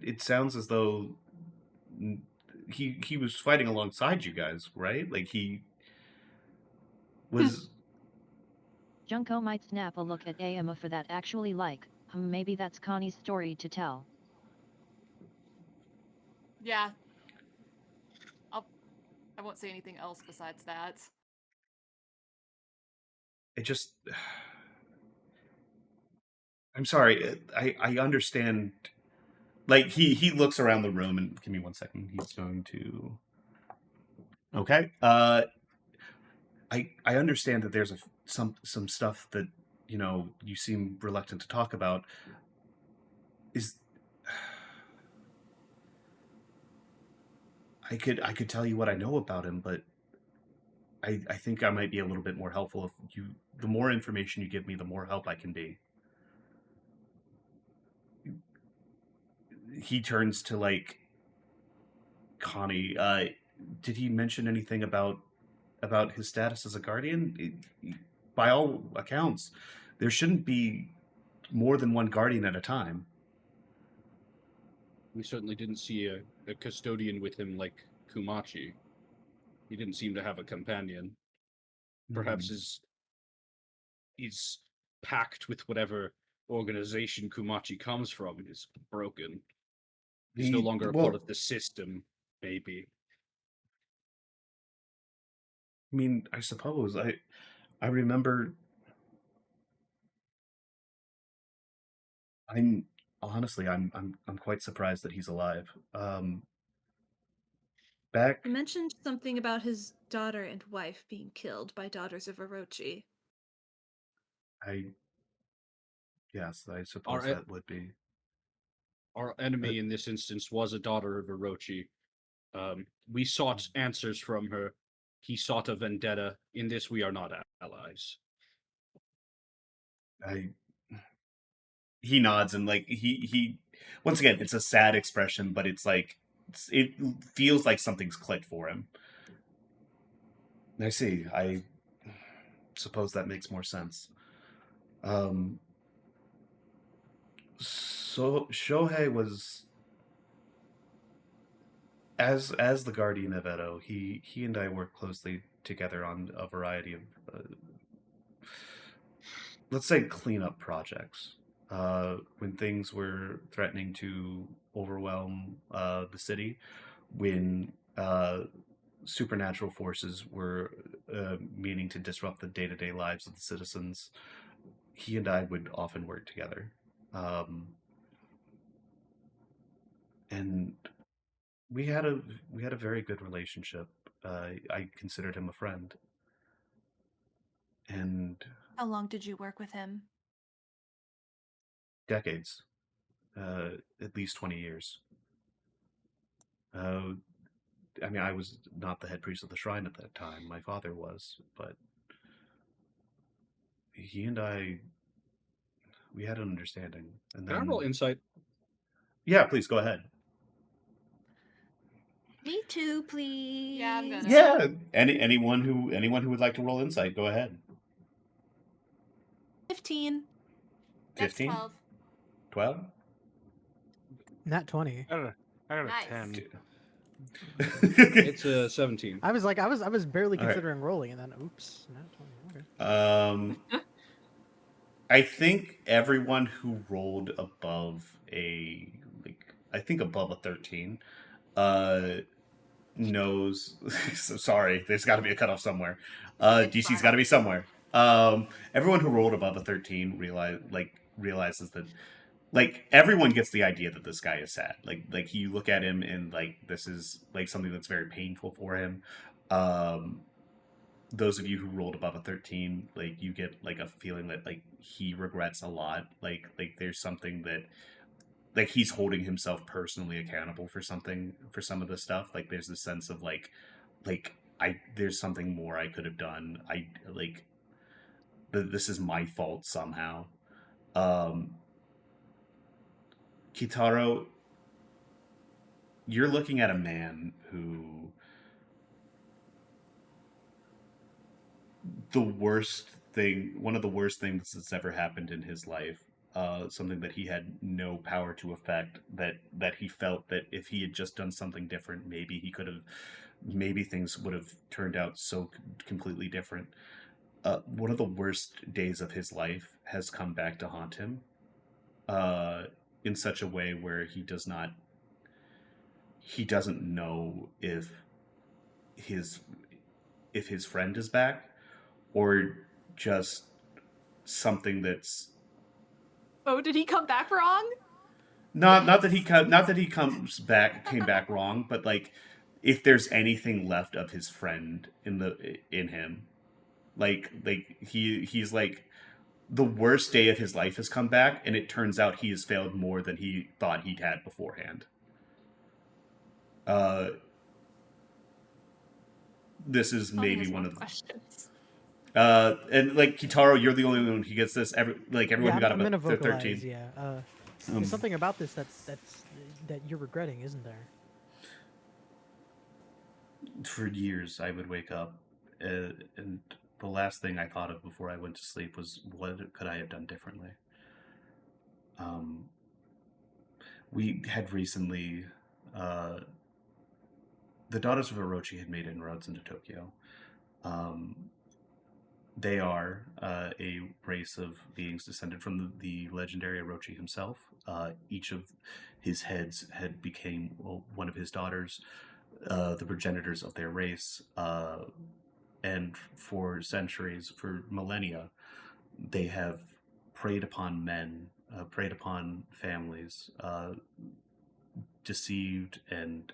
[SPEAKER 5] It sounds as though he was fighting alongside you guys, right? Like he was.
[SPEAKER 6] Junko might snap a look at Ama for that actually like, maybe that's Connie's story to tell.
[SPEAKER 7] Yeah. I won't say anything else besides that.
[SPEAKER 5] It just. I'm sorry. I understand. Like he looks around the room and give me 1 second. He's going to. Okay. I understand that there's some stuff that you seem reluctant to talk about. Is I could tell you what I know about him, but I think I might be a little bit more helpful if the more information you give me, the more help I can be. He turns to like Connie. Did he mention anything about his status as a guardian? By all accounts, there shouldn't be more than one guardian at a time.
[SPEAKER 4] We certainly didn't see a custodian with him like Kumachi. He didn't seem to have a companion. Perhaps he's packed with whatever organization Kumachi comes from is broken. He's no longer a part of the system, maybe.
[SPEAKER 5] I mean, I suppose I remember. I'm honestly, I'm quite surprised that he's alive. Back,
[SPEAKER 2] You mentioned something about his daughter and wife being killed by daughters of Orochi.
[SPEAKER 5] I yes, I suppose
[SPEAKER 4] Our
[SPEAKER 5] that would be.
[SPEAKER 4] our enemy in this instance was a daughter of Orochi. We sought answers from her. He sought a vendetta. In this, we are not allies.
[SPEAKER 5] I he nods and like he once again, it's a sad expression, but it's like it feels like something's clicked for him. I see. I suppose that makes more sense. So Shohei was as the guardian of Edo. He and I worked closely together on a variety of let's say cleanup projects. When things were threatening to overwhelm the city, when supernatural forces were meaning to disrupt the day-to-day lives of the citizens, he and I would often work together. And we had a very good relationship. I considered him a friend. And
[SPEAKER 2] How long did you work with him?
[SPEAKER 5] decades, at least 20 years. I mean, I was not the head priest of the shrine at that time. My father was, but he and I, we had an understanding. And
[SPEAKER 4] Can I
[SPEAKER 5] then,
[SPEAKER 4] roll insight?
[SPEAKER 5] yeah, please go ahead.
[SPEAKER 2] Me too, please.
[SPEAKER 7] Yeah, I'm gonna.
[SPEAKER 5] Yeah, anyone who would like to roll insight, go ahead.
[SPEAKER 2] 15.
[SPEAKER 7] That's
[SPEAKER 5] 15?
[SPEAKER 7] 12.
[SPEAKER 5] 12?
[SPEAKER 3] Not 20.
[SPEAKER 1] I got a
[SPEAKER 7] Nice.
[SPEAKER 1] 10.
[SPEAKER 4] It's a 17.
[SPEAKER 3] I was barely
[SPEAKER 5] All right.
[SPEAKER 3] considering rolling, and then oops, not 20. Okay.
[SPEAKER 5] I think everyone who rolled above above a 13, knows. So sorry, there's got to be a cutoff somewhere. DC's got to be somewhere. Everyone who rolled above a 13 realizes that like everyone gets the idea that this guy is sad. Like you look at him and like this is like something that's very painful for him. Those of you who rolled above a 13, like you get like a feeling that like he regrets a lot. Like there's something that like he's holding himself personally accountable for something, for some of the stuff. Like there's this sense of like there's something more I could have done. This is my fault somehow. Kitaro, you're looking at a man who one of the worst things that's ever happened in his life, something that he had no power to affect, that he felt that if he had just done something different, maybe things would have turned out so completely different. One of the worst days of his life has come back to haunt him, in such a way where he doesn't know if his friend is back, or just something that's
[SPEAKER 2] Oh, did he come back wrong?
[SPEAKER 5] not that he came back wrong, but like if there's anything left of his friend in him, He's like the worst day of his life has come back, and it turns out he has failed more than he thought he'd had beforehand. This is
[SPEAKER 2] Tell me
[SPEAKER 5] maybe
[SPEAKER 2] his
[SPEAKER 5] one
[SPEAKER 2] more
[SPEAKER 5] of the,
[SPEAKER 2] questions.
[SPEAKER 5] and like Kitaro, you're the only one who gets this. Everyone
[SPEAKER 3] Yeah,
[SPEAKER 5] who
[SPEAKER 3] I'm,
[SPEAKER 5] got
[SPEAKER 3] I'm gonna
[SPEAKER 5] about the
[SPEAKER 3] vocalize.
[SPEAKER 5] 13.
[SPEAKER 3] Yeah.
[SPEAKER 5] Um,
[SPEAKER 3] There's something about this that you're regretting, isn't there?
[SPEAKER 5] for years, I would wake up, and the last thing I thought of before I went to sleep was what could I have done differently. Um, we had recently, uh, the Daughters of Orochi had made inroads into Tokyo. Um, they are a race of beings descended from the legendary Orochi himself. Each of his heads had became one of his daughters, the progenitors of their race, and for centuries, for millennia, they have preyed upon men, preyed upon families, deceived and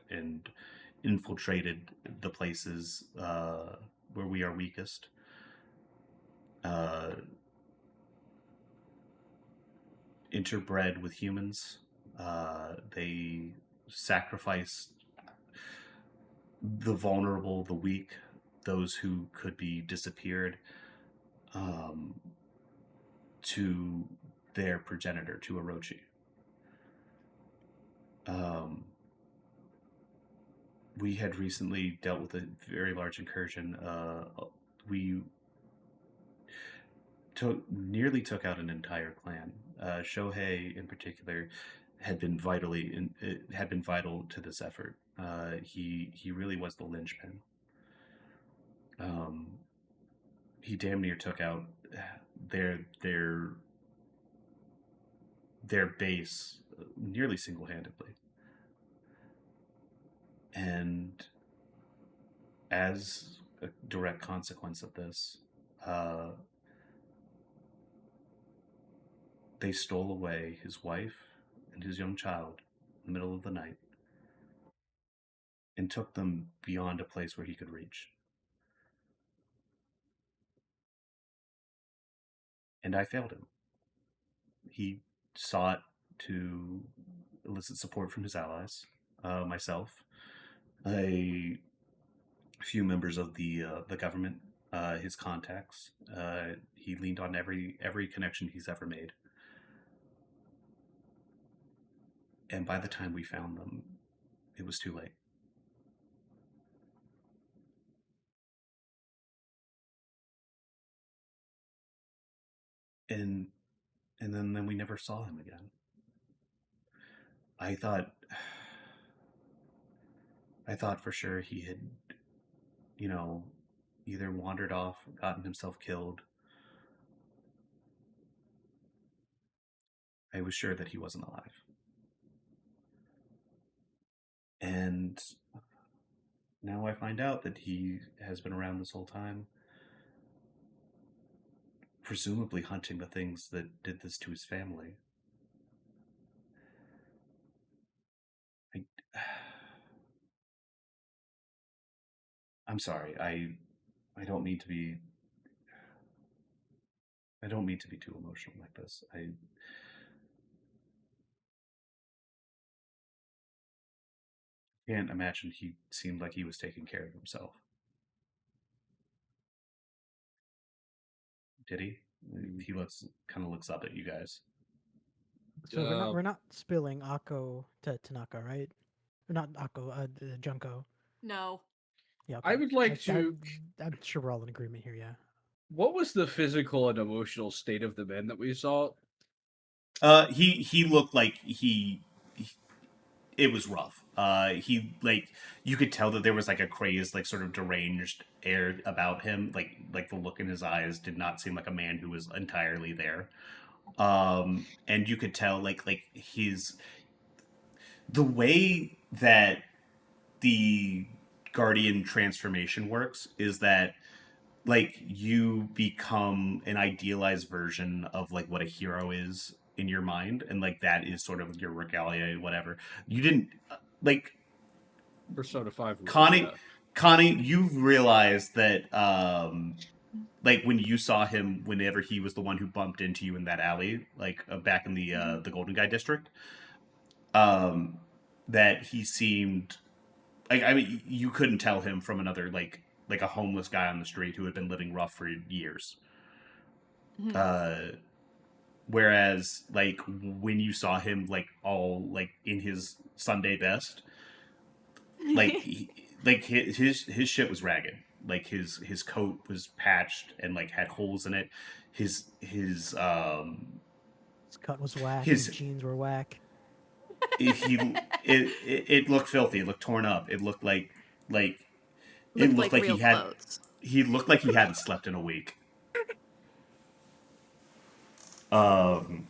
[SPEAKER 5] infiltrated the places where we are weakest. Uh, interbred with humans. They sacrifice the vulnerable, the weak, those who could be disappeared, um, to their progenitor, to Orochi. Um, we had recently dealt with a very large incursion. We nearly took out an entire clan. Shohei, in particular, had been had been vital to this effort. He really was the linchpin. Um, he damn near took out their their their base nearly single handedly. And as a direct consequence of this, uh, they stole away his wife and his young child in the middle of the night and took them beyond a place where he could reach. And I failed him. He sought to elicit support from his allies, myself, a few members of the government, his contacts. He leaned on every connection he's ever made. And by the time we found them, it was too late. And then we never saw him again. I thought I thought for sure he had, you know, either wandered off, gotten himself killed. I was sure that he wasn't alive. And now I find out that he has been around this whole time, presumably hunting the things that did this to his family. I, I'm sorry. I don't mean to be. I don't mean to be too emotional like this. I can't imagine he seemed like he was taking care of himself. Did he? He kind of looks up at you guys.
[SPEAKER 3] So we're not spilling Akko to Tanaka, right? Or not Akko, Junko.
[SPEAKER 7] No.
[SPEAKER 3] Yeah.
[SPEAKER 4] I would like to.
[SPEAKER 3] I'm sure we're all in agreement here. Yeah.
[SPEAKER 4] What was the physical and emotional state of the men that we saw?
[SPEAKER 5] He looked like it was rough. He like you could tell that there was like a crazed, like sort of deranged air about him. Like the look in his eyes did not seem like a man who was entirely there. And you could tell like his the way that the Guardian transformation works is that like you become an idealized version of like what a hero is in your mind, and like that is sort of your regalia, whatever. You didn't like
[SPEAKER 4] Persona 5 rules,
[SPEAKER 5] Connie.
[SPEAKER 4] yeah.
[SPEAKER 5] Connie, you've realized that like when you saw him, whenever he was the one who bumped into you in that alley, like back in the Golden Guy district, um, that he seemed like, I mean, you couldn't tell him from another like a homeless guy on the street who had been living rough for years.
[SPEAKER 2] Mhm.
[SPEAKER 5] Whereas like when you saw him like all like in his Sunday best, like like his shit was ragged. Like his coat was patched and like had holes in it. His
[SPEAKER 3] His cut was whack. His
[SPEAKER 5] his
[SPEAKER 3] jeans were whack.
[SPEAKER 5] it looked filthy. It looked torn up. It looked like it
[SPEAKER 2] Looked
[SPEAKER 5] looked
[SPEAKER 2] like
[SPEAKER 5] like
[SPEAKER 2] real clothes.
[SPEAKER 5] he looked like he hadn't slept in a week. Um.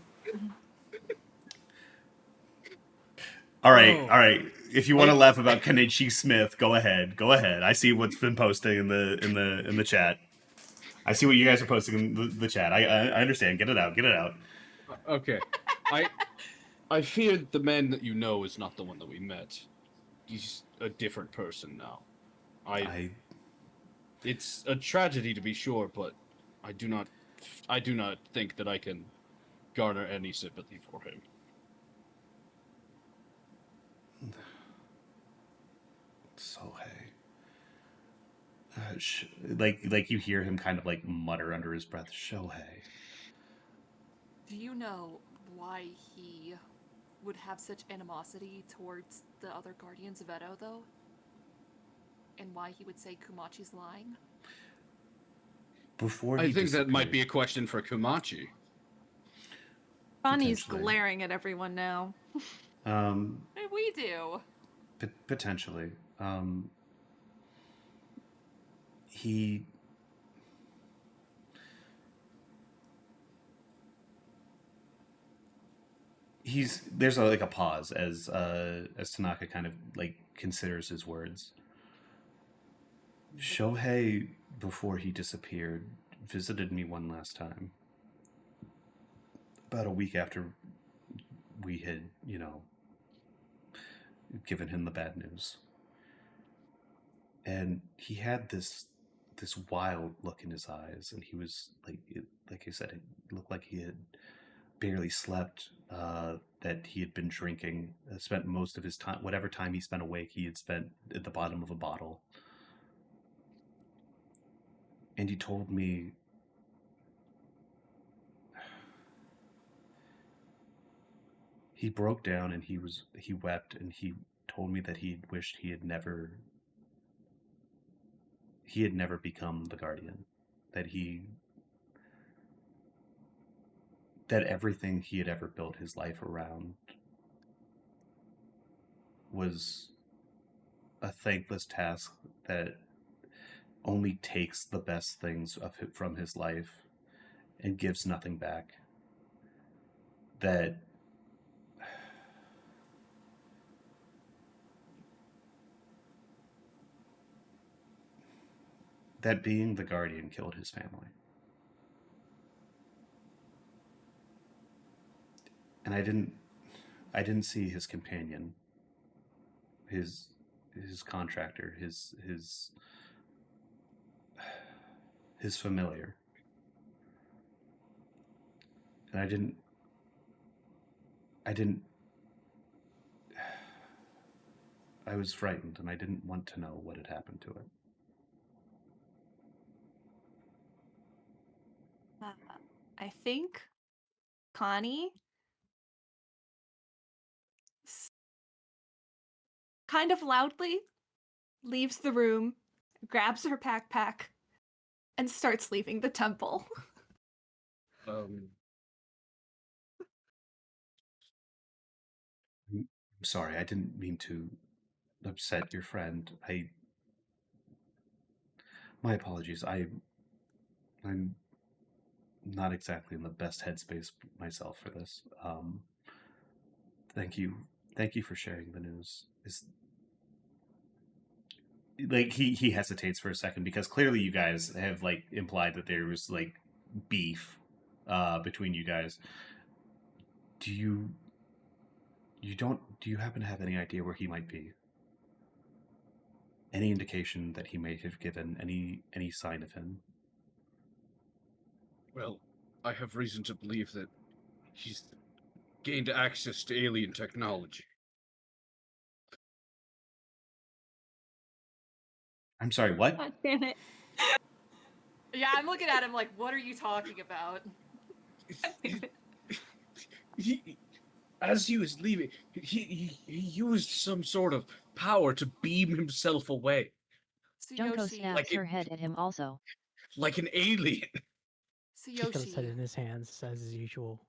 [SPEAKER 5] All right,
[SPEAKER 4] Oh.
[SPEAKER 5] all right. If you want to laugh about Kenichi Smith, go ahead. Go ahead. I see what's been posting in the chat. I see what you guys are posting in the chat. I understand. Get it out. Get it out.
[SPEAKER 4] Okay. I fear the man that you know is not the one that we met. He's a different person now. It's a tragedy to be sure, but I do not think that I can garner any sympathy for him.
[SPEAKER 5] So hey, like you hear him kind of like mutter under his breath, Shohei.
[SPEAKER 7] Do you know why he would have such animosity towards the other Guardians of Edo, though? And why he would say Kumachi's lying?
[SPEAKER 5] Before
[SPEAKER 4] I
[SPEAKER 5] he
[SPEAKER 4] think that might be a
[SPEAKER 5] disappeared-
[SPEAKER 4] question for Kumachi.
[SPEAKER 2] Bonnie's
[SPEAKER 5] Potentially.
[SPEAKER 2] glaring at everyone now.
[SPEAKER 7] We do.
[SPEAKER 5] Potentially. He he's there's like a pause as Tanaka kind of like considers his words. Shohei, before he disappeared, visited me one last time. About a week after we had, given him the bad news. And he had this wild look in his eyes, and he was like I said, it looked like he had barely slept, that he had been drinking, spent most of his time, whatever time he spent awake, he had spent at the bottom of a bottle. And he told me he broke down and he wept, and he told me that he wished he had never become the guardian, that everything he had ever built his life around was a thankless task that only takes the best things from his life and gives nothing back. That being the guardian killed his family. And I didn't see his companion, his contractor, his familiar. And I didn't I was frightened, and I didn't want to know what had happened to it.
[SPEAKER 2] I think Connie kind of loudly leaves the room, grabs her backpack, and starts leaving the temple.
[SPEAKER 5] I'm sorry, I didn't mean to upset your friend. My apologies. I'm not exactly in the best headspace myself for this. Thank you for sharing the news. Is like he hesitates for a second, because clearly you guys have like implied that there was like beef between you guys. Do you happen to have any idea where he might be? Any indication that he may have given any sign of him?
[SPEAKER 4] Well, I have reason to believe that he's gained access to alien technology.
[SPEAKER 5] I'm sorry, what?
[SPEAKER 2] God damn it.
[SPEAKER 7] Yeah, I'm looking at him like, what are you talking about?
[SPEAKER 4] He, as he was leaving, he used some sort of power to beam himself away,
[SPEAKER 6] Junko
[SPEAKER 7] Tsuyoshi,
[SPEAKER 6] snaps
[SPEAKER 4] Like it-
[SPEAKER 6] her head at him also.
[SPEAKER 4] like an alien.
[SPEAKER 3] He's got his head
[SPEAKER 7] Tsuyoshi,
[SPEAKER 3] in his hands as usual.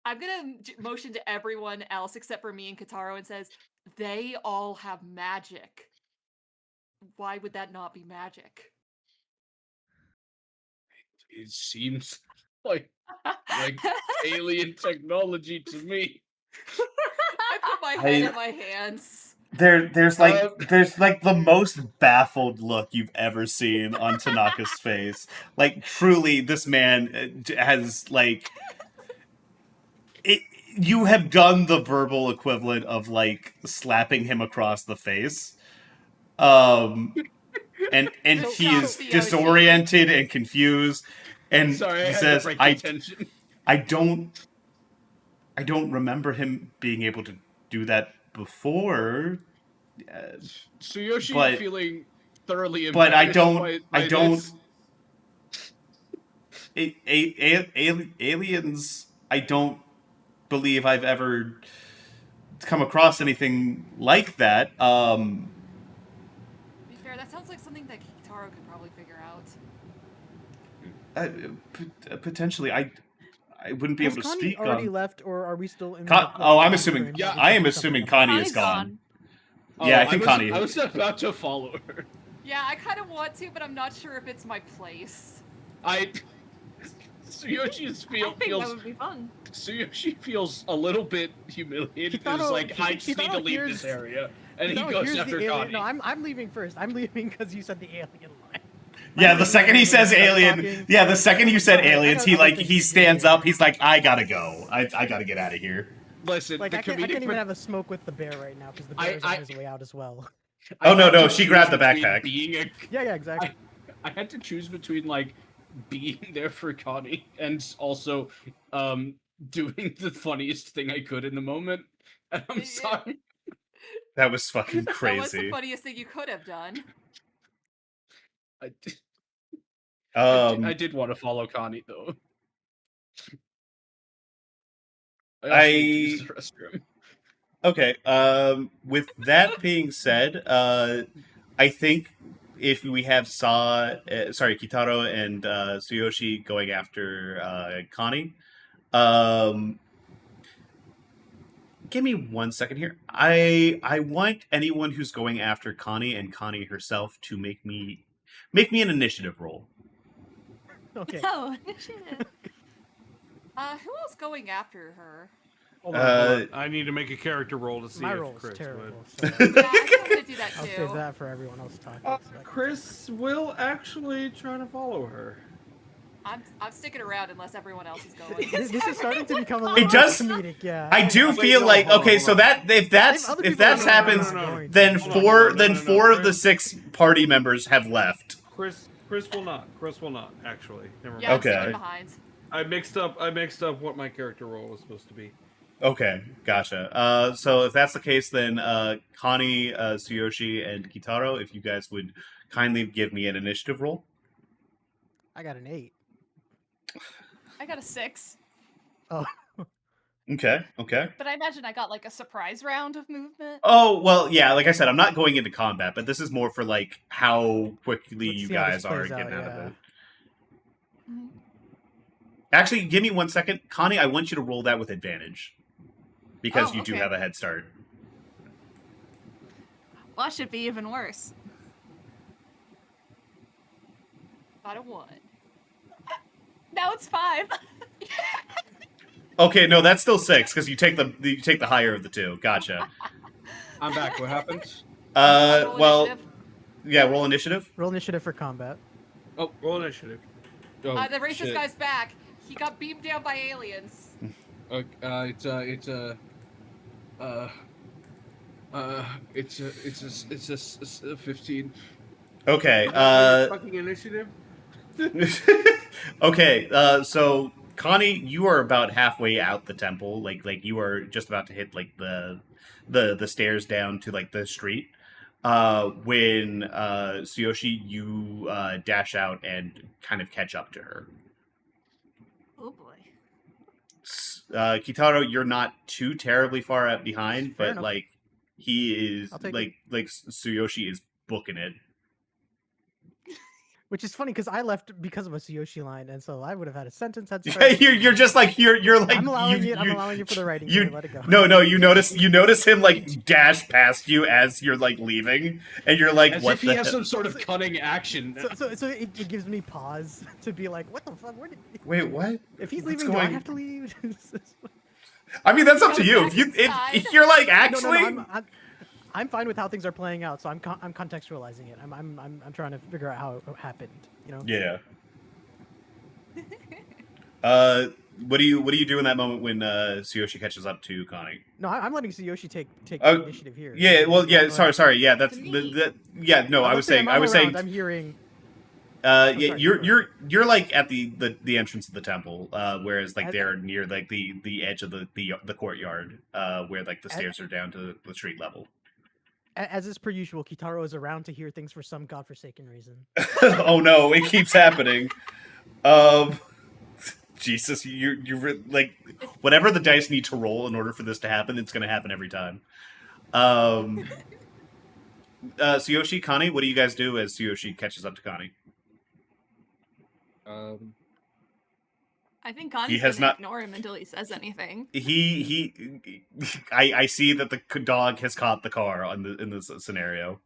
[SPEAKER 7] I'm gonna motion to everyone else except for me and Kataro and says, they all have magic. Why would that not be magic?
[SPEAKER 4] It seems like alien technology to me.
[SPEAKER 7] I put my head in my hands.
[SPEAKER 5] There's
[SPEAKER 4] Uh,
[SPEAKER 5] like the most baffled look you've ever seen on Tanaka's face. Like truly, this man has like it. You have done the verbal equivalent of like slapping him across the face. And
[SPEAKER 7] Good
[SPEAKER 5] he
[SPEAKER 7] job,
[SPEAKER 5] is
[SPEAKER 7] Tsuyoshi.
[SPEAKER 5] disoriented and confused, and
[SPEAKER 4] Sorry, I
[SPEAKER 5] he
[SPEAKER 4] had to
[SPEAKER 5] says,
[SPEAKER 4] break the tension.
[SPEAKER 5] I don't remember him being able to do that before,
[SPEAKER 4] Tsuyoshi
[SPEAKER 5] but
[SPEAKER 4] feeling thoroughly
[SPEAKER 5] but I
[SPEAKER 4] embarrassed
[SPEAKER 5] don't
[SPEAKER 4] by this.
[SPEAKER 5] aliens. I don't believe I've ever come across anything like that.
[SPEAKER 7] To be fair, that sounds like something that Kitaro could probably figure out.
[SPEAKER 5] Potentially, I wouldn't be
[SPEAKER 3] Has
[SPEAKER 5] able to
[SPEAKER 3] Connie
[SPEAKER 5] speak
[SPEAKER 3] already
[SPEAKER 5] on.
[SPEAKER 3] left, or are we still in?
[SPEAKER 5] Oh, I'm
[SPEAKER 3] time
[SPEAKER 5] assuming.
[SPEAKER 3] frame
[SPEAKER 4] Yeah,
[SPEAKER 3] that
[SPEAKER 5] I
[SPEAKER 3] there
[SPEAKER 5] am
[SPEAKER 3] could be something
[SPEAKER 5] assuming
[SPEAKER 3] else?
[SPEAKER 5] Connie is
[SPEAKER 2] Connie's
[SPEAKER 5] gone.
[SPEAKER 2] gone.
[SPEAKER 5] Yeah, I think Connie.
[SPEAKER 4] I was about to follow her.
[SPEAKER 7] Yeah, I kind of want to, but I'm not sure if it's my place.
[SPEAKER 4] Tsuyoshi
[SPEAKER 2] I think that
[SPEAKER 4] feels
[SPEAKER 2] would be fun.
[SPEAKER 4] Tsuyoshi feels a little bit humiliated. He's like, I just need to leave this area, and he
[SPEAKER 3] No,
[SPEAKER 4] goes
[SPEAKER 3] here's
[SPEAKER 4] after
[SPEAKER 3] the alien.
[SPEAKER 4] Connie.
[SPEAKER 3] No, I'm leaving first. I'm leaving because you said the alien line.
[SPEAKER 5] Yeah,
[SPEAKER 3] I'm
[SPEAKER 5] the
[SPEAKER 3] leaving
[SPEAKER 5] second he
[SPEAKER 3] when
[SPEAKER 5] says
[SPEAKER 3] started
[SPEAKER 5] alien,
[SPEAKER 3] talking.
[SPEAKER 5] yeah, the second you said
[SPEAKER 3] Alright, I
[SPEAKER 5] aliens,
[SPEAKER 3] got
[SPEAKER 5] he
[SPEAKER 3] other
[SPEAKER 5] like
[SPEAKER 3] things
[SPEAKER 5] he
[SPEAKER 3] to do
[SPEAKER 5] stands
[SPEAKER 3] here.
[SPEAKER 5] up. He's like, I gotta go. I gotta get out of here.
[SPEAKER 4] Listen,
[SPEAKER 3] Like
[SPEAKER 4] the
[SPEAKER 3] I can't
[SPEAKER 4] comedic.
[SPEAKER 3] even have a smoke with the bear right now because the bear is on his way out as well.
[SPEAKER 5] Oh, no,
[SPEAKER 4] had
[SPEAKER 5] no,
[SPEAKER 4] to
[SPEAKER 5] she
[SPEAKER 4] choose
[SPEAKER 5] grabbed the
[SPEAKER 4] between
[SPEAKER 5] backpack.
[SPEAKER 4] Being a,
[SPEAKER 3] Yeah, exactly.
[SPEAKER 4] I had to choose between like being there for Connie and also doing the funniest thing I could in the moment. And I'm
[SPEAKER 7] Yeah.
[SPEAKER 4] sorry.
[SPEAKER 5] That was fucking
[SPEAKER 7] That was the
[SPEAKER 5] crazy.
[SPEAKER 7] funniest thing you could have done.
[SPEAKER 4] I did,
[SPEAKER 5] Um,
[SPEAKER 4] I did want to follow Connie though. I also need to use the restroom.
[SPEAKER 5] Okay. With that being said, I think if we have Kitaro and Tsuyoshi going after Connie, um, give me 1 second here. I want anyone who's going after Connie and Connie herself to make me an initiative roll.
[SPEAKER 3] Okay.
[SPEAKER 2] Oh, initiative.
[SPEAKER 7] Who else going after her?
[SPEAKER 1] Hold on. I need to make a character roll to see
[SPEAKER 3] My
[SPEAKER 1] if
[SPEAKER 3] roll is
[SPEAKER 1] Chris
[SPEAKER 3] terrible.
[SPEAKER 1] would.
[SPEAKER 3] So
[SPEAKER 7] Yeah, I think I'm gonna do that
[SPEAKER 3] I'll
[SPEAKER 7] too.
[SPEAKER 3] save that for everyone else talking. so I can-
[SPEAKER 1] Chris will actually try to follow her.
[SPEAKER 7] I'm sticking around unless everyone else is going.
[SPEAKER 3] This is starting to become a little
[SPEAKER 5] It does-
[SPEAKER 3] comedic. Yeah.
[SPEAKER 5] I do
[SPEAKER 1] Wait,
[SPEAKER 5] feel
[SPEAKER 1] no,
[SPEAKER 5] like
[SPEAKER 1] hold on,
[SPEAKER 5] okay,
[SPEAKER 1] hold
[SPEAKER 5] so
[SPEAKER 1] on.
[SPEAKER 5] that if that's
[SPEAKER 3] other
[SPEAKER 5] if
[SPEAKER 3] people
[SPEAKER 5] that
[SPEAKER 3] are going,
[SPEAKER 5] happens,
[SPEAKER 3] no, no, no, no.
[SPEAKER 5] then
[SPEAKER 1] Hold on,
[SPEAKER 5] four
[SPEAKER 1] hold on,
[SPEAKER 5] then
[SPEAKER 1] no,
[SPEAKER 5] four of the
[SPEAKER 1] Chris.
[SPEAKER 5] 6 party members have left.
[SPEAKER 1] Chris will not. Chris will not actually. Never
[SPEAKER 7] Yeah,
[SPEAKER 1] mind.
[SPEAKER 7] I'm
[SPEAKER 5] Okay.
[SPEAKER 7] sticking behind.
[SPEAKER 1] I mixed up what my character role was supposed to be.
[SPEAKER 5] Okay, gotcha. So if that's the case, then Connie, Tsuyoshi, and Kitaro, if you guys would kindly give me an initiative roll.
[SPEAKER 3] I got an 8.
[SPEAKER 2] I got a 6,
[SPEAKER 3] Oh,
[SPEAKER 5] Okay.
[SPEAKER 2] but I imagine I got like a surprise round of movement.
[SPEAKER 5] Oh well, yeah. Like I said, I'm not going into combat, but this is more for like how quickly
[SPEAKER 3] Let's
[SPEAKER 5] you
[SPEAKER 3] see how this
[SPEAKER 5] guys are
[SPEAKER 3] plays
[SPEAKER 5] getting
[SPEAKER 3] out,
[SPEAKER 5] out of
[SPEAKER 3] yeah.
[SPEAKER 5] it.
[SPEAKER 2] Mhm.
[SPEAKER 5] Actually, give me 1 second, Connie. I want you to roll that with advantage because
[SPEAKER 2] Oh,
[SPEAKER 5] you do
[SPEAKER 2] okay.
[SPEAKER 5] have a head start.
[SPEAKER 2] Well, that should be even worse.
[SPEAKER 7] Got a 1.
[SPEAKER 2] Now it's 5.
[SPEAKER 5] Okay, no, that's still 6 because you take the higher of the two. Gotcha.
[SPEAKER 4] I'm back. What happened?
[SPEAKER 7] Roll
[SPEAKER 5] Well,
[SPEAKER 7] initiative.
[SPEAKER 5] yeah, roll initiative.
[SPEAKER 3] roll initiative for combat.
[SPEAKER 1] Roll initiative.
[SPEAKER 4] Oh,
[SPEAKER 7] The racist
[SPEAKER 4] shit.
[SPEAKER 7] guy's back. He got beamed down by aliens.
[SPEAKER 4] It's a 15.
[SPEAKER 5] Okay.
[SPEAKER 1] Fucking initiative.
[SPEAKER 5] Okay, so Connie, you are about halfway out the temple. Like you are just about to hit like the stairs down to like the street. When Tsuyoshi, you dash out and kind of catch up to her.
[SPEAKER 2] Oh boy.
[SPEAKER 5] Kitaro, you're not too terribly far out behind,
[SPEAKER 3] Fair
[SPEAKER 5] but
[SPEAKER 3] enough.
[SPEAKER 5] like he is
[SPEAKER 3] I'll take
[SPEAKER 5] like Tsuyoshi is booking it.
[SPEAKER 3] Which is funny because I left because of a Tsuyoshi line, and so I would have had a sentence head
[SPEAKER 5] Yeah,
[SPEAKER 3] start.
[SPEAKER 5] you're just like you're like
[SPEAKER 3] I'm allowing
[SPEAKER 5] you,
[SPEAKER 3] it. I'm
[SPEAKER 5] you,
[SPEAKER 3] allowing it for the writing.
[SPEAKER 5] you
[SPEAKER 3] Let it go.
[SPEAKER 5] no you notice him like dash past you as you're like leaving, and you're like,
[SPEAKER 4] As
[SPEAKER 5] what
[SPEAKER 4] if he
[SPEAKER 5] the
[SPEAKER 4] has
[SPEAKER 5] hell?
[SPEAKER 4] some sort of cunning action.
[SPEAKER 3] So it gives me pause to be like, what the fuck? Where did?
[SPEAKER 5] Wait, what?
[SPEAKER 3] If he's
[SPEAKER 5] What's
[SPEAKER 3] leaving, do I
[SPEAKER 5] going-
[SPEAKER 3] have to leave?
[SPEAKER 5] I mean, that's up to
[SPEAKER 7] Go
[SPEAKER 5] you.
[SPEAKER 7] back
[SPEAKER 5] If you
[SPEAKER 7] inside.
[SPEAKER 5] if you're like
[SPEAKER 3] No,
[SPEAKER 5] actually,
[SPEAKER 3] I'm fine with how things are playing out. So I'm contextualizing it. I'm trying to figure out how it happened. You know.
[SPEAKER 5] yeah. What do you do in that moment when Tsuyoshi catches up to Connie?
[SPEAKER 3] No, I'm letting Tsuyoshi take
[SPEAKER 5] Oh,
[SPEAKER 3] the initiative here.
[SPEAKER 5] Yeah, well,
[SPEAKER 3] Go
[SPEAKER 5] yeah.
[SPEAKER 3] ahead.
[SPEAKER 5] Sorry. Yeah, that's
[SPEAKER 2] To
[SPEAKER 5] the,
[SPEAKER 2] me.
[SPEAKER 5] the yeah. No, I was saying.
[SPEAKER 3] I'm
[SPEAKER 5] saying.
[SPEAKER 3] around, I'm hearing.
[SPEAKER 5] Yeah,
[SPEAKER 3] sorry,
[SPEAKER 5] you're like at the entrance of the temple, whereas like
[SPEAKER 3] As-
[SPEAKER 5] they're near like the edge of the courtyard, where like the stairs are down to the street level.
[SPEAKER 3] As is per usual, Kitaro is around to hear things for some godforsaken reason.
[SPEAKER 5] Oh no, it keeps happening. Um, Jesus, you're like whatever the dice need to roll in order for this to happen, it's going to happen every time. Tsuyoshi, Connie, what do you guys do as Tsuyoshi catches up to Connie?
[SPEAKER 2] I think Connie's
[SPEAKER 5] has
[SPEAKER 2] gonna
[SPEAKER 5] not-
[SPEAKER 2] ignore him until he says anything.
[SPEAKER 5] I see that the dog has caught the car in this scenario.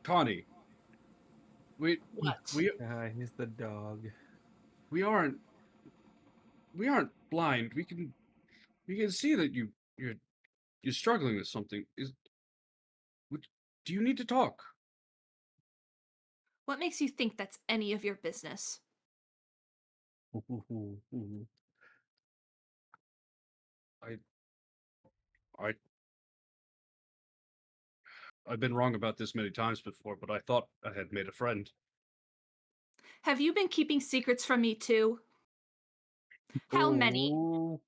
[SPEAKER 4] Connie, we
[SPEAKER 1] He's the dog.
[SPEAKER 4] we aren't blind. We can see that you're struggling with something. Do you need to talk?
[SPEAKER 2] What makes you think that's any of your business?
[SPEAKER 4] I I've been wrong about this many times before, but I thought I had made a friend.
[SPEAKER 2] Have you been keeping secrets from me too? How many?
[SPEAKER 1] Ooh.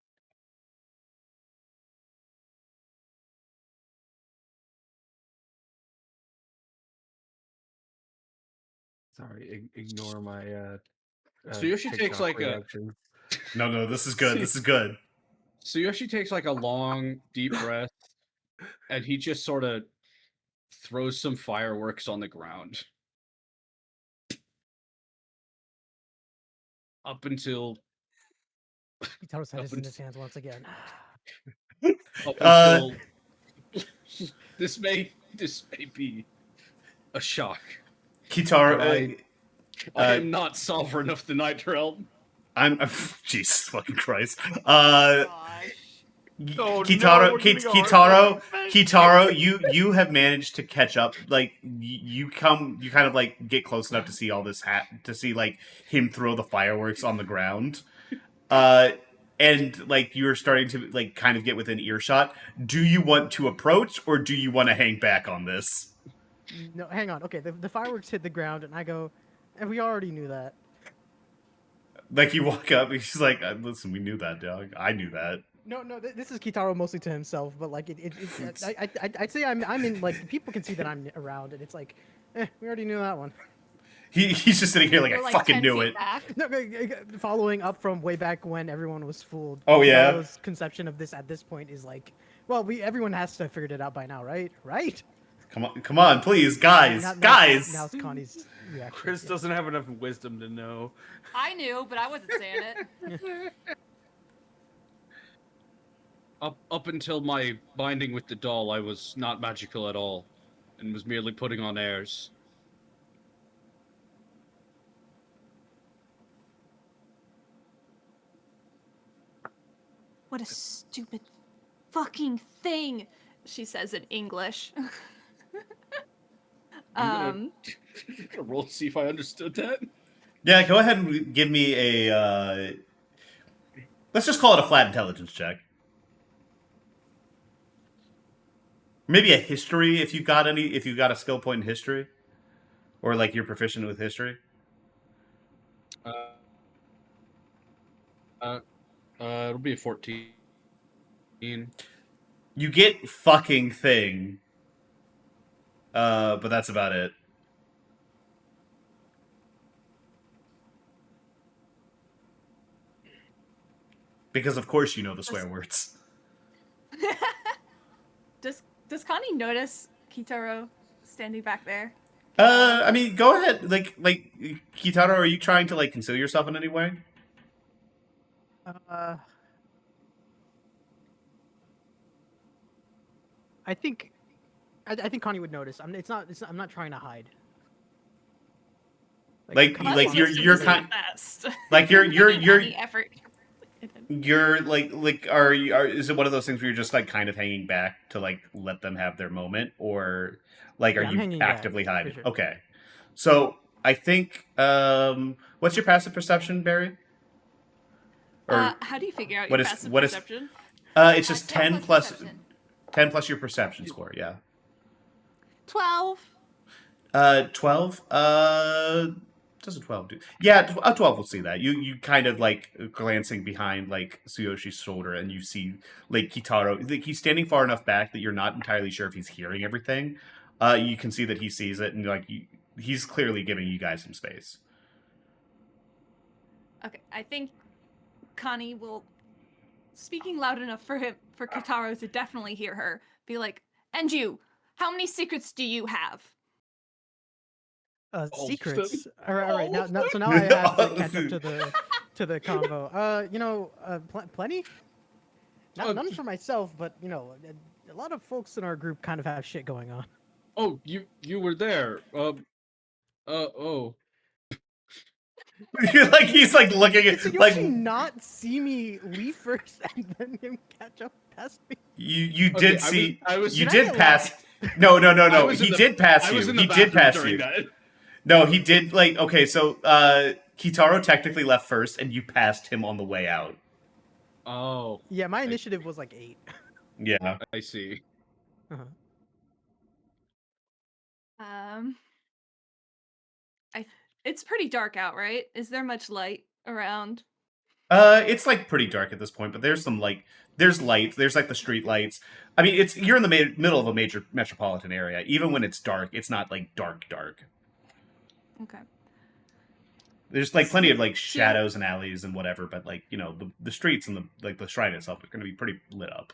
[SPEAKER 1] Sorry, ignore my
[SPEAKER 4] Tsuyoshi takes
[SPEAKER 1] TikTok
[SPEAKER 4] like a
[SPEAKER 1] reactions.
[SPEAKER 5] No, this is good. This is good.
[SPEAKER 4] Tsuyoshi takes like a long, deep breath, and he just sort of throws some fireworks on the ground. Up until
[SPEAKER 3] Kitaro's head
[SPEAKER 4] Up
[SPEAKER 3] is in
[SPEAKER 4] unt-
[SPEAKER 3] his hands once again.
[SPEAKER 4] up until this may be a shock.
[SPEAKER 5] Kitaro,
[SPEAKER 4] I am not sovereign of the Night Realm.
[SPEAKER 5] I'm Jesus fucking Christ.
[SPEAKER 7] Gosh.
[SPEAKER 1] Oh,
[SPEAKER 5] Kitaro,
[SPEAKER 1] no, we're getting a
[SPEAKER 5] Kitaro,
[SPEAKER 1] hard
[SPEAKER 5] Kitaro, you have managed to catch up. Like you kind of like get close enough to see all this to see like him throw the fireworks on the ground. And like you're starting to like kind of get within earshot. Do you want to approach or do you want to hang back on this?
[SPEAKER 3] No, hang on. Okay, the fireworks hit the ground, and I go, and we already knew that.
[SPEAKER 5] Like you walk up, and she's like, "Listen, we knew that, dog. I knew that."
[SPEAKER 3] No, this is Kitaro mostly to himself, but like I'd say I'm in like people can see that I'm around, and it's like, we already knew that one.
[SPEAKER 5] He's just sitting here like,
[SPEAKER 2] You're
[SPEAKER 5] I
[SPEAKER 2] like
[SPEAKER 5] fucking
[SPEAKER 2] 10
[SPEAKER 5] knew
[SPEAKER 2] feet
[SPEAKER 5] it.
[SPEAKER 2] back.
[SPEAKER 3] No, following up from way back when everyone was fooled.
[SPEAKER 5] Oh, yeah?
[SPEAKER 3] Kitaro's conception of this at this point is like, well, everyone has to have figured it out by now, right? Right?
[SPEAKER 5] Come on, please, guys, guys.
[SPEAKER 3] Now's Connie's reaction.
[SPEAKER 1] Chris doesn't have enough wisdom to know.
[SPEAKER 7] I knew, but I wasn't saying it.
[SPEAKER 4] Up until my binding with the doll, I was not magical at all, and was merely putting on airs.
[SPEAKER 2] What a stupid fucking thing, she says in English.
[SPEAKER 4] I'm gonna roll to see if I understood that.
[SPEAKER 5] Yeah, go ahead and give me a. Let's just call it a flat intelligence check. Maybe a history if you got a skill point in history. or like you're proficient with history?
[SPEAKER 4] It'll be a 14.
[SPEAKER 5] You get fucking thing. But that's about it. Because of course you know the swear words.
[SPEAKER 2] Does Connie notice Kitaro standing back there?
[SPEAKER 5] I mean, go ahead. Like Kitaro, are you trying to like conceal yourself in any way?
[SPEAKER 3] I think Connie would notice. I'm not trying to hide.
[SPEAKER 5] Like
[SPEAKER 2] Connie's
[SPEAKER 5] you're
[SPEAKER 2] used to this
[SPEAKER 5] kind
[SPEAKER 2] best.
[SPEAKER 5] like you're
[SPEAKER 2] Any effort.
[SPEAKER 5] you're like are is it one of those things where you're just like kind of hanging back to like let them have their moment, or like are
[SPEAKER 3] Yeah, I'm
[SPEAKER 5] you
[SPEAKER 3] hanging back,
[SPEAKER 5] actively
[SPEAKER 3] for
[SPEAKER 5] hiding?
[SPEAKER 3] sure.
[SPEAKER 5] Okay, so I think what's your passive perception, Barry? Or
[SPEAKER 2] How do you figure out
[SPEAKER 5] what
[SPEAKER 2] your
[SPEAKER 5] is-
[SPEAKER 2] passive
[SPEAKER 5] what is-
[SPEAKER 2] perception?
[SPEAKER 5] it's just 10 plus
[SPEAKER 7] perception.
[SPEAKER 5] 10 plus your perception score. Yeah.
[SPEAKER 2] 12.
[SPEAKER 5] 12. Does a 12 do? Yeah, a 12 will see that. You kind of like glancing behind like Tsuyoshi's shoulder, and you see like Kitaro. Like, he's standing far enough back that you're not entirely sure if he's hearing everything. You can see that he sees it, and like he's clearly giving you guys some space.
[SPEAKER 2] Okay, I think Connie will, speaking loud enough for Kitaro to definitely hear her, be like, "And you, how many secrets do you have?"
[SPEAKER 4] All of
[SPEAKER 3] Secrets.
[SPEAKER 4] them.
[SPEAKER 3] All right.
[SPEAKER 4] All of
[SPEAKER 3] Now,
[SPEAKER 4] them.
[SPEAKER 3] so now I have to catch up to the combo. Plenty. None for myself, but a lot of folks in our group kind of have shit going on.
[SPEAKER 4] Oh, you were there. Oh.
[SPEAKER 5] Like he's like looking
[SPEAKER 3] Did
[SPEAKER 5] at
[SPEAKER 3] Yoshi
[SPEAKER 5] like
[SPEAKER 3] not see me leave first and then him catch up past me?
[SPEAKER 5] you
[SPEAKER 4] Okay,
[SPEAKER 5] did see
[SPEAKER 4] I was
[SPEAKER 5] you
[SPEAKER 3] Did I
[SPEAKER 5] did
[SPEAKER 3] get
[SPEAKER 5] pass.
[SPEAKER 3] lost?
[SPEAKER 5] No.
[SPEAKER 4] I was in
[SPEAKER 5] He
[SPEAKER 4] the-
[SPEAKER 5] did pass
[SPEAKER 4] I
[SPEAKER 5] you.
[SPEAKER 4] was in the
[SPEAKER 5] He did
[SPEAKER 4] bathroom
[SPEAKER 5] pass
[SPEAKER 4] during
[SPEAKER 5] you.
[SPEAKER 4] that.
[SPEAKER 5] No, he did like okay, so Kitaro technically left first and you passed him on the way out.
[SPEAKER 4] Oh,
[SPEAKER 3] Yeah, my initiative was like 8.
[SPEAKER 5] Yeah.
[SPEAKER 4] I see.
[SPEAKER 3] Uh-huh.
[SPEAKER 2] It's pretty dark out, right? Is there much light around?
[SPEAKER 5] It's like pretty dark at this point, but there's some like there's lights, there's like the street lights. I mean, you're in the middle of a major metropolitan area. Even when it's dark, it's not like dark.
[SPEAKER 2] Okay.
[SPEAKER 5] There's like plenty of like shadows and alleys and whatever, but like, the streets and the shrine itself are going to be pretty lit up.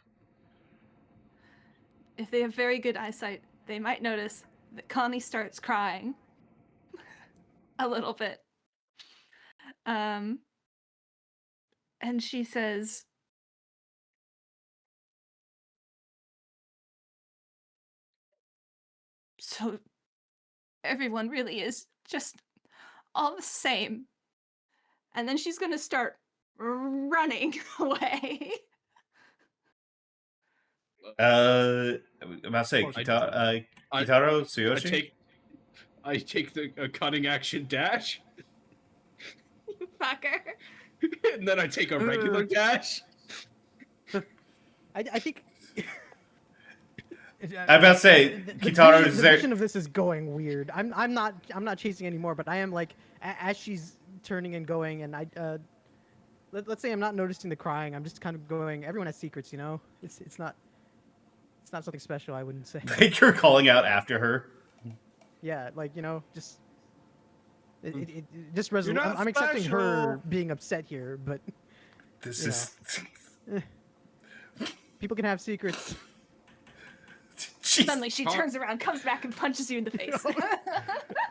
[SPEAKER 2] If they have very good eyesight, they might notice that Connie starts crying a little bit. And she says, "So everyone really is just all the same." And then she's gonna start running away.
[SPEAKER 5] I'm about to say
[SPEAKER 3] I-
[SPEAKER 5] Kitaro,
[SPEAKER 4] I
[SPEAKER 5] Tsuyoshi.
[SPEAKER 4] take the cutting action dash,
[SPEAKER 2] You fucker.
[SPEAKER 4] and then I take a regular dash.
[SPEAKER 3] I think.
[SPEAKER 5] I'm about to say Kitaro is
[SPEAKER 3] the
[SPEAKER 5] there.
[SPEAKER 3] vision of this is going weird. I'm not chasing anymore, but I am like as she's turning and going, and let's say I'm not noticing the crying. I'm just kind of going. Everyone has secrets, It's not something special. I wouldn't say.
[SPEAKER 5] Like you're calling out after her.
[SPEAKER 3] Yeah, like just. It just
[SPEAKER 1] You're
[SPEAKER 3] resonates.
[SPEAKER 1] not
[SPEAKER 3] I'm accepting her
[SPEAKER 1] special.
[SPEAKER 3] being upset here, but
[SPEAKER 5] This
[SPEAKER 3] You
[SPEAKER 5] is
[SPEAKER 3] people can have secrets.
[SPEAKER 5] Jeez.
[SPEAKER 2] Suddenly she turns around, comes back, and punches you in the face.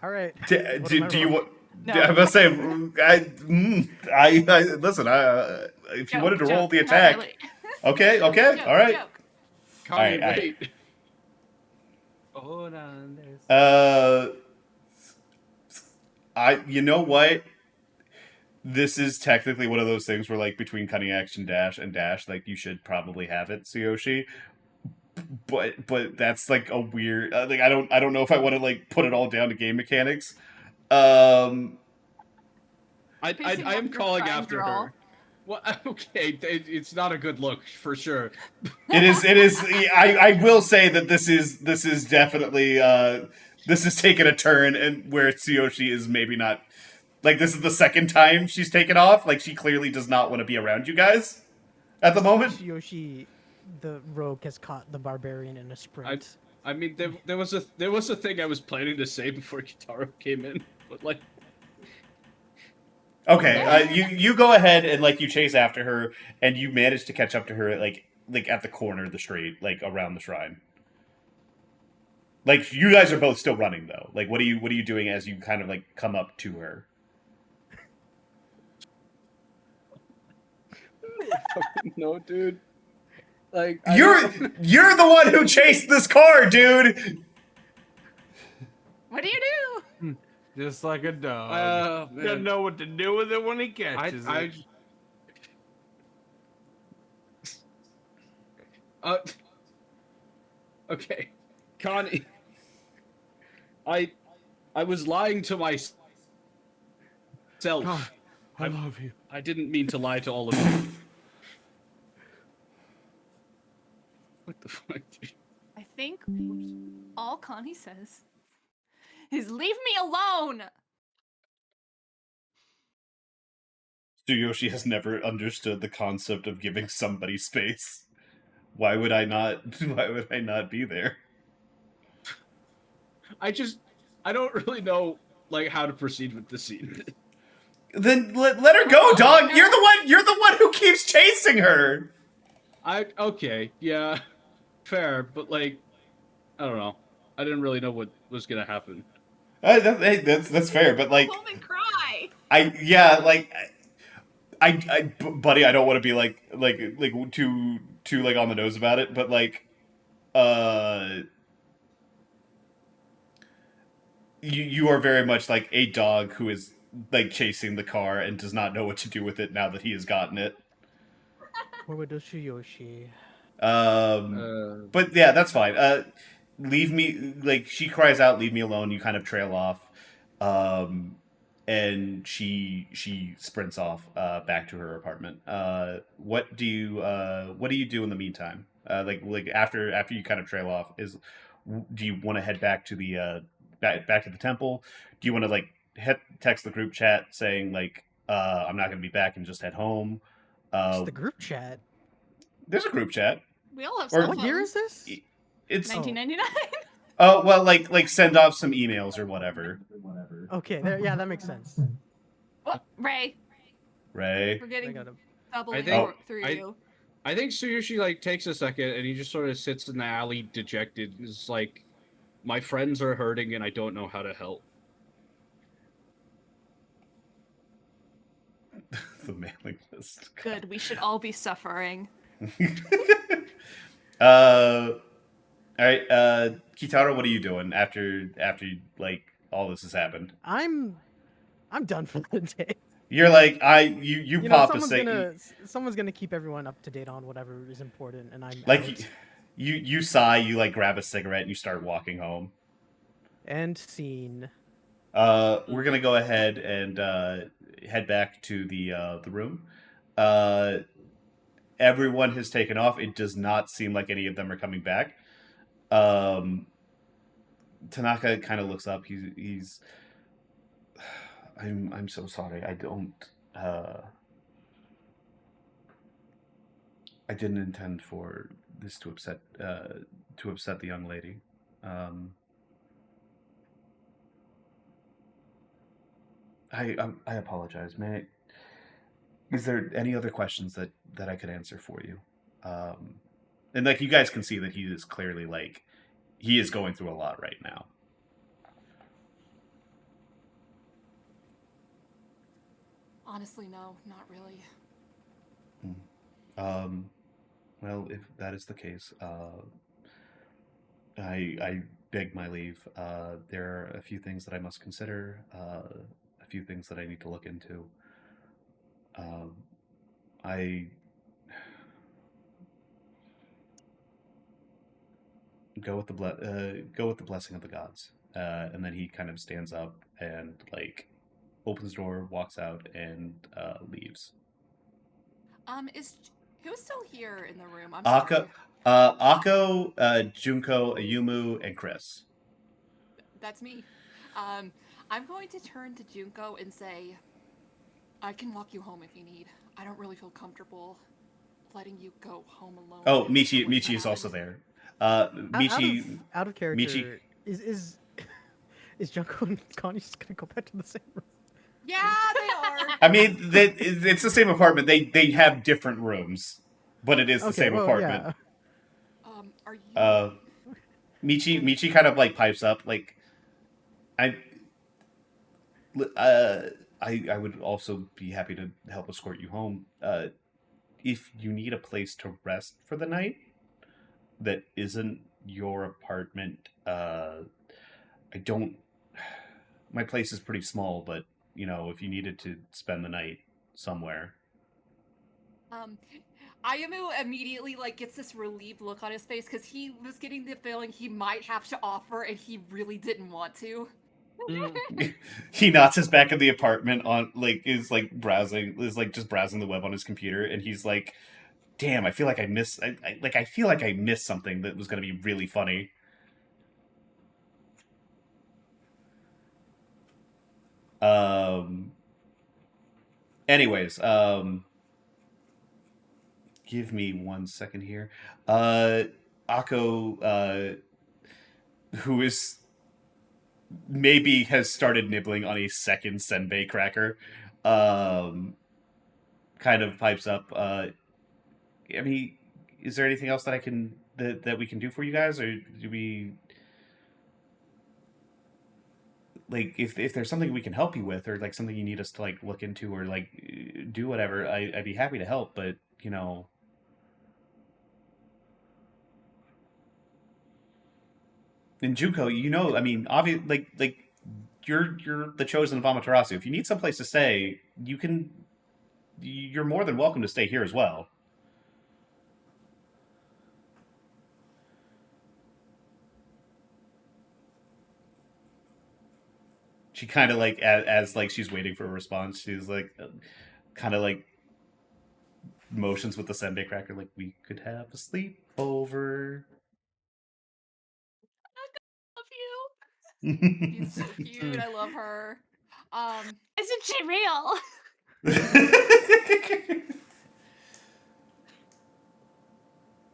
[SPEAKER 3] All right.
[SPEAKER 5] Do
[SPEAKER 3] What am I
[SPEAKER 5] you
[SPEAKER 3] wrong?
[SPEAKER 5] want?
[SPEAKER 2] No.
[SPEAKER 5] I'm about to say, I listen. If you wanted to roll the
[SPEAKER 2] Not
[SPEAKER 5] attack,
[SPEAKER 2] really.
[SPEAKER 5] okay,
[SPEAKER 2] Joke,
[SPEAKER 5] all right.
[SPEAKER 2] joke.
[SPEAKER 4] Connie,
[SPEAKER 5] Alright.
[SPEAKER 4] wait.
[SPEAKER 1] Hold on. There's...
[SPEAKER 5] You know what? This is technically one of those things where, like, between cutting action dash and dash, like, you should probably have it, Tsuyoshi. But that's like a weird. Like, I don't know if I want to like put it all down to game mechanics.
[SPEAKER 4] I
[SPEAKER 2] Pacing
[SPEAKER 4] am
[SPEAKER 2] off your
[SPEAKER 4] calling
[SPEAKER 2] crime
[SPEAKER 4] after
[SPEAKER 2] draw.
[SPEAKER 4] her. Well, okay, it's not a good look for sure.
[SPEAKER 5] It is. I will say that this is definitely this has taken a turn, and where Tsuyoshi is maybe not. Like, this is the second time she's taken off. Like, she clearly does not want to be around you guys at the moment.
[SPEAKER 3] Tsuyoshi, the rogue, has caught the barbarian in a sprint.
[SPEAKER 4] I mean, there was a thing I was planning to say before Kitaro came in, but like,
[SPEAKER 5] Okay, you go ahead and like you chase after her, and you manage to catch up to her like at the corner of the street, like around the shrine. Like you guys are both still running though. Like what are you doing as you kind of like come up to her?
[SPEAKER 4] no, dude. Like
[SPEAKER 5] You're the one who chased this car, dude.
[SPEAKER 2] What do you do?
[SPEAKER 1] Just like a dog.
[SPEAKER 4] Oh,
[SPEAKER 1] Doesn't
[SPEAKER 4] man.
[SPEAKER 1] know what to do with it when he catches it.
[SPEAKER 4] Okay, Connie. I was lying to myself.
[SPEAKER 1] God, I love you.
[SPEAKER 4] I didn't mean to lie to all of you. What the fuck, dude?
[SPEAKER 2] I think all Connie says is leave me alone.
[SPEAKER 5] Tsuyoshi has never understood the concept of giving somebody space. Why would I not? Why would I not be there?
[SPEAKER 4] I don't really know like how to proceed with the scene.
[SPEAKER 5] Then let her go, dog. You're the one who keeps chasing her.
[SPEAKER 4] Okay, yeah, fair, but like, I don't know. I didn't really know what was gonna happen.
[SPEAKER 5] That's fair, but like,
[SPEAKER 2] Home and cry.
[SPEAKER 5] buddy, I don't want to be like too like on the nose about it, but like, you are very much like a dog who is like chasing the car and does not know what to do with it now that he has gotten it.
[SPEAKER 3] Poor Tsuyoshi.
[SPEAKER 5] But yeah, that's fine. Leave me, like, she cries out, leave me alone. You kind of trail off. And she sprints off, back to her apartment. What do you do in the meantime? Like after you kind of trail off, do you want to head back to the, back to the temple? Do you want to like text the group chat saying like, I'm not going to be back and just head home?
[SPEAKER 3] It's the group chat.
[SPEAKER 5] There's a group chat.
[SPEAKER 2] We all have
[SPEAKER 5] Or-
[SPEAKER 2] cell
[SPEAKER 3] What year is
[SPEAKER 2] phones.
[SPEAKER 3] this?
[SPEAKER 5] It's
[SPEAKER 2] 1999.
[SPEAKER 5] oh well, like send off some emails or whatever.
[SPEAKER 3] Okay, there. Yeah, that makes sense.
[SPEAKER 2] What? Ray,
[SPEAKER 5] Ray.
[SPEAKER 2] we're
[SPEAKER 3] I
[SPEAKER 2] getting
[SPEAKER 3] got him.
[SPEAKER 2] doubling
[SPEAKER 4] think-
[SPEAKER 2] through
[SPEAKER 4] I-
[SPEAKER 2] you.
[SPEAKER 4] I think Tsuyoshi like takes a second and he just sort of sits in the alley dejected. Is like, my friends are hurting and I don't know how to help.
[SPEAKER 5] The mailing list.
[SPEAKER 2] Good. We should all be suffering.
[SPEAKER 5] All right, Kitaro, what are you doing after like all this has happened?
[SPEAKER 3] I'm done for the day.
[SPEAKER 5] You're like you
[SPEAKER 3] You know,
[SPEAKER 5] pop a
[SPEAKER 3] someone's gonna keep everyone up to date on whatever is important, and I'm
[SPEAKER 5] like
[SPEAKER 3] out.
[SPEAKER 5] you sigh, you like grab a cigarette and you start walking home.
[SPEAKER 3] End scene.
[SPEAKER 5] We're gonna go ahead and head back to the room. Everyone has taken off. It does not seem like any of them are coming back. Tanaka kind of looks up. He's I'm so sorry. I didn't intend for this to upset the young lady. I apologize. Is there any other questions that I could answer for you? And like you guys can see that he is clearly like he is going through a lot right now.
[SPEAKER 7] Honestly, no, not really.
[SPEAKER 5] Well, if that is the case, I beg my leave. There are a few things that I must consider, a few things that I need to look into. I go with the blessing of the gods, and then he kind of stands up and like opens the door, walks out, and leaves.
[SPEAKER 7] Who's still here in the room? I'm
[SPEAKER 5] Ako,
[SPEAKER 7] sorry.
[SPEAKER 5] Ako, Junko, Ayumu, and Chris.
[SPEAKER 7] That's me. I'm going to turn to Junko and say, I can walk you home if you need. I don't really feel comfortable letting you go home alone
[SPEAKER 5] Oh,
[SPEAKER 7] after something like
[SPEAKER 5] Michi
[SPEAKER 7] that
[SPEAKER 5] is also
[SPEAKER 7] happened.
[SPEAKER 5] there.
[SPEAKER 3] Out of
[SPEAKER 5] Michi,
[SPEAKER 3] out of
[SPEAKER 5] Michi.
[SPEAKER 3] character, is Junko and Connie just gonna go back to the same room?
[SPEAKER 7] Yeah, they are.
[SPEAKER 5] I mean, it's the same apartment. They have different rooms, but it is the
[SPEAKER 3] Okay,
[SPEAKER 5] same
[SPEAKER 3] well,
[SPEAKER 5] apartment.
[SPEAKER 3] yeah.
[SPEAKER 7] Are you?
[SPEAKER 5] Uh, Michi kind of like pipes up like I uh I would also be happy to help escort you home. If you need a place to rest for the night that isn't your apartment, I don't. My place is pretty small, but if you needed to spend the night somewhere,
[SPEAKER 7] Um, Ayamu immediately like gets this relieved look on his face because he was getting the feeling he might have to offer and he really didn't want to.
[SPEAKER 5] he nods his back in the apartment on is like just browsing the web on his computer, and he's like, "Damn, I feel like I feel like I missed something that was going to be really funny." Um. Anyways, give me 1 second here. Akko, who is maybe has started nibbling on a second senbei cracker, um, kind of pipes up. I mean, is there anything else that we can do for you guys, or do we like if there's something we can help you with, or like something you need us to like look into, or like do whatever? I'd be happy to help, but in Junko, I mean, obvious, like you're the chosen of Amaterasu. If you need someplace to stay, you're more than welcome to stay here as well. She kind of like as like she's waiting for a response, she's like kind of like motions with the senbei cracker, like we could have a sleepover.
[SPEAKER 7] I love you. She's so cute. I love her. Um,
[SPEAKER 2] Isn't she real?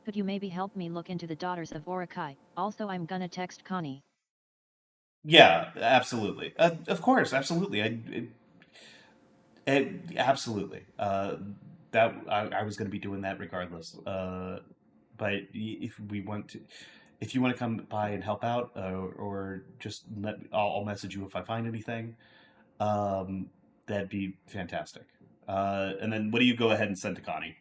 [SPEAKER 6] Could you maybe help me look into the Daughters of Orakai? Also, I'm gonna text Connie.
[SPEAKER 5] Yeah, absolutely. Of course, absolutely. Absolutely. I was going to be doing that regardless. But if you want to come by and help out, or just I'll message you if I find anything. That'd be fantastic. And then what do you go ahead and send to Connie?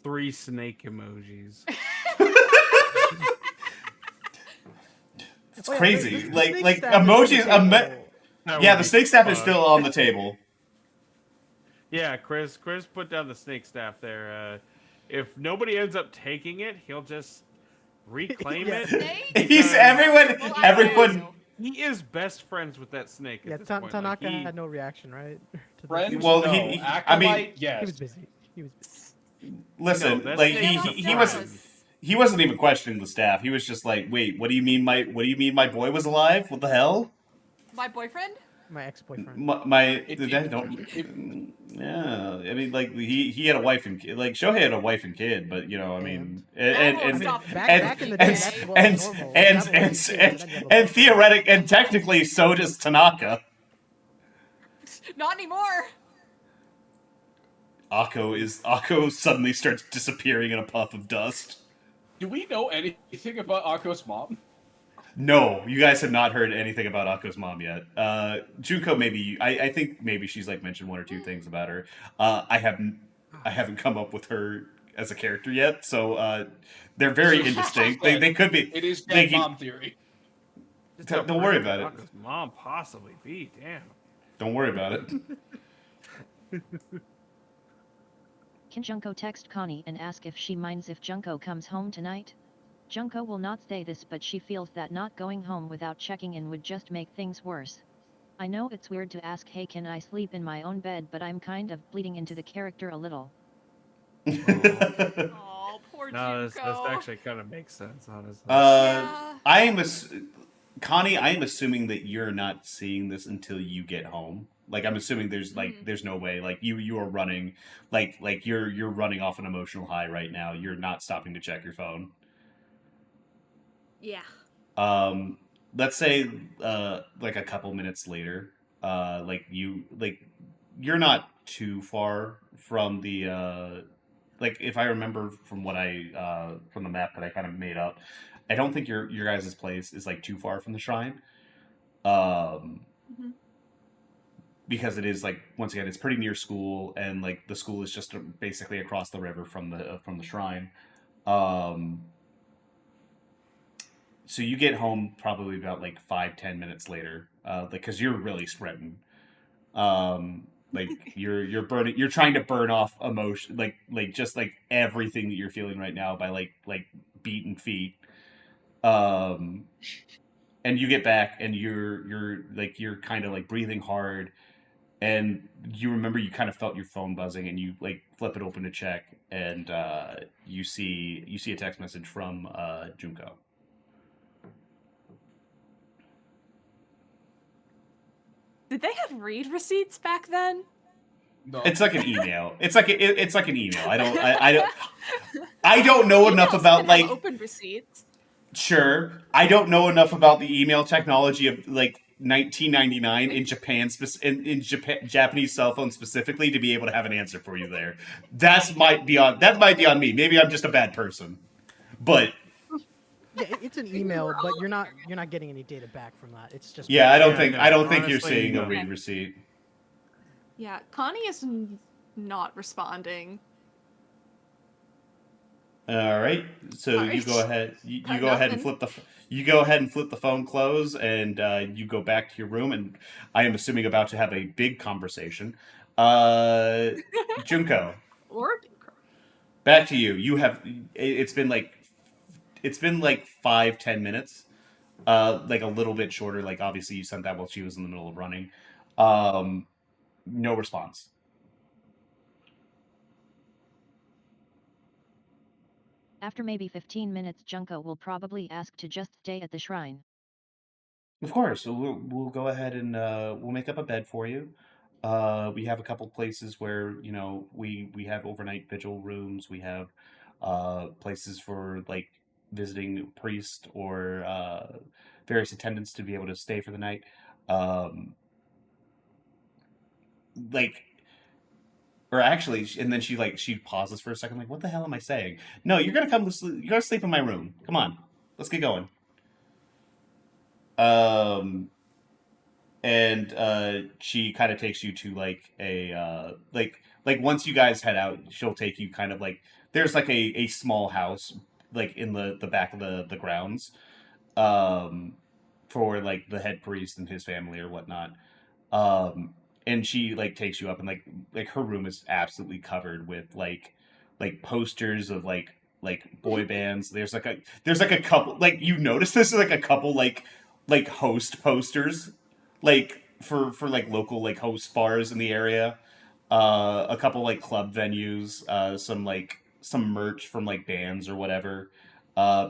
[SPEAKER 1] Three snake emojis.
[SPEAKER 5] It's
[SPEAKER 3] Oh yeah,
[SPEAKER 5] crazy.
[SPEAKER 3] the
[SPEAKER 5] Like
[SPEAKER 3] snake
[SPEAKER 5] like
[SPEAKER 3] staff is on the
[SPEAKER 5] emojis.
[SPEAKER 3] table.
[SPEAKER 1] That
[SPEAKER 5] Yeah,
[SPEAKER 1] would
[SPEAKER 5] the
[SPEAKER 1] be
[SPEAKER 5] snake staff is
[SPEAKER 1] fun.
[SPEAKER 5] still on the table.
[SPEAKER 1] Yeah, Chris put down the snake staff there. If nobody ends up taking it, he'll just reclaim
[SPEAKER 3] Yeah.
[SPEAKER 1] it.
[SPEAKER 7] snake?
[SPEAKER 5] He's
[SPEAKER 1] because
[SPEAKER 5] everyone.
[SPEAKER 7] Well, I
[SPEAKER 5] Everyone.
[SPEAKER 7] do.
[SPEAKER 1] He is best friends with that snake
[SPEAKER 3] Yeah,
[SPEAKER 1] at this point. Like
[SPEAKER 3] Tanaka
[SPEAKER 1] he,
[SPEAKER 3] had no reaction, right? To the
[SPEAKER 4] Friends,
[SPEAKER 5] Well,
[SPEAKER 4] no.
[SPEAKER 5] I mean,
[SPEAKER 4] Acolyte,
[SPEAKER 3] he
[SPEAKER 4] yes.
[SPEAKER 3] was busy. He was busy.
[SPEAKER 5] listen.
[SPEAKER 1] that
[SPEAKER 5] Like
[SPEAKER 1] snake
[SPEAKER 7] They're
[SPEAKER 1] is
[SPEAKER 7] not
[SPEAKER 1] a
[SPEAKER 5] he was.
[SPEAKER 1] friend.
[SPEAKER 7] jealous.
[SPEAKER 5] He wasn't even questioning the staff. He was just like, "Wait, what do you mean my boy was alive? What the hell?"
[SPEAKER 7] My boyfriend?
[SPEAKER 3] My ex-boyfriend.
[SPEAKER 5] That don't. Yeah, I mean, like he had a wife and kid. Like Shohei had a wife and kid, but I
[SPEAKER 3] And
[SPEAKER 5] mean,
[SPEAKER 7] That won't
[SPEAKER 3] I mean,
[SPEAKER 7] stop
[SPEAKER 3] back in the day, that's
[SPEAKER 7] okay.
[SPEAKER 3] what was normal. You have a wife and kids, and then you have a boyfriend.
[SPEAKER 5] theoretic and technically so does Tanaka.
[SPEAKER 7] Not anymore.
[SPEAKER 5] Akko suddenly starts disappearing in a puff of dust.
[SPEAKER 4] Do we know anything about Akko's mom?
[SPEAKER 5] No, you guys have not heard anything about Akko's mom yet. Junko, maybe I think maybe she's like mentioned one or two things about her. I haven't come up with her as a character yet, so they're very
[SPEAKER 4] So
[SPEAKER 5] indistinct.
[SPEAKER 4] dead.
[SPEAKER 5] They could be.
[SPEAKER 4] It is
[SPEAKER 5] They
[SPEAKER 4] dead mom theory.
[SPEAKER 1] Just
[SPEAKER 5] Don't
[SPEAKER 1] how
[SPEAKER 5] worry
[SPEAKER 1] pretty
[SPEAKER 5] about it.
[SPEAKER 1] Aka's mom possibly be. Damn.
[SPEAKER 5] Don't worry about it.
[SPEAKER 6] Can Junko text Connie and ask if she minds if Junko comes home tonight? Junko will not say this, but she feels that not going home without checking in would just make things worse. I know it's weird to ask, hey, can I sleep in my own bed, but I'm kind of bleeding into the character a little.
[SPEAKER 7] Oh, poor
[SPEAKER 1] No, this
[SPEAKER 7] Junko.
[SPEAKER 1] actually kind of makes sense, honestly.
[SPEAKER 7] Yeah.
[SPEAKER 5] I am Connie, I am assuming that you're not seeing this until you get home. Like I'm assuming there's no way. Like you are running like you're running off an emotional high right now. You're not stopping to check your phone.
[SPEAKER 2] Yeah.
[SPEAKER 5] Um let's say like a couple minutes later, you're not too far from the like if I remember from what I from the map that I kind of made up, I don't think your guys' place is like too far from the shrine. Um
[SPEAKER 2] Mhm.
[SPEAKER 5] because it is like once again it's pretty near school and like the school is just basically across the river from the shrine. Um so you get home probably about like 5-10 minutes later, because you're really sprinting. Like you're burning, you're trying to burn off emotion, like just like everything that you're feeling right now by like beaten feet. Um, and you get back and you're kind of like breathing hard, and you remember you kind of felt your phone buzzing, and you like flip it open to check, and you see a text message from Junko.
[SPEAKER 2] Did they have read receipts back then?
[SPEAKER 4] No.
[SPEAKER 5] It's like an email. It's like an email. I don't know enough
[SPEAKER 2] Emails
[SPEAKER 5] about
[SPEAKER 2] can have
[SPEAKER 5] like.
[SPEAKER 2] open receipts.
[SPEAKER 5] Sure, I don't know enough about the email technology of like 1999 in Japan, in Japan, Japanese cell phones specifically, to be able to have an answer for you there. That might be on me. Maybe I'm just a bad person. But
[SPEAKER 3] Yeah, it's an email, but you're not getting any data back from that. It's just
[SPEAKER 5] yeah, I don't
[SPEAKER 1] Yeah,
[SPEAKER 5] think
[SPEAKER 1] no,
[SPEAKER 5] I don't think you're
[SPEAKER 1] honestly,
[SPEAKER 5] seeing a
[SPEAKER 1] no.
[SPEAKER 5] read receipt.
[SPEAKER 2] Yeah, Connie is not responding.
[SPEAKER 5] All right, so you
[SPEAKER 2] Alright.
[SPEAKER 5] go ahead. You
[SPEAKER 2] Got
[SPEAKER 5] go ahead and
[SPEAKER 2] nothing.
[SPEAKER 5] you go ahead and flip the phone close, and you go back to your room. And I am assuming about to have a big conversation. Uh, Junko,
[SPEAKER 2] Or a big crow.
[SPEAKER 5] back to you. It's been like 5-10 minutes. Like a little bit shorter. Like obviously you sent that while she was in the middle of running. No response.
[SPEAKER 6] After maybe 15 minutes, Junko will probably ask to just stay at the shrine.
[SPEAKER 5] Of course, so we'll go ahead and we'll make up a bed for you. We have a couple places where we have overnight vigil rooms. We have places for like visiting priest or various attendants to be able to stay for the night. Like, or actually, and then she pauses for a second, like, what the hell am I saying? No, you're gonna come. You're gonna sleep in my room. Come on, let's get going. Um, and she kind of takes you to like a like once you guys head out, she'll take you kind of like there's like a small house like in the back of the grounds, um for like the head priest and his family or whatnot. um and she like takes you up, and like her room is absolutely covered with like posters of like boy bands. There's like a couple, like you notice this is like a couple like host posters, like for like local like host bars in the area, a couple like club venues, some merch from like bands or whatever.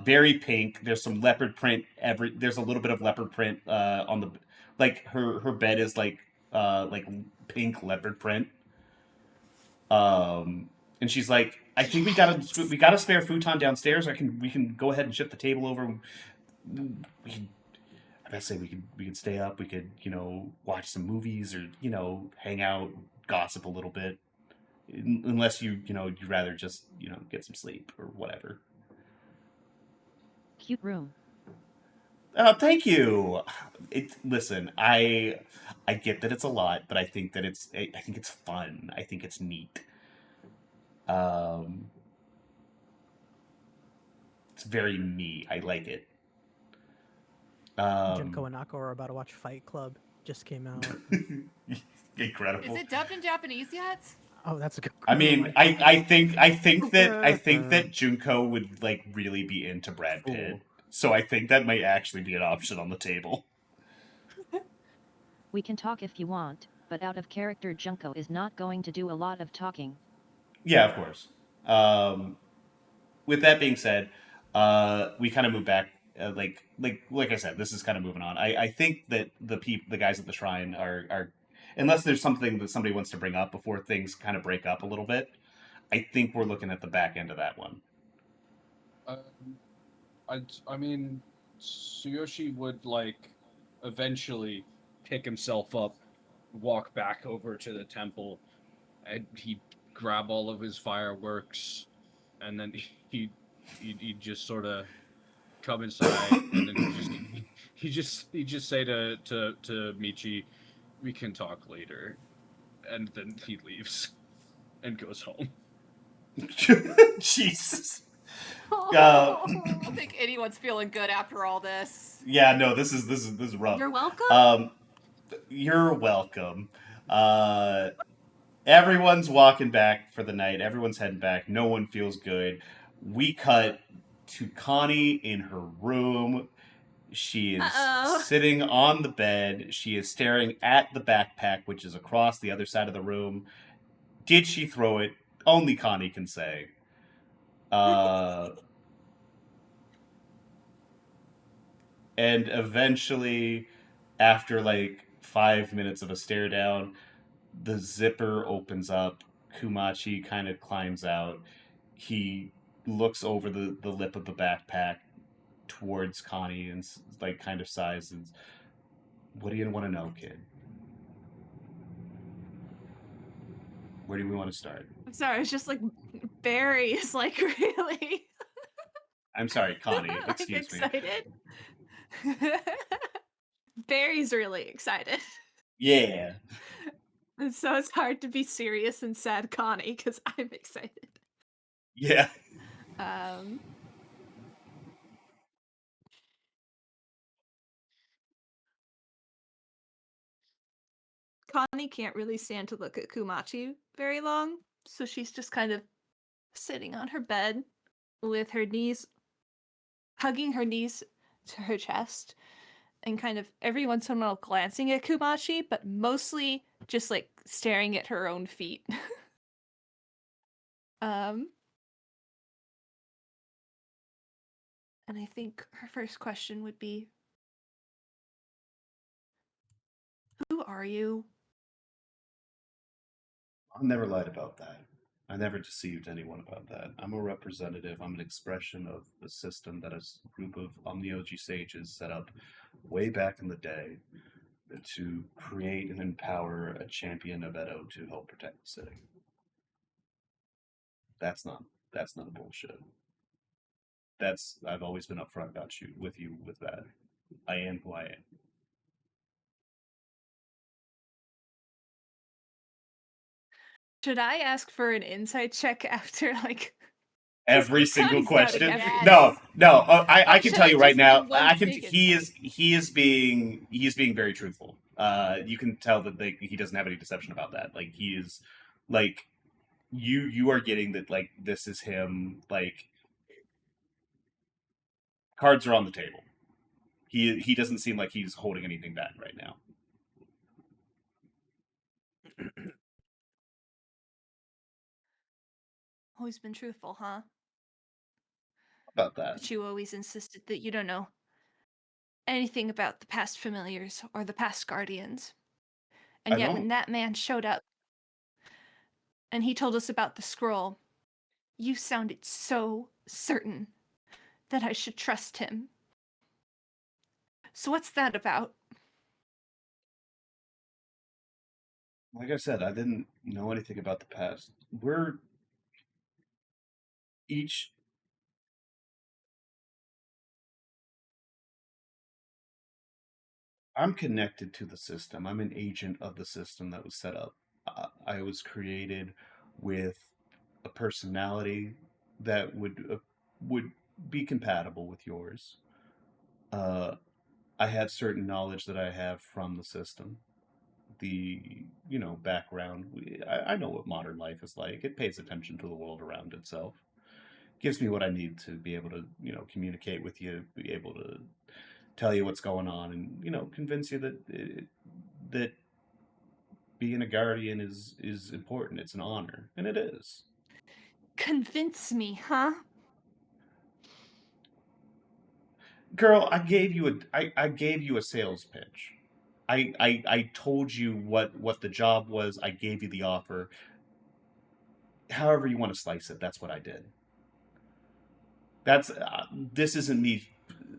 [SPEAKER 5] Very pink. There's some leopard print. There's a little bit of leopard print on the, like her bed is like pink leopard print. And she's like, I think we got a spare futon downstairs. We can go ahead and ship the table over. We can, I gotta say we could stay up. We could watch some movies or hang out, gossip a little bit. Unless you'd rather just get some sleep or whatever.
[SPEAKER 6] Cute room.
[SPEAKER 5] Thank you. Listen, I get that it's a lot, but I think that I think it's fun. I think it's neat. Um, it's very me. I like it.
[SPEAKER 3] Junko and Ako are about to watch Fight Club. Just came out.
[SPEAKER 5] Incredible.
[SPEAKER 7] Is it dubbed in Japanese yet?
[SPEAKER 3] Oh, that's a good.
[SPEAKER 5] I mean, I think that Junko would like really be into Brad Pitt, so I think that might actually be an option on the table.
[SPEAKER 6] We can talk if you want, but out of character Junko is not going to do a lot of talking.
[SPEAKER 5] Yeah, of course. With that being said, we kind of move back. Like I said, this is kind of moving on. I think that the guys at the shrine are unless there's something that somebody wants to bring up before things kind of break up a little bit. I think we're looking at the back end of that one.
[SPEAKER 4] I mean, Tsuyoshi would like eventually pick himself up, walk back over to the temple, and he'd grab all of his fireworks, and then he'd just sort of come inside, and then he just say to Michi, "We can talk later," and then he leaves and goes home.
[SPEAKER 5] Jesus.
[SPEAKER 7] I don't think anyone's feeling good after all this.
[SPEAKER 5] Yeah, no, this is rough.
[SPEAKER 2] You're welcome.
[SPEAKER 5] You're welcome. Everyone's walking back for the night. Everyone's heading back. No one feels good. We cut to Connie in her room. She is
[SPEAKER 2] Uh-oh.
[SPEAKER 5] sitting on the bed. She is staring at the backpack, which is across the other side of the room. Did she throw it? Only Connie can say. And eventually, after like 5 minutes of a stare down, the zipper opens up. Kumachi kind of climbs out. He looks over the lip of the backpack towards Connie and like kind of sighs and, "What do you want to know, kid? Where do we want to start?"
[SPEAKER 2] I'm sorry, it's just like Barry is like really
[SPEAKER 5] I'm sorry, Connie.
[SPEAKER 2] like
[SPEAKER 5] Excuse me.
[SPEAKER 2] excited. Barry's really excited.
[SPEAKER 5] Yeah.
[SPEAKER 2] And so it's hard to be serious and sad Connie because I'm excited.
[SPEAKER 5] Yeah.
[SPEAKER 2] Connie can't really stand to look at Kumachi very long, so she's just kind of sitting on her bed with her knees, hugging her knees to her chest, and kind of every once in a while glancing at Kumachi, but mostly just like staring at her own feet. And I think her first question would be, "Who are you?"
[SPEAKER 5] I never lied about that. I never deceived anyone about that. I'm a representative. I'm an expression of the system that a group of Omnioji sages set up way back in the day to create and empower a champion of Edo to help protect the city. That's not a bullshit. I've always been upfront about you with that. I am who I am.
[SPEAKER 2] Should I ask for an insight check after like
[SPEAKER 5] Every single
[SPEAKER 2] Connie's doubting
[SPEAKER 5] question.
[SPEAKER 2] everything.
[SPEAKER 5] No, no. I
[SPEAKER 2] Or
[SPEAKER 5] can
[SPEAKER 2] should
[SPEAKER 5] tell
[SPEAKER 2] I
[SPEAKER 5] you right
[SPEAKER 2] just
[SPEAKER 5] now.
[SPEAKER 2] do one
[SPEAKER 5] I can.
[SPEAKER 2] big
[SPEAKER 5] He is being very truthful. You can tell that he doesn't have any deception about that. Like he is, like you are getting that. Like this is him. Like cards are on the table. He doesn't seem like he's holding anything back right now.
[SPEAKER 2] Always been truthful, huh?
[SPEAKER 5] About that.
[SPEAKER 2] But you always insisted that you don't know anything about the past familiars or the past guardians. And
[SPEAKER 5] I
[SPEAKER 2] yet,
[SPEAKER 5] don't.
[SPEAKER 2] when that man showed up and he told us about the scroll, you sounded so certain that I should trust him. So, what's that about?
[SPEAKER 5] Like I said, I didn't know anything about the past. We're each. I'm connected to the system. I'm an agent of the system that was set up. I was created with a personality that would be compatible with yours. Uh, I have certain knowledge that I have from the system. The background. I know what modern life is like. It pays attention to the world around itself. Gives me what I need to be able to communicate with you, be able to tell you what's going on, and convince you that that being a guardian is important. It's an honor, and it is.
[SPEAKER 2] Convince me, huh?
[SPEAKER 5] Girl, I gave you a sales pitch. I told you what the job was. I gave you the offer. However you want to slice it, that's what I did. This isn't me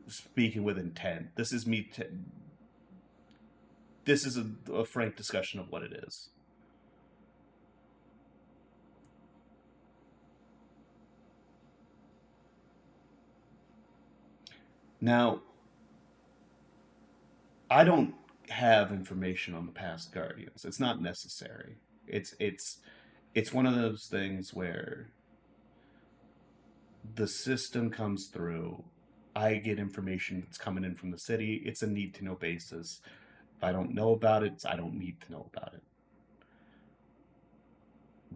[SPEAKER 5] speaking with intent. This is me. This is a frank discussion of what it is. Now, I don't have information on the past guardians. It's not necessary. It's one of those things where the system comes through. I get information that's coming in from the city. It's a need to know basis. If I don't know about it, I don't need to know about it.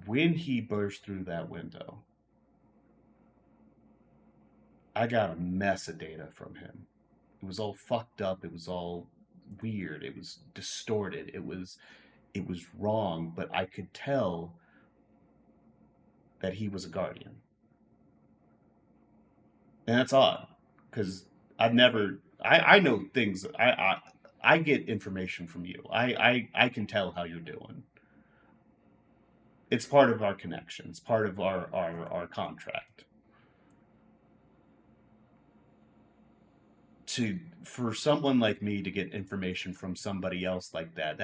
[SPEAKER 5] When he burst through that window, I got a mess of data from him. It was all fucked up. It was all weird. It was distorted. It was wrong, but I could tell that he was a guardian. And that's odd, because I've never I know things. I get information from you. I can tell how you're doing. It's part of our connection. It's part of our contract. For someone like me to get information from somebody else like that,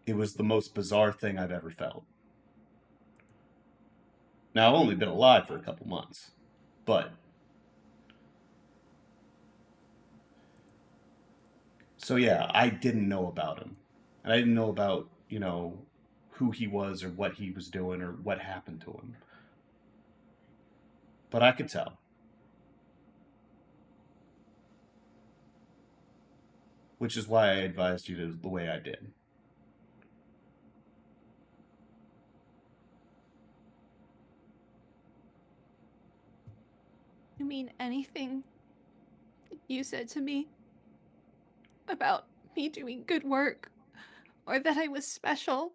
[SPEAKER 5] it was the most bizarre thing I've ever felt. Now, I've only been alive for a couple months, but so yeah, I didn't know about him, and I didn't know about who he was or what he was doing or what happened to him, but I could tell. Which is why I advised you the way I did.
[SPEAKER 2] You mean anything you said to me about me doing good work or that I was special?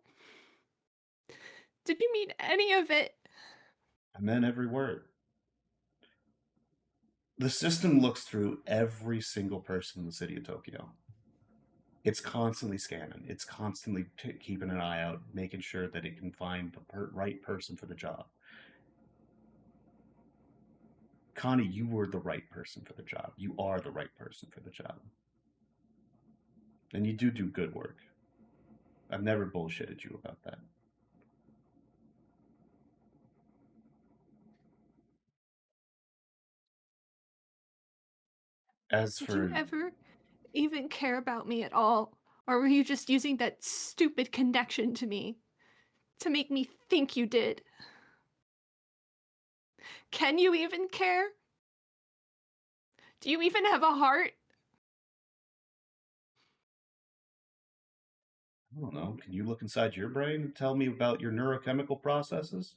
[SPEAKER 2] Did you mean any of it?
[SPEAKER 5] I meant every word. The system looks through every single person in the city of Tokyo. It's constantly scanning. It's constantly keeping an eye out, making sure that it can find the right person for the job. Connie, you were the right person for the job. You are the right person for the job. And you do good work. I've never bullshitted you about that. As
[SPEAKER 2] Did
[SPEAKER 5] for
[SPEAKER 2] you ever even care about me at all? Or were you just using that stupid connection to me to make me think you did? Can you even care? Do you even have a heart?
[SPEAKER 5] I don't know, can you look inside your brain and tell me about your neurochemical processes?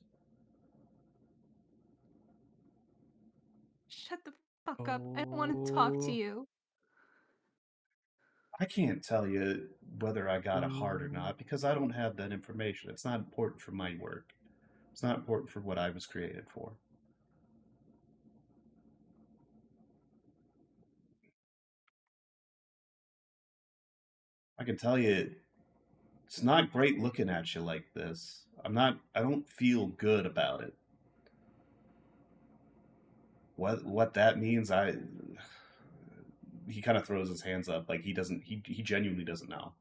[SPEAKER 2] Shut the fuck up. I don't want to talk to you.
[SPEAKER 5] I can't tell you whether I got a heart or not because I don't have that information. It's not important for my work. It's not important for what I was created for. I can tell you, it's not great looking at you like this. I don't feel good about it. What that means, he kind of throws his hands up like he genuinely doesn't know.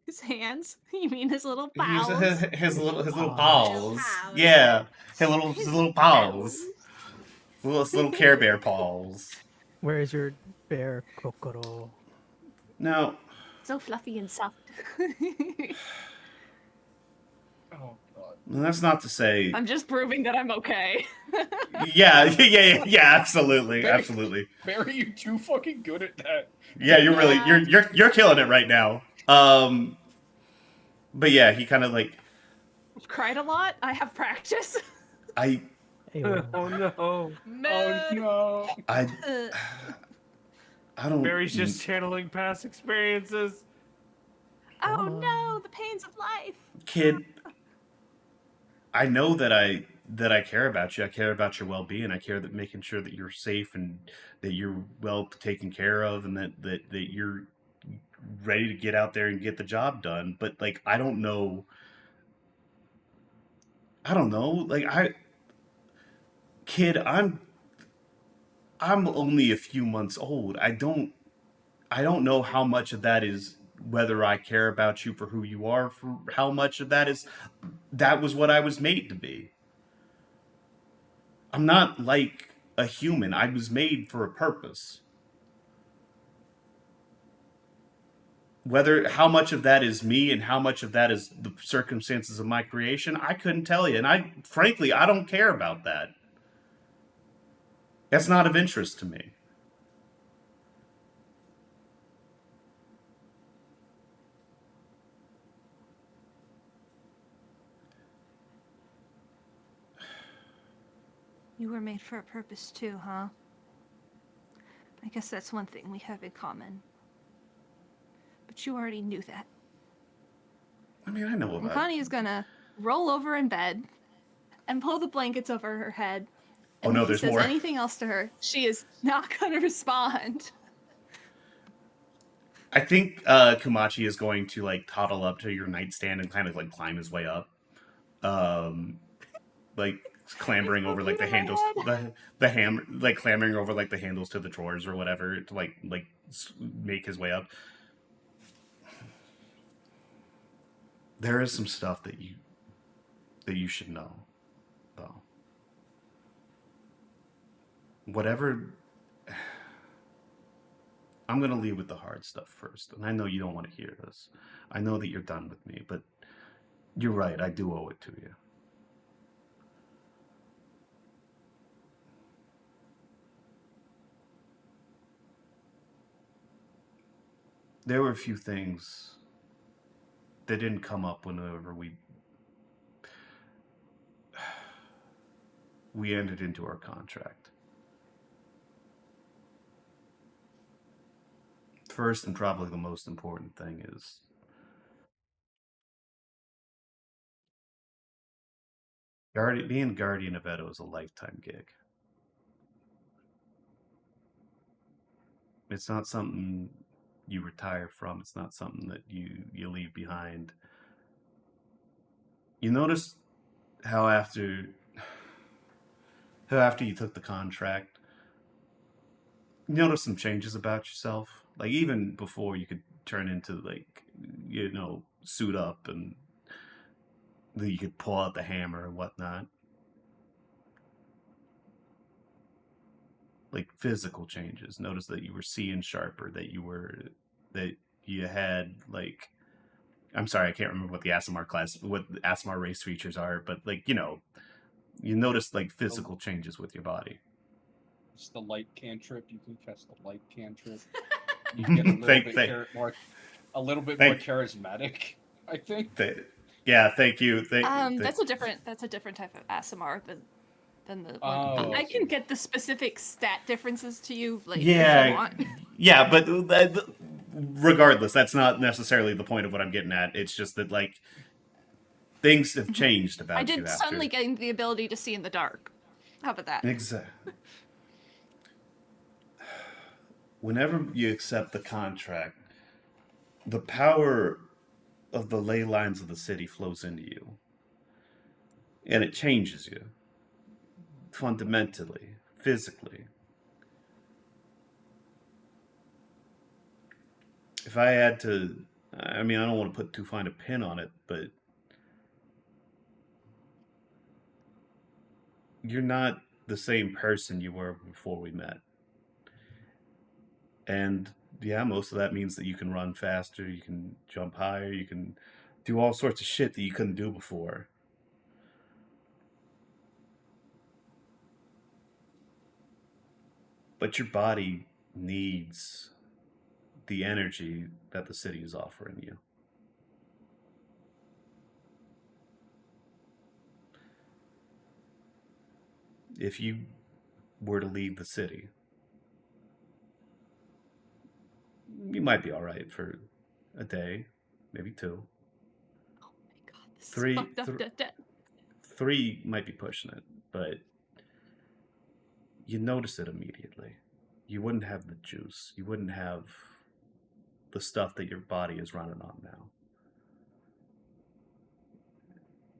[SPEAKER 2] His hands? You mean his little
[SPEAKER 5] His
[SPEAKER 2] pals?
[SPEAKER 5] his little
[SPEAKER 3] paws.
[SPEAKER 5] paws. Yeah, his little paws. Little Care Bear paws.
[SPEAKER 3] Where is your bear, Kokoro?
[SPEAKER 5] Now,
[SPEAKER 2] So fluffy and soft.
[SPEAKER 4] Oh god.
[SPEAKER 5] that's not to say.
[SPEAKER 2] I'm just proving that I'm okay.
[SPEAKER 5] Yeah, absolutely,
[SPEAKER 4] Barry-
[SPEAKER 5] absolutely.
[SPEAKER 4] Barry, you're too fucking good at that.
[SPEAKER 5] Yeah, you're really
[SPEAKER 2] Yeah.
[SPEAKER 5] you're killing it right now. But yeah, he kind of like
[SPEAKER 2] I've cried a lot. I have practice.
[SPEAKER 5] I
[SPEAKER 3] Ayo.
[SPEAKER 1] Oh no.
[SPEAKER 4] Oh no.
[SPEAKER 2] Uh,
[SPEAKER 5] I don't.
[SPEAKER 1] Barry's just channeling past experiences.
[SPEAKER 2] Oh
[SPEAKER 3] Drama.
[SPEAKER 2] no, the pains of life.
[SPEAKER 5] Kid, I know that I care about you. I care about your well-being. I care that making sure that you're safe and that you're well taken care of, and that you're ready to get out there and get the job done. But like, I don't know. I don't know. Like, kid, I'm only a few months old. I don't know how much of that is whether I care about you for who you are, for how much of that is that was what I was made to be. I'm not like a human. I was made for a purpose. Whether how much of that is me and how much of that is the circumstances of my creation, I couldn't tell you. And I frankly, I don't care about that. That's not of interest to me.
[SPEAKER 2] You were made for a purpose too, huh? I guess that's one thing we have in common. But you already knew that.
[SPEAKER 5] I mean, I know
[SPEAKER 2] And
[SPEAKER 5] about
[SPEAKER 2] Connie is gonna roll over in bed and pull the blankets over her head.
[SPEAKER 5] Oh
[SPEAKER 2] And
[SPEAKER 5] no,
[SPEAKER 2] if he
[SPEAKER 5] there's
[SPEAKER 2] says
[SPEAKER 5] more.
[SPEAKER 2] anything else to her, she is not gonna respond.
[SPEAKER 5] I think Kumachi is going to like toddle up to your nightstand and kind of like climb his way up. Um, like clambering over like the
[SPEAKER 2] Pooping in
[SPEAKER 5] handles,
[SPEAKER 2] my head.
[SPEAKER 5] the ham, like clambering over like the handles to the drawers or whatever to make his way up. There is some stuff that you should know, though. Whatever. I'm gonna leave with the hard stuff first, and I know you don't want to hear this. I know that you're done with me, but you're right. I do owe it to you. There were a few things that didn't come up whenever we entered into our contract. First, and probably the most important thing is being Guardian of Edo is a lifetime gig. It's not something you retire from. It's not something that you leave behind. You notice how after you took the contract, you notice some changes about yourself. Like even before you could turn into suit up and then you could pull out the hammer and whatnot. Like physical changes. Notice that you were seeing sharper, that you had like I'm sorry, I can't remember what the Asimar race features are, but you notice like physical changes with your body.
[SPEAKER 4] It's the light cantrip. You can cast the light cantrip. You get a little bit more charismatic, I think.
[SPEAKER 5] Yeah, thank you.
[SPEAKER 2] That's a different type of ASMR than the one. I
[SPEAKER 4] okay.
[SPEAKER 2] can get the specific stat differences to you if you want.
[SPEAKER 5] Yeah, but regardless, that's not necessarily the point of what I'm getting at. It's just that like things have changed about
[SPEAKER 2] I
[SPEAKER 5] you
[SPEAKER 2] did
[SPEAKER 5] after.
[SPEAKER 2] suddenly gain the ability to see in the dark. How about that?
[SPEAKER 5] Exactly. Whenever you accept the contract, the power of the ley lines of the city flows into you, and it changes you fundamentally, physically. If I had to, I mean, I don't want to put too fine a pin on it, but you're not the same person you were before we met. And yeah, most of that means that you can run faster, you can jump higher, you can do all sorts of shit that you couldn't do before. But your body needs the energy that the city is offering you. If you were to leave the city, You might be all right for a day, maybe 2.
[SPEAKER 2] Oh my god, this
[SPEAKER 5] Three-
[SPEAKER 2] is fucked up,
[SPEAKER 5] thr-
[SPEAKER 2] Dettet.
[SPEAKER 5] 3 might be pushing it, but you notice it immediately. You wouldn't have the juice. You wouldn't have the stuff that your body is running on now.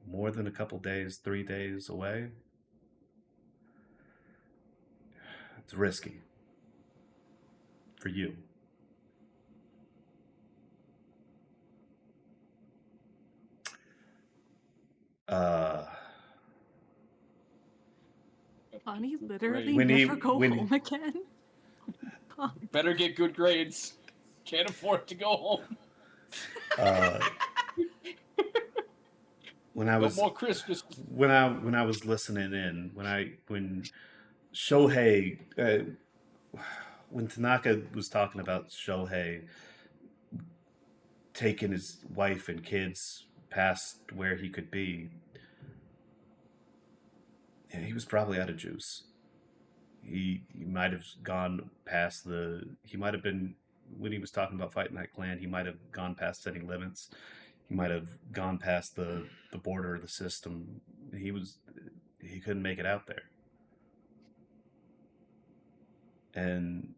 [SPEAKER 5] More than a couple days, 3 days away, it's risky for you. Uh,
[SPEAKER 2] Connie
[SPEAKER 4] Good
[SPEAKER 2] literally
[SPEAKER 4] grades.
[SPEAKER 5] When he-
[SPEAKER 2] never go
[SPEAKER 5] when-
[SPEAKER 2] home again.
[SPEAKER 4] Better get good grades. Can't afford to go home.
[SPEAKER 5] uh, when I
[SPEAKER 4] No
[SPEAKER 5] was
[SPEAKER 4] more Christmas.
[SPEAKER 5] when I was listening in, when Shohei, when Tanaka was talking about Shohei taking his wife and kids past where he could be, yeah, he was probably out of juice. He might have gone past he might have been, when he was talking about fighting that clan, he might have gone past setting limits. He might have gone past the border of the system. He couldn't make it out there. And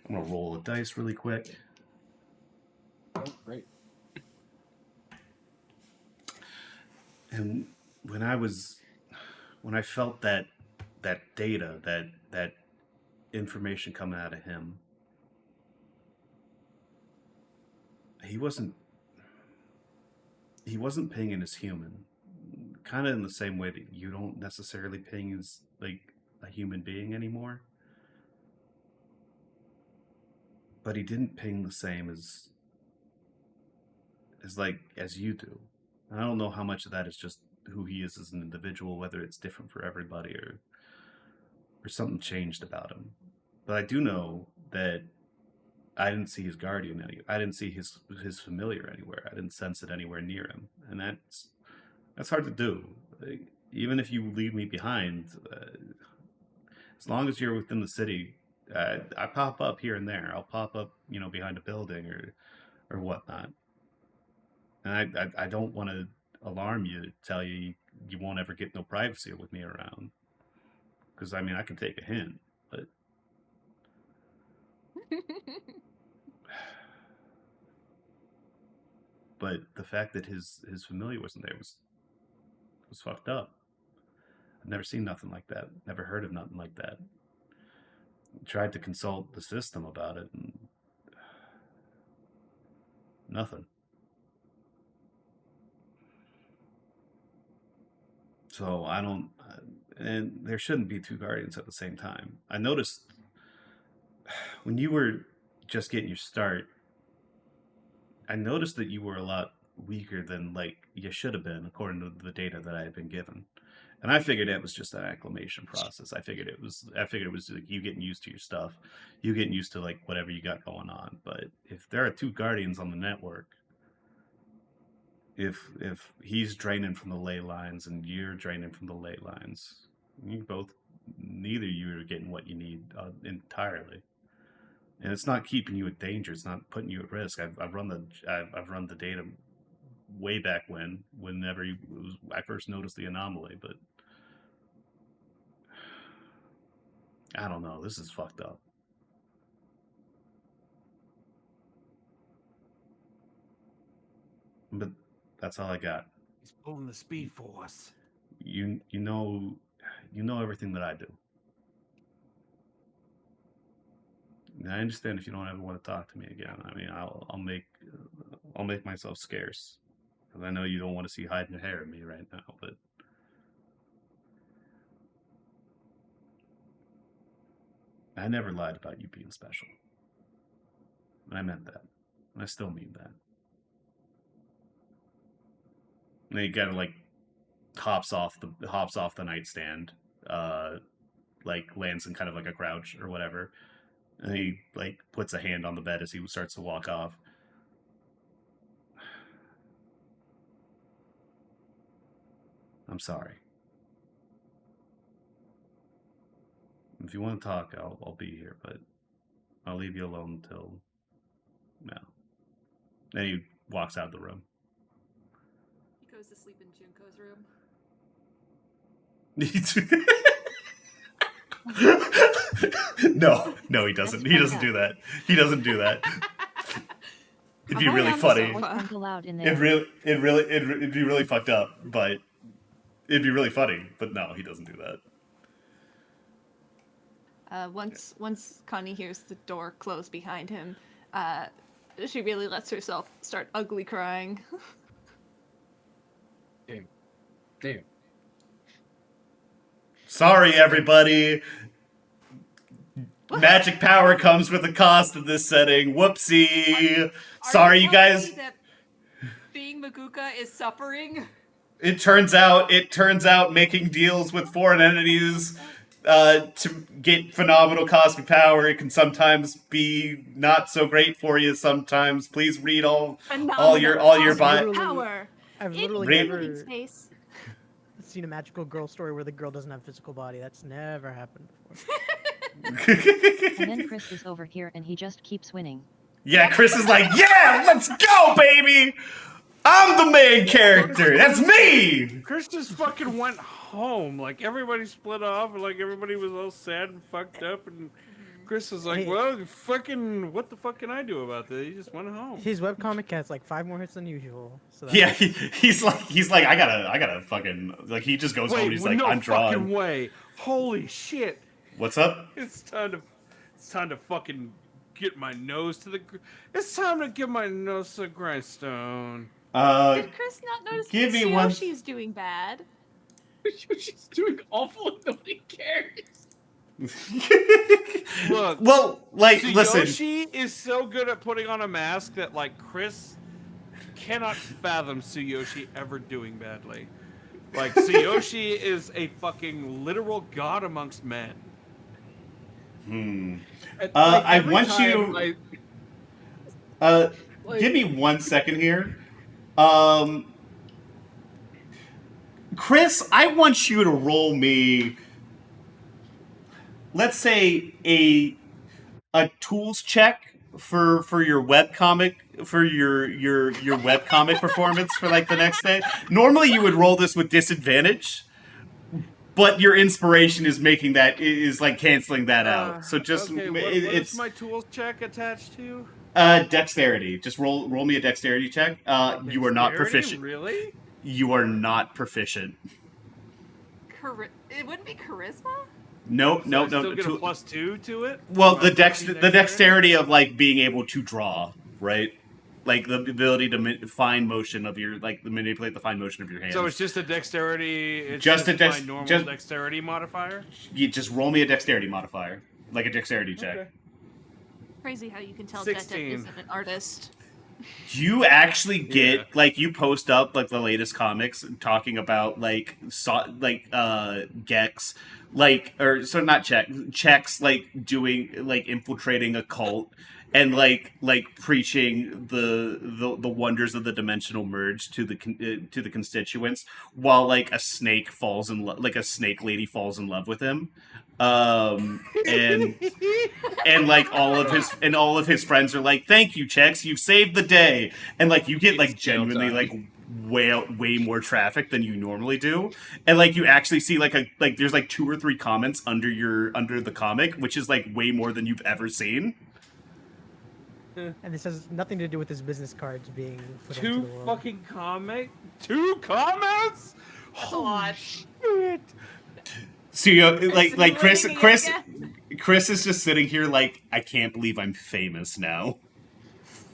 [SPEAKER 5] I'm gonna roll a dice really quick.
[SPEAKER 4] Oh, great.
[SPEAKER 5] And when I felt that data, that information coming out of him, he wasn't pinging as human, kind of in the same way that you don't necessarily ping as like a human being anymore. But he didn't ping the same as you do. And I don't know how much of that is just who he is as an individual, whether it's different for everybody or something changed about him. But I do know that I didn't see his guardian I didn't see his familiar anywhere. I didn't sense it anywhere near him, and that's hard to do. Like, even if you leave me behind, as long as you're within the city, I pop up here and there. I'll pop up, behind a building or whatnot. And I don't want to alarm you, tell you you won't ever get no privacy with me around. Because I mean, I can take a hint, but the fact that his familiar wasn't there was fucked up. I've never seen nothing like that. Never heard of nothing like that. Tried to consult the system about it, and nothing. So I don't, and there shouldn't be 2 guardians at the same time. I noticed when you were just getting your start, I noticed that you were a lot weaker than you should have been, according to the data that I had been given. And I figured it was just an acclimation process. I figured it was like you getting used to your stuff, you getting used to whatever you got going on. But if there are 2 guardians on the network, if he's draining from the ley lines and you're draining from the ley lines, neither of you are getting what you need entirely. And it's not keeping you in danger. It's not putting you at risk. I've run the data way back whenever I first noticed the anomaly, but I don't know. This is fucked up. But that's all I got.
[SPEAKER 1] He's pulling the speed force.
[SPEAKER 5] You know everything that I do. And I understand if you don't ever want to talk to me again. I mean, I'll make myself scarce, because I know you don't want to see hide and hair of me right now. But I never lied about you being special, and I meant that, and I still mean that. And then he kind of hops off the nightstand, lands in kind of like a crouch or whatever, and he puts a hand on the bed as he starts to walk off. I'm sorry. If you want to talk, I'll be here, but I'll leave you alone until now. Then he walks out of the room.
[SPEAKER 7] He goes to sleep in Junko's room.
[SPEAKER 5] No, he doesn't. He doesn't do that. He doesn't do that. It'd be really funny.
[SPEAKER 6] Aren't allowed in
[SPEAKER 5] It'd
[SPEAKER 6] there.
[SPEAKER 5] it'd be really fucked up, but it'd be really funny. But no, he doesn't do that.
[SPEAKER 2] Once Connie hears the door close behind him, she really lets herself start ugly crying.
[SPEAKER 4] Damn.
[SPEAKER 5] Sorry, everybody. Magic power comes with a cost in this setting. Whoopsie. Sorry, you guys.
[SPEAKER 7] telling me that being Maguka is suffering?
[SPEAKER 5] It turns out making deals with foreign entities to get phenomenal cosmic power, it can sometimes be not so great for you. Sometimes, please read all your
[SPEAKER 3] Literally-
[SPEAKER 2] power.
[SPEAKER 3] I've literally
[SPEAKER 5] Read-
[SPEAKER 3] never
[SPEAKER 2] Space.
[SPEAKER 3] seen a magical girl story where the girl doesn't have a physical body. That's never happened before.
[SPEAKER 6] And then Chris is over here and he just keeps winning.
[SPEAKER 5] Yeah, Chris is like, yeah, let's go, baby. I'm the main character. That's me.
[SPEAKER 1] Chris just fucking went home. Like, everybody split off, and like everybody was all sad and fucked up, and Chris was like,
[SPEAKER 3] Hey.
[SPEAKER 1] well, fucking, what the fuck can I do about this? He just went home.
[SPEAKER 3] His webcomic has like 5 more hits than usual. So that's,
[SPEAKER 5] Yeah, he's like, I gotta fucking, like, he just goes home and he's like,
[SPEAKER 1] no
[SPEAKER 5] I'm
[SPEAKER 1] fucking
[SPEAKER 5] drawing.
[SPEAKER 1] way. Holy shit.
[SPEAKER 5] What's up?
[SPEAKER 1] It's time to fucking get my nose to the. It's time to get my nose to the grindstone.
[SPEAKER 2] Did Chris not notice
[SPEAKER 5] give
[SPEAKER 2] that
[SPEAKER 5] me one-
[SPEAKER 2] Yoshi's doing bad?
[SPEAKER 4] She's doing awful and nobody cares.
[SPEAKER 1] Look,
[SPEAKER 5] Well, like, listen.
[SPEAKER 1] Tsuyoshi is so good at putting on a mask that, like, Chris cannot fathom Tsuyoshi ever doing badly. Like, Tsuyoshi is a fucking literal god amongst men.
[SPEAKER 4] And,
[SPEAKER 5] I
[SPEAKER 4] every
[SPEAKER 5] want
[SPEAKER 4] time
[SPEAKER 5] you-
[SPEAKER 4] like,
[SPEAKER 5] Give me 1 second here. Chris, I want you to roll me, let's say, a tools check for your webcomic, for your webcomic performance for like the next day. Normally you would roll this with disadvantage, but your inspiration is making that, is like canceling that out. So just
[SPEAKER 1] okay, what
[SPEAKER 5] it's
[SPEAKER 1] is my tools check attached to?
[SPEAKER 5] dexterity. Just roll me a dexterity check. You are not
[SPEAKER 1] Dexterity?
[SPEAKER 5] proficient.
[SPEAKER 1] Really?
[SPEAKER 5] You are not proficient.
[SPEAKER 7] It wouldn't be charisma?
[SPEAKER 5] No.
[SPEAKER 1] So I still get a +2 to it?
[SPEAKER 5] Well,
[SPEAKER 1] My
[SPEAKER 5] the
[SPEAKER 1] 13
[SPEAKER 5] dexterity of like being able to draw, right? Like the ability to fine motion of your, like, manipulate the fine motion of your hands.
[SPEAKER 1] So it's just a dexterity. It's
[SPEAKER 5] Just
[SPEAKER 1] just,
[SPEAKER 5] a
[SPEAKER 1] my normal
[SPEAKER 5] just-
[SPEAKER 1] dexterity modifier.
[SPEAKER 5] You just roll me a dexterity modifier, like a dexterity check.
[SPEAKER 1] Okay.
[SPEAKER 2] Crazy how you can tell
[SPEAKER 1] 16.
[SPEAKER 2] Dettet isn't an artist.
[SPEAKER 5] You actually get
[SPEAKER 1] Yeah.
[SPEAKER 5] like, you post up like the latest comics talking about like Gex, like, or so not checks like doing, like, infiltrating a cult and like preaching the wonders of the dimensional merge to the constituents, while like a snake falls in like a snake lady falls in love with him, and like all of his friends are like, thank you, Chex, you've saved the day, and like you get like
[SPEAKER 4] It's jail
[SPEAKER 5] genuinely
[SPEAKER 4] time.
[SPEAKER 5] like way more traffic than you normally do, and like you actually see like there's like 2 or 3 comments under the comic, which is like way more than you've ever seen.
[SPEAKER 3] And this has nothing to do with his business cards being put into
[SPEAKER 1] 2
[SPEAKER 3] the world.
[SPEAKER 1] fucking comic. 2 comments.
[SPEAKER 7] That's a lot.
[SPEAKER 1] Shit.
[SPEAKER 5] So you like Chris
[SPEAKER 2] Simulating it
[SPEAKER 5] Chris is just sitting here like, I can't believe I'm famous now.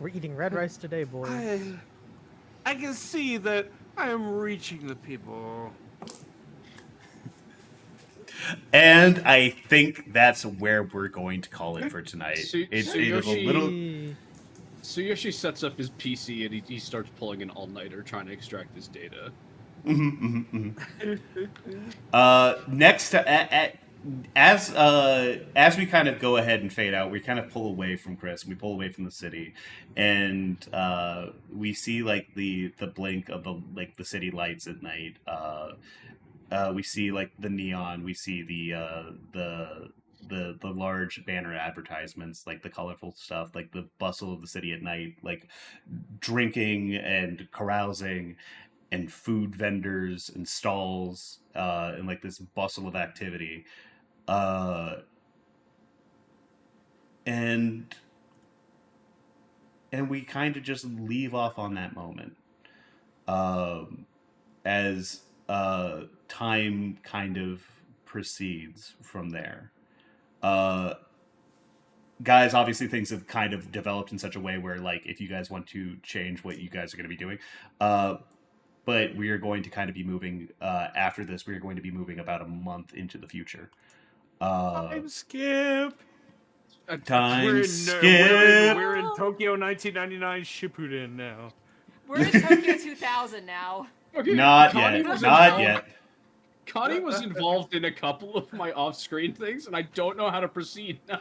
[SPEAKER 3] We're eating red rice today, boys.
[SPEAKER 1] I can see that I am reaching the people.
[SPEAKER 5] And I think that's where we're going to call it for tonight.
[SPEAKER 4] Su-
[SPEAKER 5] It's
[SPEAKER 4] Tsuyoshi-
[SPEAKER 5] a little.
[SPEAKER 4] Tsuyoshi sets up his PC and he starts pulling an all-nighter trying to extract his data.
[SPEAKER 5] Next, as we kind of go ahead and fade out, we kind of pull away from Chris. We pull away from the city, and we see like the blink of the city lights at night. We see like the neon. We see the the large banner advertisements, like the colorful stuff, like the bustle of the city at night, like drinking and carousing and food vendors and stalls, and like this bustle of activity. Uh, and we kind of just leave off on that moment. As time kind of proceeds from there. Guys, obviously things have kind of developed in such a way where, like, if you guys want to change what you guys are going to be doing, but we are going to kind of be moving, after this, we are going to be moving about a month into the future.
[SPEAKER 1] Time skip.
[SPEAKER 5] Time
[SPEAKER 1] We're
[SPEAKER 5] skip.
[SPEAKER 1] we're in Tokyo 1999 Shippuden now.
[SPEAKER 7] We're in Tokyo 2000 now.
[SPEAKER 4] Okay,
[SPEAKER 5] Not
[SPEAKER 4] Connie
[SPEAKER 5] yet.
[SPEAKER 4] was
[SPEAKER 5] Not
[SPEAKER 4] involved-
[SPEAKER 5] yet.
[SPEAKER 4] Connie was involved in a couple of my off-screen things, and I don't know how to proceed now.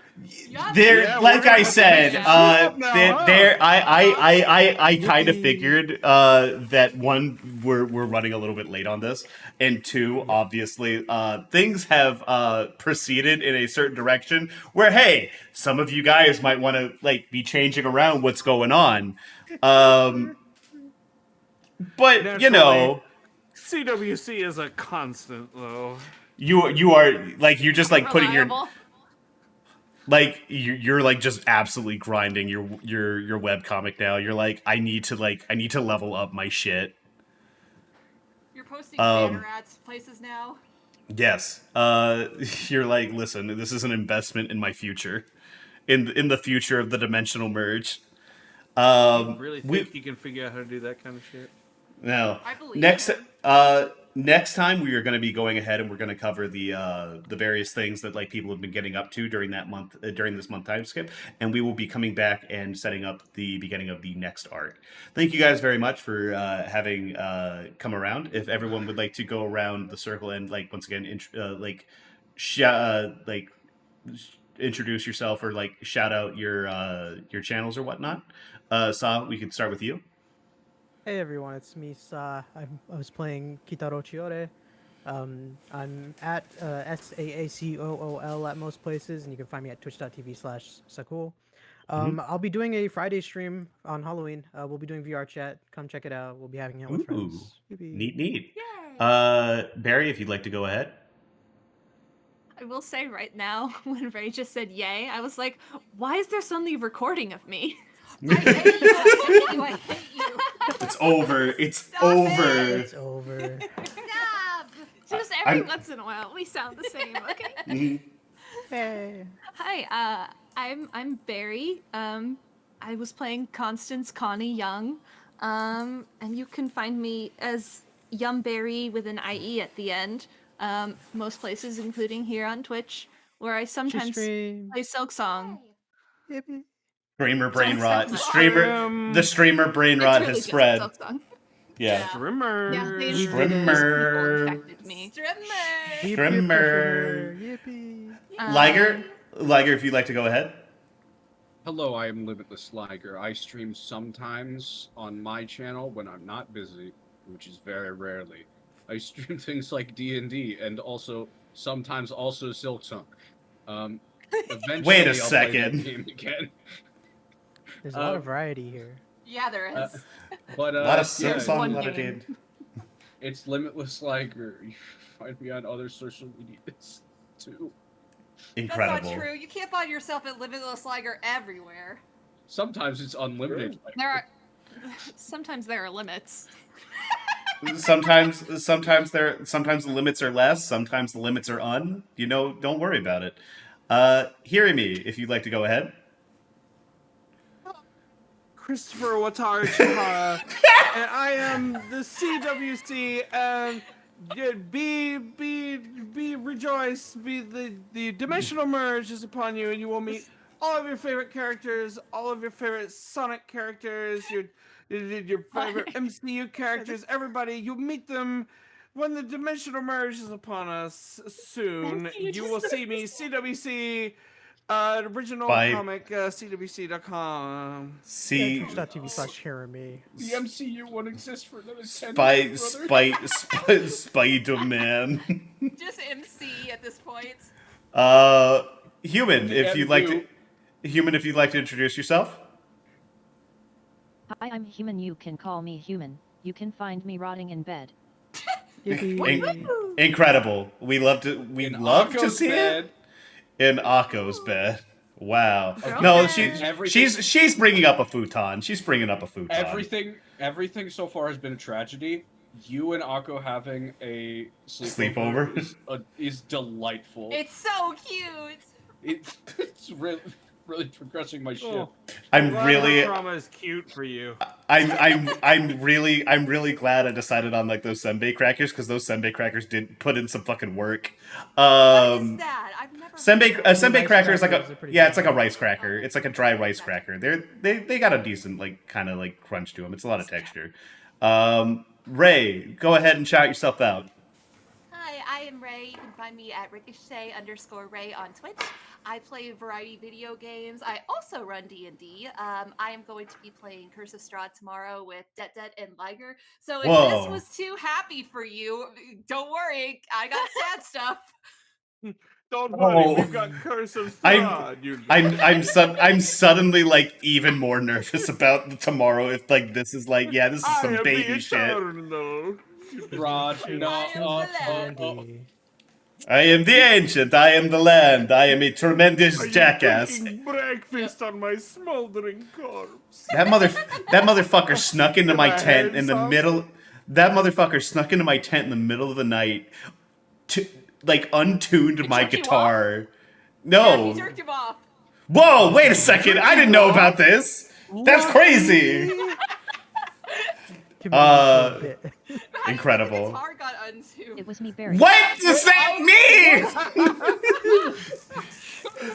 [SPEAKER 5] There,
[SPEAKER 1] Yeah,
[SPEAKER 5] like
[SPEAKER 1] we're
[SPEAKER 5] I
[SPEAKER 1] gonna
[SPEAKER 5] said,
[SPEAKER 1] have to make it now, huh?
[SPEAKER 5] I kind of
[SPEAKER 3] Yippee.
[SPEAKER 5] figured that one, we're running a little bit late on this, and two, obviously, things have proceeded in a certain direction where, hey, some of you guys might want to like be changing around what's going on, but you know.
[SPEAKER 1] CWC is a constant, though.
[SPEAKER 5] You are like you're just like putting your
[SPEAKER 2] Reliable.
[SPEAKER 5] like you're like just absolutely grinding your webcomic now. You're like I need to level up my shit.
[SPEAKER 7] You're posting banner ads places now.
[SPEAKER 5] Yes. You're like, listen, this is an investment in my future. In the future of the dimensional merge.
[SPEAKER 1] You really think you can figure out how to do that kind of shit?
[SPEAKER 5] No.
[SPEAKER 7] I believe
[SPEAKER 5] Next
[SPEAKER 7] it.
[SPEAKER 5] next time we are going to be going ahead and we're going to cover the various things that like people have been getting up to during that month during this month time skip, and we will be coming back and setting up the beginning of the next arc. Thank you guys very much for having come around. If everyone would like to go around the circle and like once again introduce yourself or like shout out your channels or whatnot. Sa, we could start with you.
[SPEAKER 3] Hey everyone, it's me, Sa. I was playing Kitaro Chiore. I'm at SAACOOL at most places, and you can find me at twitch.tv/Sakul. I'll be doing a Friday stream on Halloween. We'll be doing VR chat. Come check it out. We'll be having it with friends. Yippee.
[SPEAKER 5] Neat.
[SPEAKER 7] Yay!
[SPEAKER 5] Barry, if you'd like to go ahead.
[SPEAKER 2] I will say right now, when Ray just said yay, I was like, why is there suddenly a recording of me?
[SPEAKER 7] I hate you! I hate you! I hate you!
[SPEAKER 5] It's over. It's
[SPEAKER 7] Stop
[SPEAKER 5] over.
[SPEAKER 3] It's over.
[SPEAKER 7] Stop!
[SPEAKER 2] Just every
[SPEAKER 5] I'm-
[SPEAKER 2] once in a while, we sound the same, okay?
[SPEAKER 5] Mhm.
[SPEAKER 3] Hey.
[SPEAKER 2] Hi, I'm Barry. I was playing Constance Connie Young. And you can find me as Yumberry with an IE at the end. Most places, including here on Twitch, where I sometimes
[SPEAKER 3] streams.
[SPEAKER 2] play Silk Song.
[SPEAKER 3] Yippee.
[SPEAKER 5] Streamer brain
[SPEAKER 2] Just
[SPEAKER 5] rot.
[SPEAKER 2] like
[SPEAKER 5] The streamer brain
[SPEAKER 2] It's
[SPEAKER 5] rot
[SPEAKER 2] really
[SPEAKER 5] has
[SPEAKER 2] just
[SPEAKER 5] spread.
[SPEAKER 2] Silk Song.
[SPEAKER 5] Yeah.
[SPEAKER 1] Strimmer.
[SPEAKER 2] Yeah, they
[SPEAKER 5] Strimmer.
[SPEAKER 2] infected me.
[SPEAKER 7] Strimmer!
[SPEAKER 3] Keep
[SPEAKER 5] Strimmer.
[SPEAKER 3] pushing her. Yippee.
[SPEAKER 5] Liger, if you'd like to go ahead.
[SPEAKER 4] Hello, I am Limitless Liger. I stream sometimes on my channel when I'm not busy, which is very rarely. I stream things like D&D and also sometimes also Silksong. Eventually
[SPEAKER 5] Wait a
[SPEAKER 4] I'll play that
[SPEAKER 5] second.
[SPEAKER 4] game again.
[SPEAKER 3] There's a lot of variety here.
[SPEAKER 7] Yeah, there is.
[SPEAKER 4] But
[SPEAKER 5] A lot of
[SPEAKER 4] yeah,
[SPEAKER 5] Silksong,
[SPEAKER 2] one
[SPEAKER 5] a lot of
[SPEAKER 2] game.
[SPEAKER 5] Did.
[SPEAKER 4] it's Limitless Liger. You find me on other social medias too.
[SPEAKER 5] Incredible.
[SPEAKER 7] That's not true. You can't find yourself at Limitless Liger everywhere.
[SPEAKER 4] Sometimes it's unlimited.
[SPEAKER 2] Sometimes there are limits.
[SPEAKER 5] Sometimes the limits are less. Sometimes the limits are un. You know, don't worry about it. Hirimi, if you'd like to go ahead.
[SPEAKER 1] Christopher Watari Chihara, and I am the CWC, and be rejoice, the dimensional merge is upon you, and you will meet all of your favorite characters, all of your favorite Sonic characters, your favorite MCU characters, everybody. You'll meet them when the dimensional merge is upon us soon. You will see me, CWC. Original
[SPEAKER 5] By-
[SPEAKER 1] comic, CWC.com.
[SPEAKER 3] Yeah,
[SPEAKER 5] See,
[SPEAKER 3] twitch.tv/Jeremy.
[SPEAKER 4] The MCU won't exist for another 10
[SPEAKER 5] Spy,
[SPEAKER 4] years, brother.
[SPEAKER 5] Spider-Man.
[SPEAKER 7] Just MC at this point.
[SPEAKER 5] Human, if you'd like to, human, if you'd like to introduce yourself.
[SPEAKER 6] Hi, I'm human. You can call me human. You can find me rotting in bed.
[SPEAKER 3] Yippee.
[SPEAKER 5] Incredible. We love to
[SPEAKER 4] Akko's
[SPEAKER 5] see
[SPEAKER 4] bed.
[SPEAKER 5] it in Akko's bed. Wow.
[SPEAKER 2] Okay.
[SPEAKER 5] No,
[SPEAKER 4] Everything-
[SPEAKER 5] she's bringing up a futon. She's bringing up a futon.
[SPEAKER 4] Everything so far has been a tragedy. You and Akko having a
[SPEAKER 5] Sleepover?
[SPEAKER 4] is delightful.
[SPEAKER 7] It's so cute.
[SPEAKER 4] It's really progressing my ship.
[SPEAKER 1] Oh,
[SPEAKER 5] I'm
[SPEAKER 1] glad
[SPEAKER 5] really
[SPEAKER 1] her trauma is cute for you.
[SPEAKER 5] I'm really glad I decided on like those senbei crackers because those senbei crackers did put in some fucking work.
[SPEAKER 7] What is that? I've never.
[SPEAKER 5] Senbei
[SPEAKER 7] heard of
[SPEAKER 5] senbei
[SPEAKER 3] Rice
[SPEAKER 5] cracker is like
[SPEAKER 3] crackers
[SPEAKER 5] a
[SPEAKER 3] are pretty
[SPEAKER 5] it's like a
[SPEAKER 3] good.
[SPEAKER 5] rice cracker. It's like a dry rice cracker. They got a decent like kind of like crunch to them. It's a lot of texture. Ray, go ahead and shout yourself out.
[SPEAKER 7] Hi, I am Ray. You can find me at Ricochet_Ray on Twitch. I play a variety of video games. I also run D&D. I am going to be playing Curse of Strahd tomorrow with Detdet and Liger. So if
[SPEAKER 5] Whoa.
[SPEAKER 7] this was too happy for you, don't worry. I got sad stuff.
[SPEAKER 1] Don't worry,
[SPEAKER 5] Oh.
[SPEAKER 1] we've got Curse of Strahd.
[SPEAKER 5] I'm suddenly like even more nervous about tomorrow if like this is like this is some baby shit.
[SPEAKER 4] Rod,
[SPEAKER 3] D&D.
[SPEAKER 5] I am the ancient. I am the land. I am a tremendous jackass.
[SPEAKER 1] Cooking breakfast on my smoldering corpse.
[SPEAKER 5] That motherfucker snuck into my
[SPEAKER 1] Can I
[SPEAKER 5] tent
[SPEAKER 1] have
[SPEAKER 5] in the
[SPEAKER 1] some?
[SPEAKER 5] middle. That motherfucker snuck into my tent in the middle of the night, like untuned my
[SPEAKER 7] jerked you
[SPEAKER 5] guitar.
[SPEAKER 7] Yeah,
[SPEAKER 5] No.
[SPEAKER 7] he jerked him off.
[SPEAKER 5] Whoa! Wait a second. I didn't know about this. That's crazy.
[SPEAKER 3] Committing to a bit.
[SPEAKER 5] Incredible.
[SPEAKER 7] The guitar got untuned.
[SPEAKER 6] It was me, Barry.
[SPEAKER 5] What does that mean?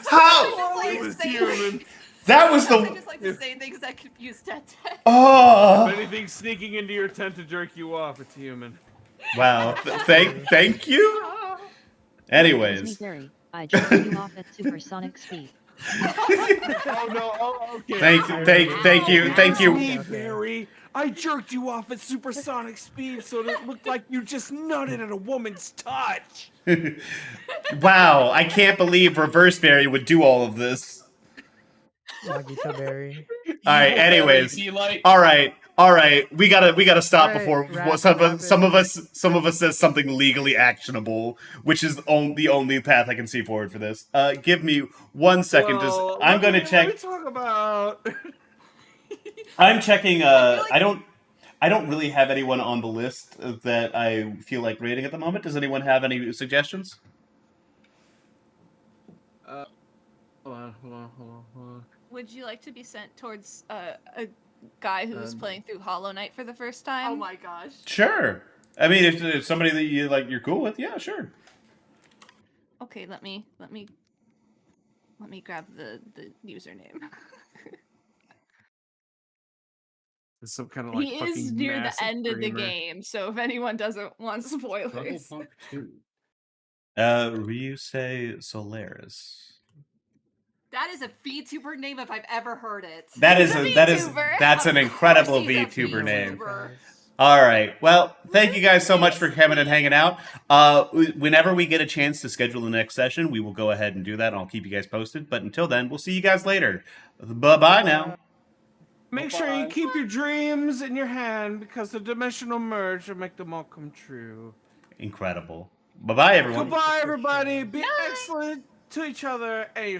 [SPEAKER 5] How?
[SPEAKER 1] It was human.
[SPEAKER 5] That was
[SPEAKER 7] I
[SPEAKER 5] the.
[SPEAKER 7] just like to say things that confuse Dettet.
[SPEAKER 5] Oh.
[SPEAKER 1] If anything's sneaking into your tent to jerk you off, it's human.
[SPEAKER 5] Wow. Thank you.
[SPEAKER 6] It was me,
[SPEAKER 5] Anyways.
[SPEAKER 6] Barry. I jerked you off at supersonic speed.
[SPEAKER 1] Oh no! Oh, okay.
[SPEAKER 5] Thank you.
[SPEAKER 1] Me, Barry. I jerked you off at supersonic speed so that it looked like you just nutted at a woman's touch.
[SPEAKER 5] Wow, I can't believe Reverse Barry would do all of this.
[SPEAKER 3] Nagito Berry.
[SPEAKER 5] All right. Anyways.
[SPEAKER 4] He like
[SPEAKER 5] All right. We gotta stop
[SPEAKER 3] All right,
[SPEAKER 5] before
[SPEAKER 3] wrap
[SPEAKER 5] some of
[SPEAKER 3] it.
[SPEAKER 5] us says something legally actionable, which is the only path I can see forward for this. Give me 1 second.
[SPEAKER 1] Well,
[SPEAKER 5] I'm gonna
[SPEAKER 1] Let
[SPEAKER 5] check.
[SPEAKER 1] me talk about.
[SPEAKER 5] I'm checking. I don't really have anyone on the list that I feel like rating at the moment. Does anyone have any suggestions?
[SPEAKER 1] Hold on.
[SPEAKER 2] Would you like to be sent towards a guy who's playing through Hollow Knight for the first time?
[SPEAKER 7] Oh my gosh.
[SPEAKER 5] Sure. I mean, if it's somebody that you're cool with, yeah, sure.
[SPEAKER 2] Okay, let me grab the username.
[SPEAKER 1] It's some kind of like
[SPEAKER 2] He
[SPEAKER 1] fucking
[SPEAKER 2] is near the
[SPEAKER 1] massive
[SPEAKER 2] end of the
[SPEAKER 1] dreamer.
[SPEAKER 2] game, so if anyone doesn't want spoilers.
[SPEAKER 4] Troublefunk 2.
[SPEAKER 5] Ryusei Solaris.
[SPEAKER 7] That is a VTuber name if I've ever heard it.
[SPEAKER 5] That's
[SPEAKER 2] a
[SPEAKER 5] an
[SPEAKER 7] Of
[SPEAKER 5] incredible
[SPEAKER 7] course he's a
[SPEAKER 5] VTuber name.
[SPEAKER 7] VTuber.
[SPEAKER 5] All right. Well, thank you guys so much for coming and hanging out. Whenever we get a chance to schedule the next session, we will go ahead and do that, and I'll keep you guys posted. But until then, we'll see you guys later. Bye-bye now.
[SPEAKER 1] Make sure you
[SPEAKER 4] Bye-bye.
[SPEAKER 1] keep your dreams in your hand because the dimensional merge will make them all come true.
[SPEAKER 5] Incredible. Bye-bye, everyone.
[SPEAKER 1] Goodbye, everybody. Be excellent to each other and yourself.